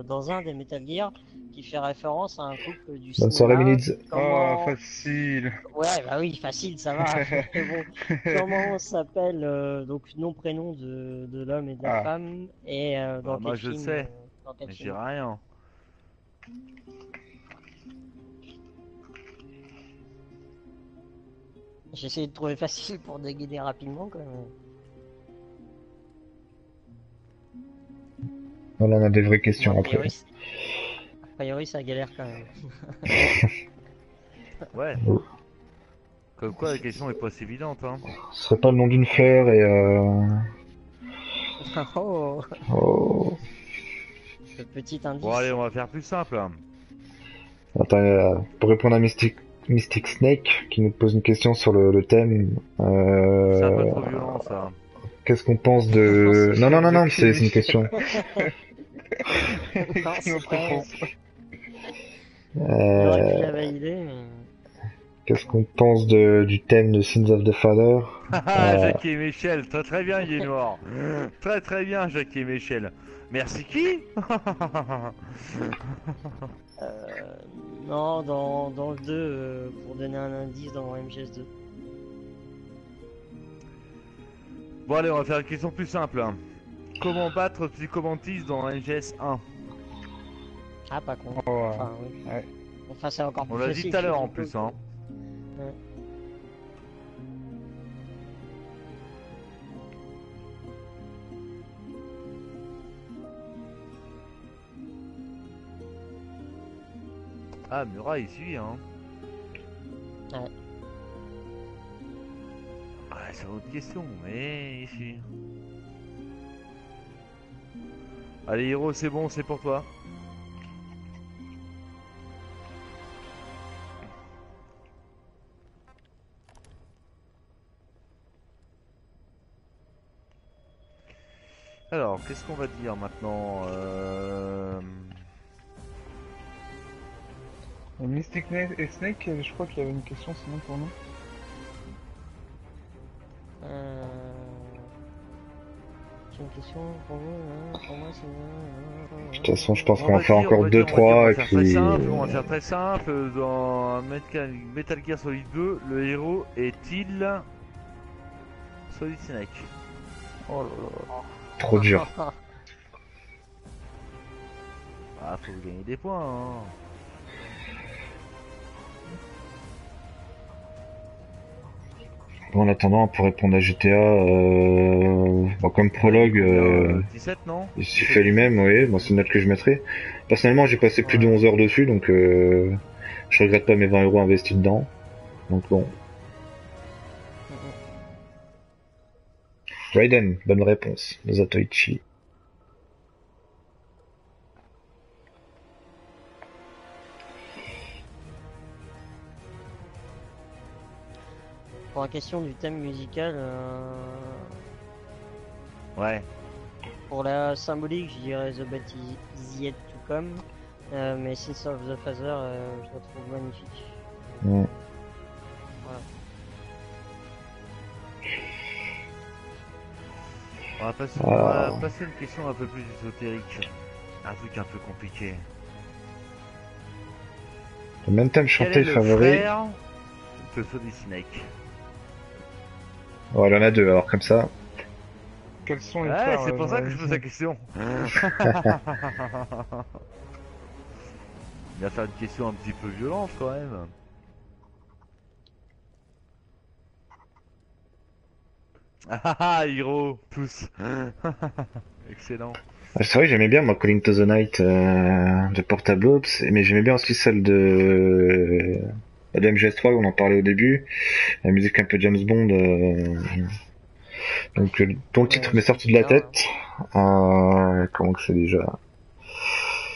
dans un des Metal Gear qui fait référence à un couple du Bonne cinéma. soirée Minids. Oh, facile. Ouais, bah oui, facile, ça va. Mais bon, comment s'appelle donc nom prénom de l'homme et de la Ah. femme et dans Bah, moi, quel je film, sais. dans quel Mais je film. dirais rien. J'essaie de trouver facile pour déguider rapidement quand même. Voilà, on a des vraies questions Bon, après. a priori, ça galère quand même. Ouais. Oh. Comme quoi la question est pas si évidente, hein. Ce serait pas le nom d'une fleur et Oh, Oh. le petit indice. Bon allez, on va faire plus simple. Attends, pour répondre à Mystic Snake qui nous pose une question sur le thème. C'est un peu trop violent ça. Qu'est-ce qu'on pense de... Non, c'est une question. Non, c'est Nos vrai. préférences. Il aurait pu la valider, mais... Qu'est-ce qu'on pense du thème de Sins of the Father? Ah, Jackie et Michel, très très bien, il est noir. Très très bien, Jackie et Michel. Merci qui? Non, dans le 2, pour donner un indice dans MGS2. Bon allez, on va faire une question plus simple. Hein. Comment battre Psychomantis dans MGS 1? Ah, pas con. Oh, Enfin, oui. ouais. Enfin, c'est encore plus On l'a facile. dit tout à l'heure en surtout. plus. Hein. Ouais. Ah, Murat il suit. Hein. Ouais. Ah, c'est une autre question, mais il suit. Allez, Hiro, c'est bon, c'est pour toi. Alors, qu'est-ce qu'on va dire maintenant Et Mystic et Snake, je crois qu'il y avait une question sinon pour nous. C'est une question pour vous, hein. Pour moi, c'est... De toute façon, je pense On qu'on va faire dire, encore on va dire, 2-3 et faire très puis... simple, on va faire très simple. Dans Metal Gear Solid 2, le héros est-il Solid Snake? Oh là là. Trop dur. Ah, faut gagner des points. Hein. Bon, en attendant, pour répondre à GTA, bon, comme prologue, 17, non? il s'y fait lui-même, oui, bon, c'est une note que je mettrai. Personnellement, j'ai passé plus de 11 heures dessus, donc je regrette pas mes 20 euros investis dedans. Donc bon. Raiden, bonne réponse. Zatoichi. Pour la question du thème musical, Ouais. pour la symbolique, je dirais The Bat Is Yet To Come, mais Sins of the Father, je la trouve magnifique. Ouais. Voilà. On va passer une question un peu plus ésotérique. Un truc un peu compliqué. Le même thème Quel chanté est le favori. frère de Solid Snake? Oh, il en a deux, alors comme ça. Quels sont les Ouais, frères c'est pour ça que je dans pose la question. Il va faire une question un petit peu violente quand même. Ah ah, Hiro, tous. Excellent. C'est vrai que j'aimais bien, moi, Calling to the Night de Portable Ops, mais j'aimais bien aussi celle de MGS3 où on en parlait au début. La musique un peu James Bond. Donc, dont le titre m'est sorti de la tête. Comment que c'est déjà?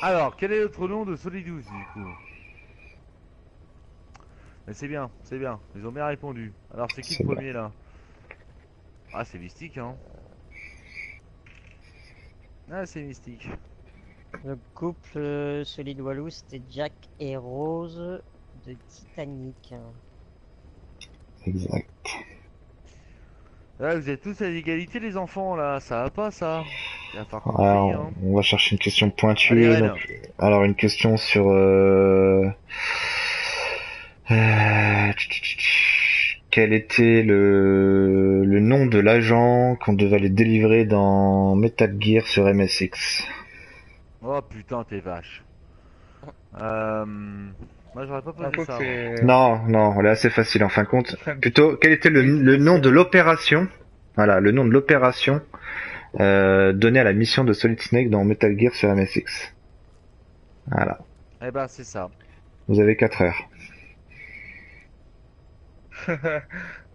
Alors, quel est l'autre nom de Solidus du coup? Mais c'est bien, ils ont bien répondu. Alors c'est qui C'est le bien. premier là? Ah c'est Mystique hein. Ah c'est Mystique. Le couple Solid Wallow, c'était Jack et Rose de Titanic. Exact. Là vous êtes tous à l'égalité les enfants là, ça va pas ça. Il va falloir qu'on Alors, trie, hein. on va chercher une question Allez, pointue. Ren. Donc, alors, une question sur... quel était le nom de l'agent qu'on devait aller délivrer dans Metal Gear sur MSX? Oh putain t'es vache. Moi j'aurais pas Un posé coup, ça. c'est... Non, non, elle est assez facile en fin de compte. Plutôt, quel était le nom de l'opération? Voilà, le nom de l'opération donnée à la mission de Solid Snake dans Metal Gear sur MSX. Voilà. Eh ben c'est ça. Vous avez 4 heures.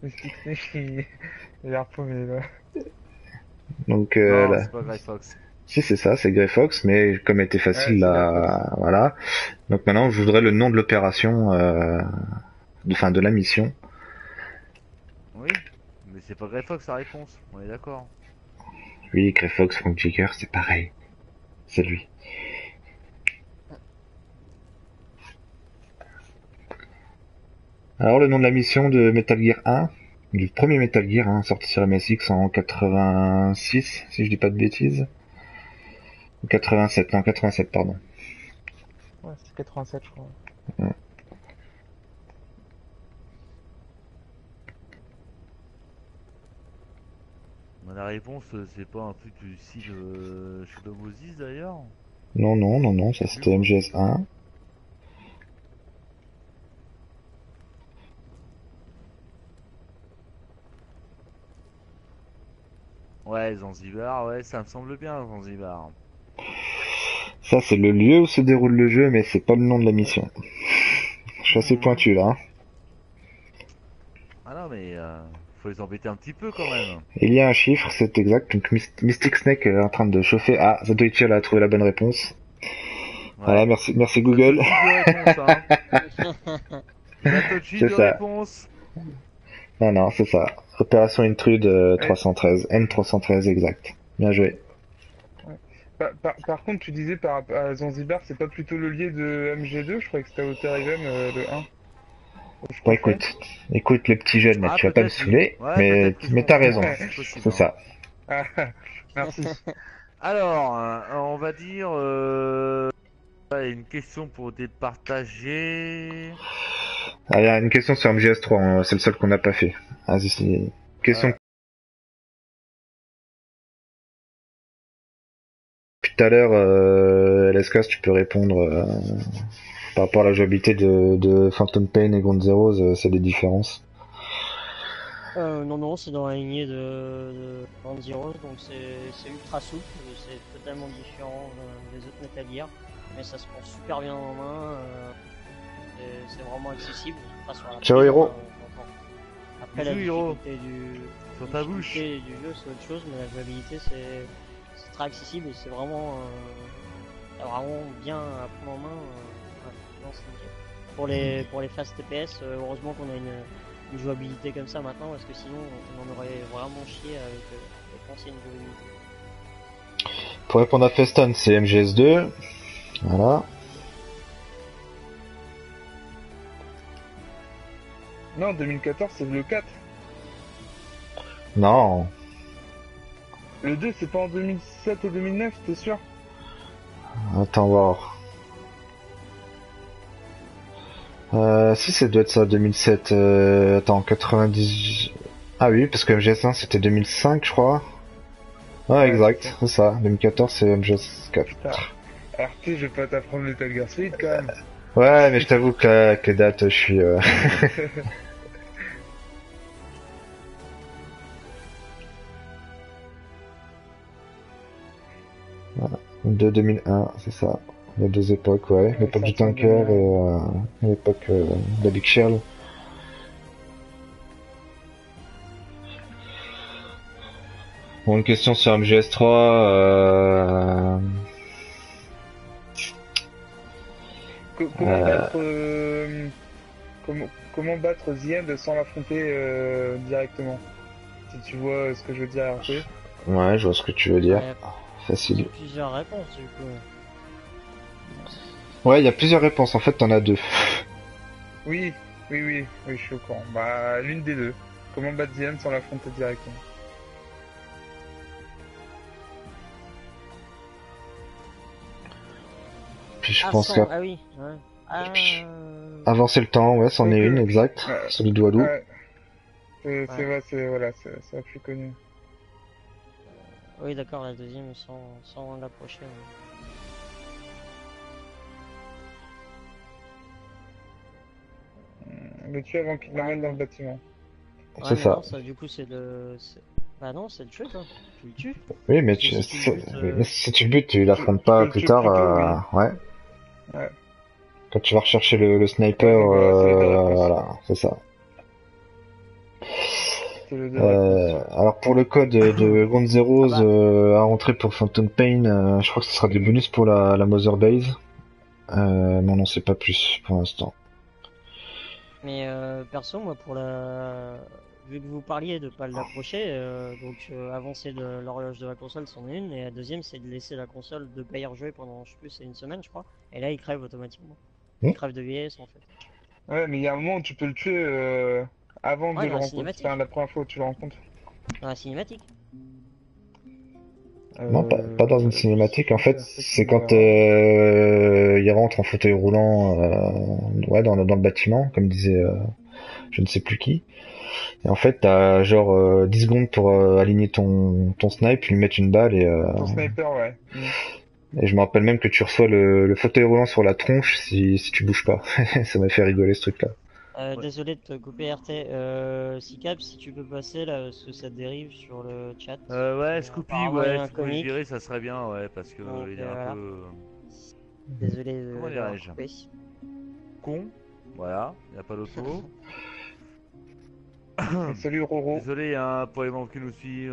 Mystic Snake, il a repaumé là. Donc Non là, c'est pas Grey Fox. si c'est ça, c'est Grey Fox, mais comme elle était facile Ouais, là, voilà. Donc maintenant, je voudrais le nom de l'opération, de la mission. Oui, mais c'est pas Grey Fox la réponse, on est d'accord. Oui, Grey Fox, Frank Jagger, c'est pareil. C'est lui. Alors le nom de la mission de Metal Gear 1, du premier Metal Gear, hein, sorti sur MSX en 86, si je dis pas de bêtises. 87, non 87 pardon. Ouais, c'est 87, je crois. La réponse, c'est pas un truc du style Shadow Moses d'ailleurs? Non, non, non, non, ça c'était MGS1. Ouais, Zanzibar, ouais, ça me semble bien, Zanzibar. Ça c'est le lieu où se déroule le jeu, mais c'est pas le nom de la mission. Je suis assez pointu là. Hein. Ah non, mais faut les embêter un petit peu quand même. Il y a un chiffre, c'est exact. Donc Mystic Snake est en train de chauffer. Ah, Zatoichi a trouvé la bonne réponse. Ouais. Voilà, merci Google. Zatoichi C'est de ça. réponse. Non, non, c'est ça. Opération Intrude 313. M313 exact. Bien joué. Par contre, tu disais par rapport à Zanzibar, c'est pas plutôt le lieu de MG2? Je croyais que c'était Outer Heaven, le 1. Je Bon, confonds. écoute les petits jeunes, là, Ah, tu vas pas me peut-être, saouler, ouais, mais, peut-être que je mais t'as comprends, raison. c'est possible, C'est hein. ça. Ah, merci. Alors, on va dire une question pour départager. Ah, il y a une question sur MGS3, hein, c'est le seul qu'on n'a pas fait. Vas-y, c'est une question. Depuis tout à l'heure, LSK, si tu peux répondre par rapport à la jouabilité de Phantom Pain et Ground Zeroes, c'est des différences. Non, non, c'est dans la lignée de Ground Zeroes, donc c'est ultra souple, c'est totalement différent des autres Metal Gear, mais ça se prend super bien en main, c'est vraiment accessible. Pas sur la Ciao, prise, Hiro. Après Bisous, la Hiro. difficulté Sur ta bouche. du jeu, c'est autre chose, mais la jouabilité c'est très accessible et c'est vraiment, vraiment bien à prendre en main. Ouais, non, c'est nickel. Pour les phases TPS, heureusement qu'on a une jouabilité comme ça maintenant, parce que sinon on en aurait vraiment chié avec l'ancienne jouabilité. Pour répondre à Feston, c'est MGS2. Voilà. Non, 2014, c'est le 4. Non. Le 2, c'est pas en 2007 et 2009, t'es sûr? Attends voir. Si ça doit être ça, 2007. Attends, 90. Ah oui, parce que MGS1 c'était 2005, je crois. Ah, Ouais, exact, c'est ça. c'est ça. 2014 c'est MGS4. Putain. Alors, tu sais, je vais pas t'apprendre Metal Gear Solid quand même. Ouais, mais je t'avoue que les dates, je suis. Voilà. De 2001, c'est ça. Les deux époques, ouais. L'époque du tanker et l'époque de la Big Shell. Bon, une question sur MGS3. Comment battre comment battre The End sans l'affronter directement? Si tu vois ce que je veux dire, RP. Ouais, je vois ce que tu veux dire. Il y a Facile. plusieurs réponses du coup. Ouais, il y a plusieurs réponses. En fait, t'en as deux. Oui, je suis au courant. Bah, l'une des deux. Comment battre The End sans l'affronter directement? Puis je pense qu'à Ah oui, ouais. avancer le temps, ouais, c'en est Donc, une, exact. ouais. Celui de Walou. Ouais. C'est Ouais. vrai, c'est la plus connue. Oui, d'accord, la deuxième sans l'approcher. Le tue avant qu'il l'emmène dans le bâtiment. Ouais, C'est mais ça. non, ça, du coup, bah non, c'est le tuer, quoi. Tu le tues. Oui, mais, Parce que si tu le butes, mais si tu le butes, tu l'affrontes tu pas peux le plus tuer tard. plus tôt, Ouais. Ouais. Quand tu vas rechercher le sniper, Ouais, voilà, c'est les deux réponses. voilà, c'est ça. C'est le deux réponses. Alors pour le code de Ground Zeroes Ah bah. à rentrer pour Phantom Pain, je crois que ce sera des bonus pour la Mother Base. Mais on n'en sait pas plus pour l'instant. Mais perso, moi, vu que vous parliez de pas l'approcher, donc avancer de l'horloge de la console, c'en est une, et la deuxième, c'est de laisser la console de player jouer pendant, je sais plus, c'est une semaine, je crois, et là, il crève automatiquement. Il crève de vieillesse, en fait. Ouais, mais il y a un moment où tu peux le tuer avant Ouais, de dans le la rencontrer. cinématique. Enfin, la première fois où tu le rencontres. Dans la cinématique. Non, pas dans une cinématique. En fait, c'est quand il rentre en fauteuil roulant, ouais, dans le bâtiment, comme disait je ne sais plus qui. Et en fait, t'as genre 10 secondes pour aligner ton snipe, lui mettre une balle Ton sniper, ouais. et je me rappelle même que tu reçois le fauteuil roulant sur la tronche si tu bouges pas. Ça m'a fait rigoler ce truc-là. Ouais. Désolé de te couper RT. Sicap, si tu peux passer là, parce que ça dérive sur le chat. Ouais, Scoopy, Apparemment, il y a ouais, un tu peux le comique. virer, ça serait bien, ouais, parce que Donc, il est un voilà. peu Désolé de Comment l'avoir dirais-je coupé. con. Voilà, il n'y a pas d'autre mot. Salut Roro. Désolé hein, pour les membres qui nous suivent,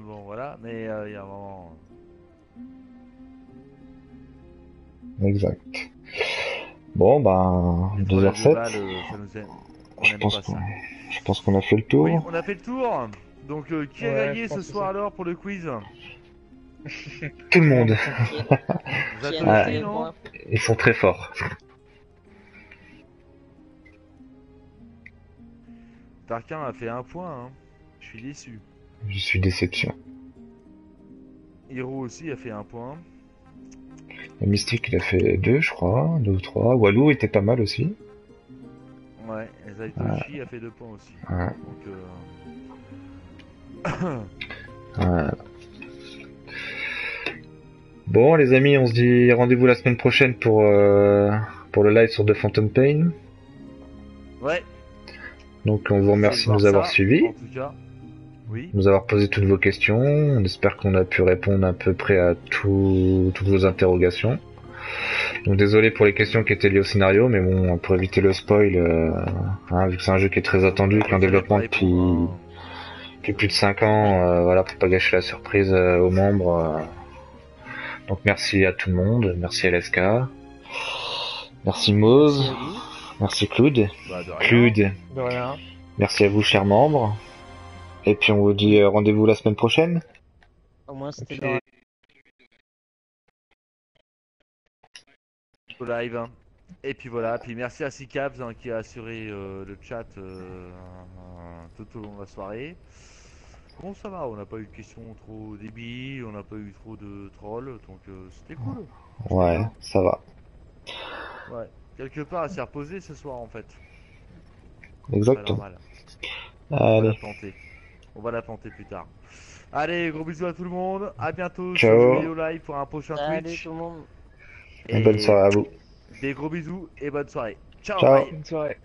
bon voilà, mais il y a un moment. Exact. Bon, ben, Les trolls et les 2h07. balles, ça nous aime. On Je aime pense pas qu'on ça. je pense qu'on a fait le tour. Oui, on a fait le tour. Donc, qui a Ouais, gagné je pense ce que soir c'est- alors pour le quiz? Tout le monde. Vous Qui êtes a Ah. marqué aussi, les non? points? Ils sont très forts. Tarquin a fait un point, hein. Je suis déçu. Je suis déception. Hiro aussi a fait un point. Le Mystique, il a fait 2, je crois. 2 ou 3. Walou était pas mal aussi. Ouais, et Zaitoshi a fait 2 points aussi. Ouais. Donc, Voilà. Bon, les amis, on se dit rendez-vous la semaine prochaine pour le live sur The Phantom Pain. ouais. Donc, on vous remercie de nous avoir suivis, En tout cas, oui. de nous avoir posé toutes vos questions. On espère qu'on a pu répondre à peu près à toutes vos interrogations. Donc, désolé pour les questions qui étaient liées au scénario, mais bon, pour éviter le spoil, vu que c'est un jeu qui est très attendu, qui est en développement depuis plus de 5 ans, voilà, pour pas gâcher la surprise aux membres. Donc merci à tout le monde, merci LSK, merci Mose, merci Cloud, Bah, de rien. Clude, De rien. merci à vous chers membres, et puis on vous dit rendez-vous la semaine prochaine. Au moins, c'était Ok. dans la- Au live. Hein. Et puis voilà, puis merci à Sicabs hein, qui a assuré le chat tout au long de la soirée. Bon, ça va, on n'a pas eu de questions trop débiles, on n'a pas eu trop de trolls, donc c'était cool. Ouais, ça va. Ouais, quelque part, elle s'est reposée ce soir en fait. Exactement. Pas normal. On va la Allez, planter. On va la planter plus tard. Allez, gros bisous à tout le monde. À bientôt Ciao. sur Vidéo Live pour un prochain Salut Twitch. tout le monde. une bonne soirée à vous. Des gros bisous et bonne soirée. Ciao. Ciao. bye. Bonne soirée.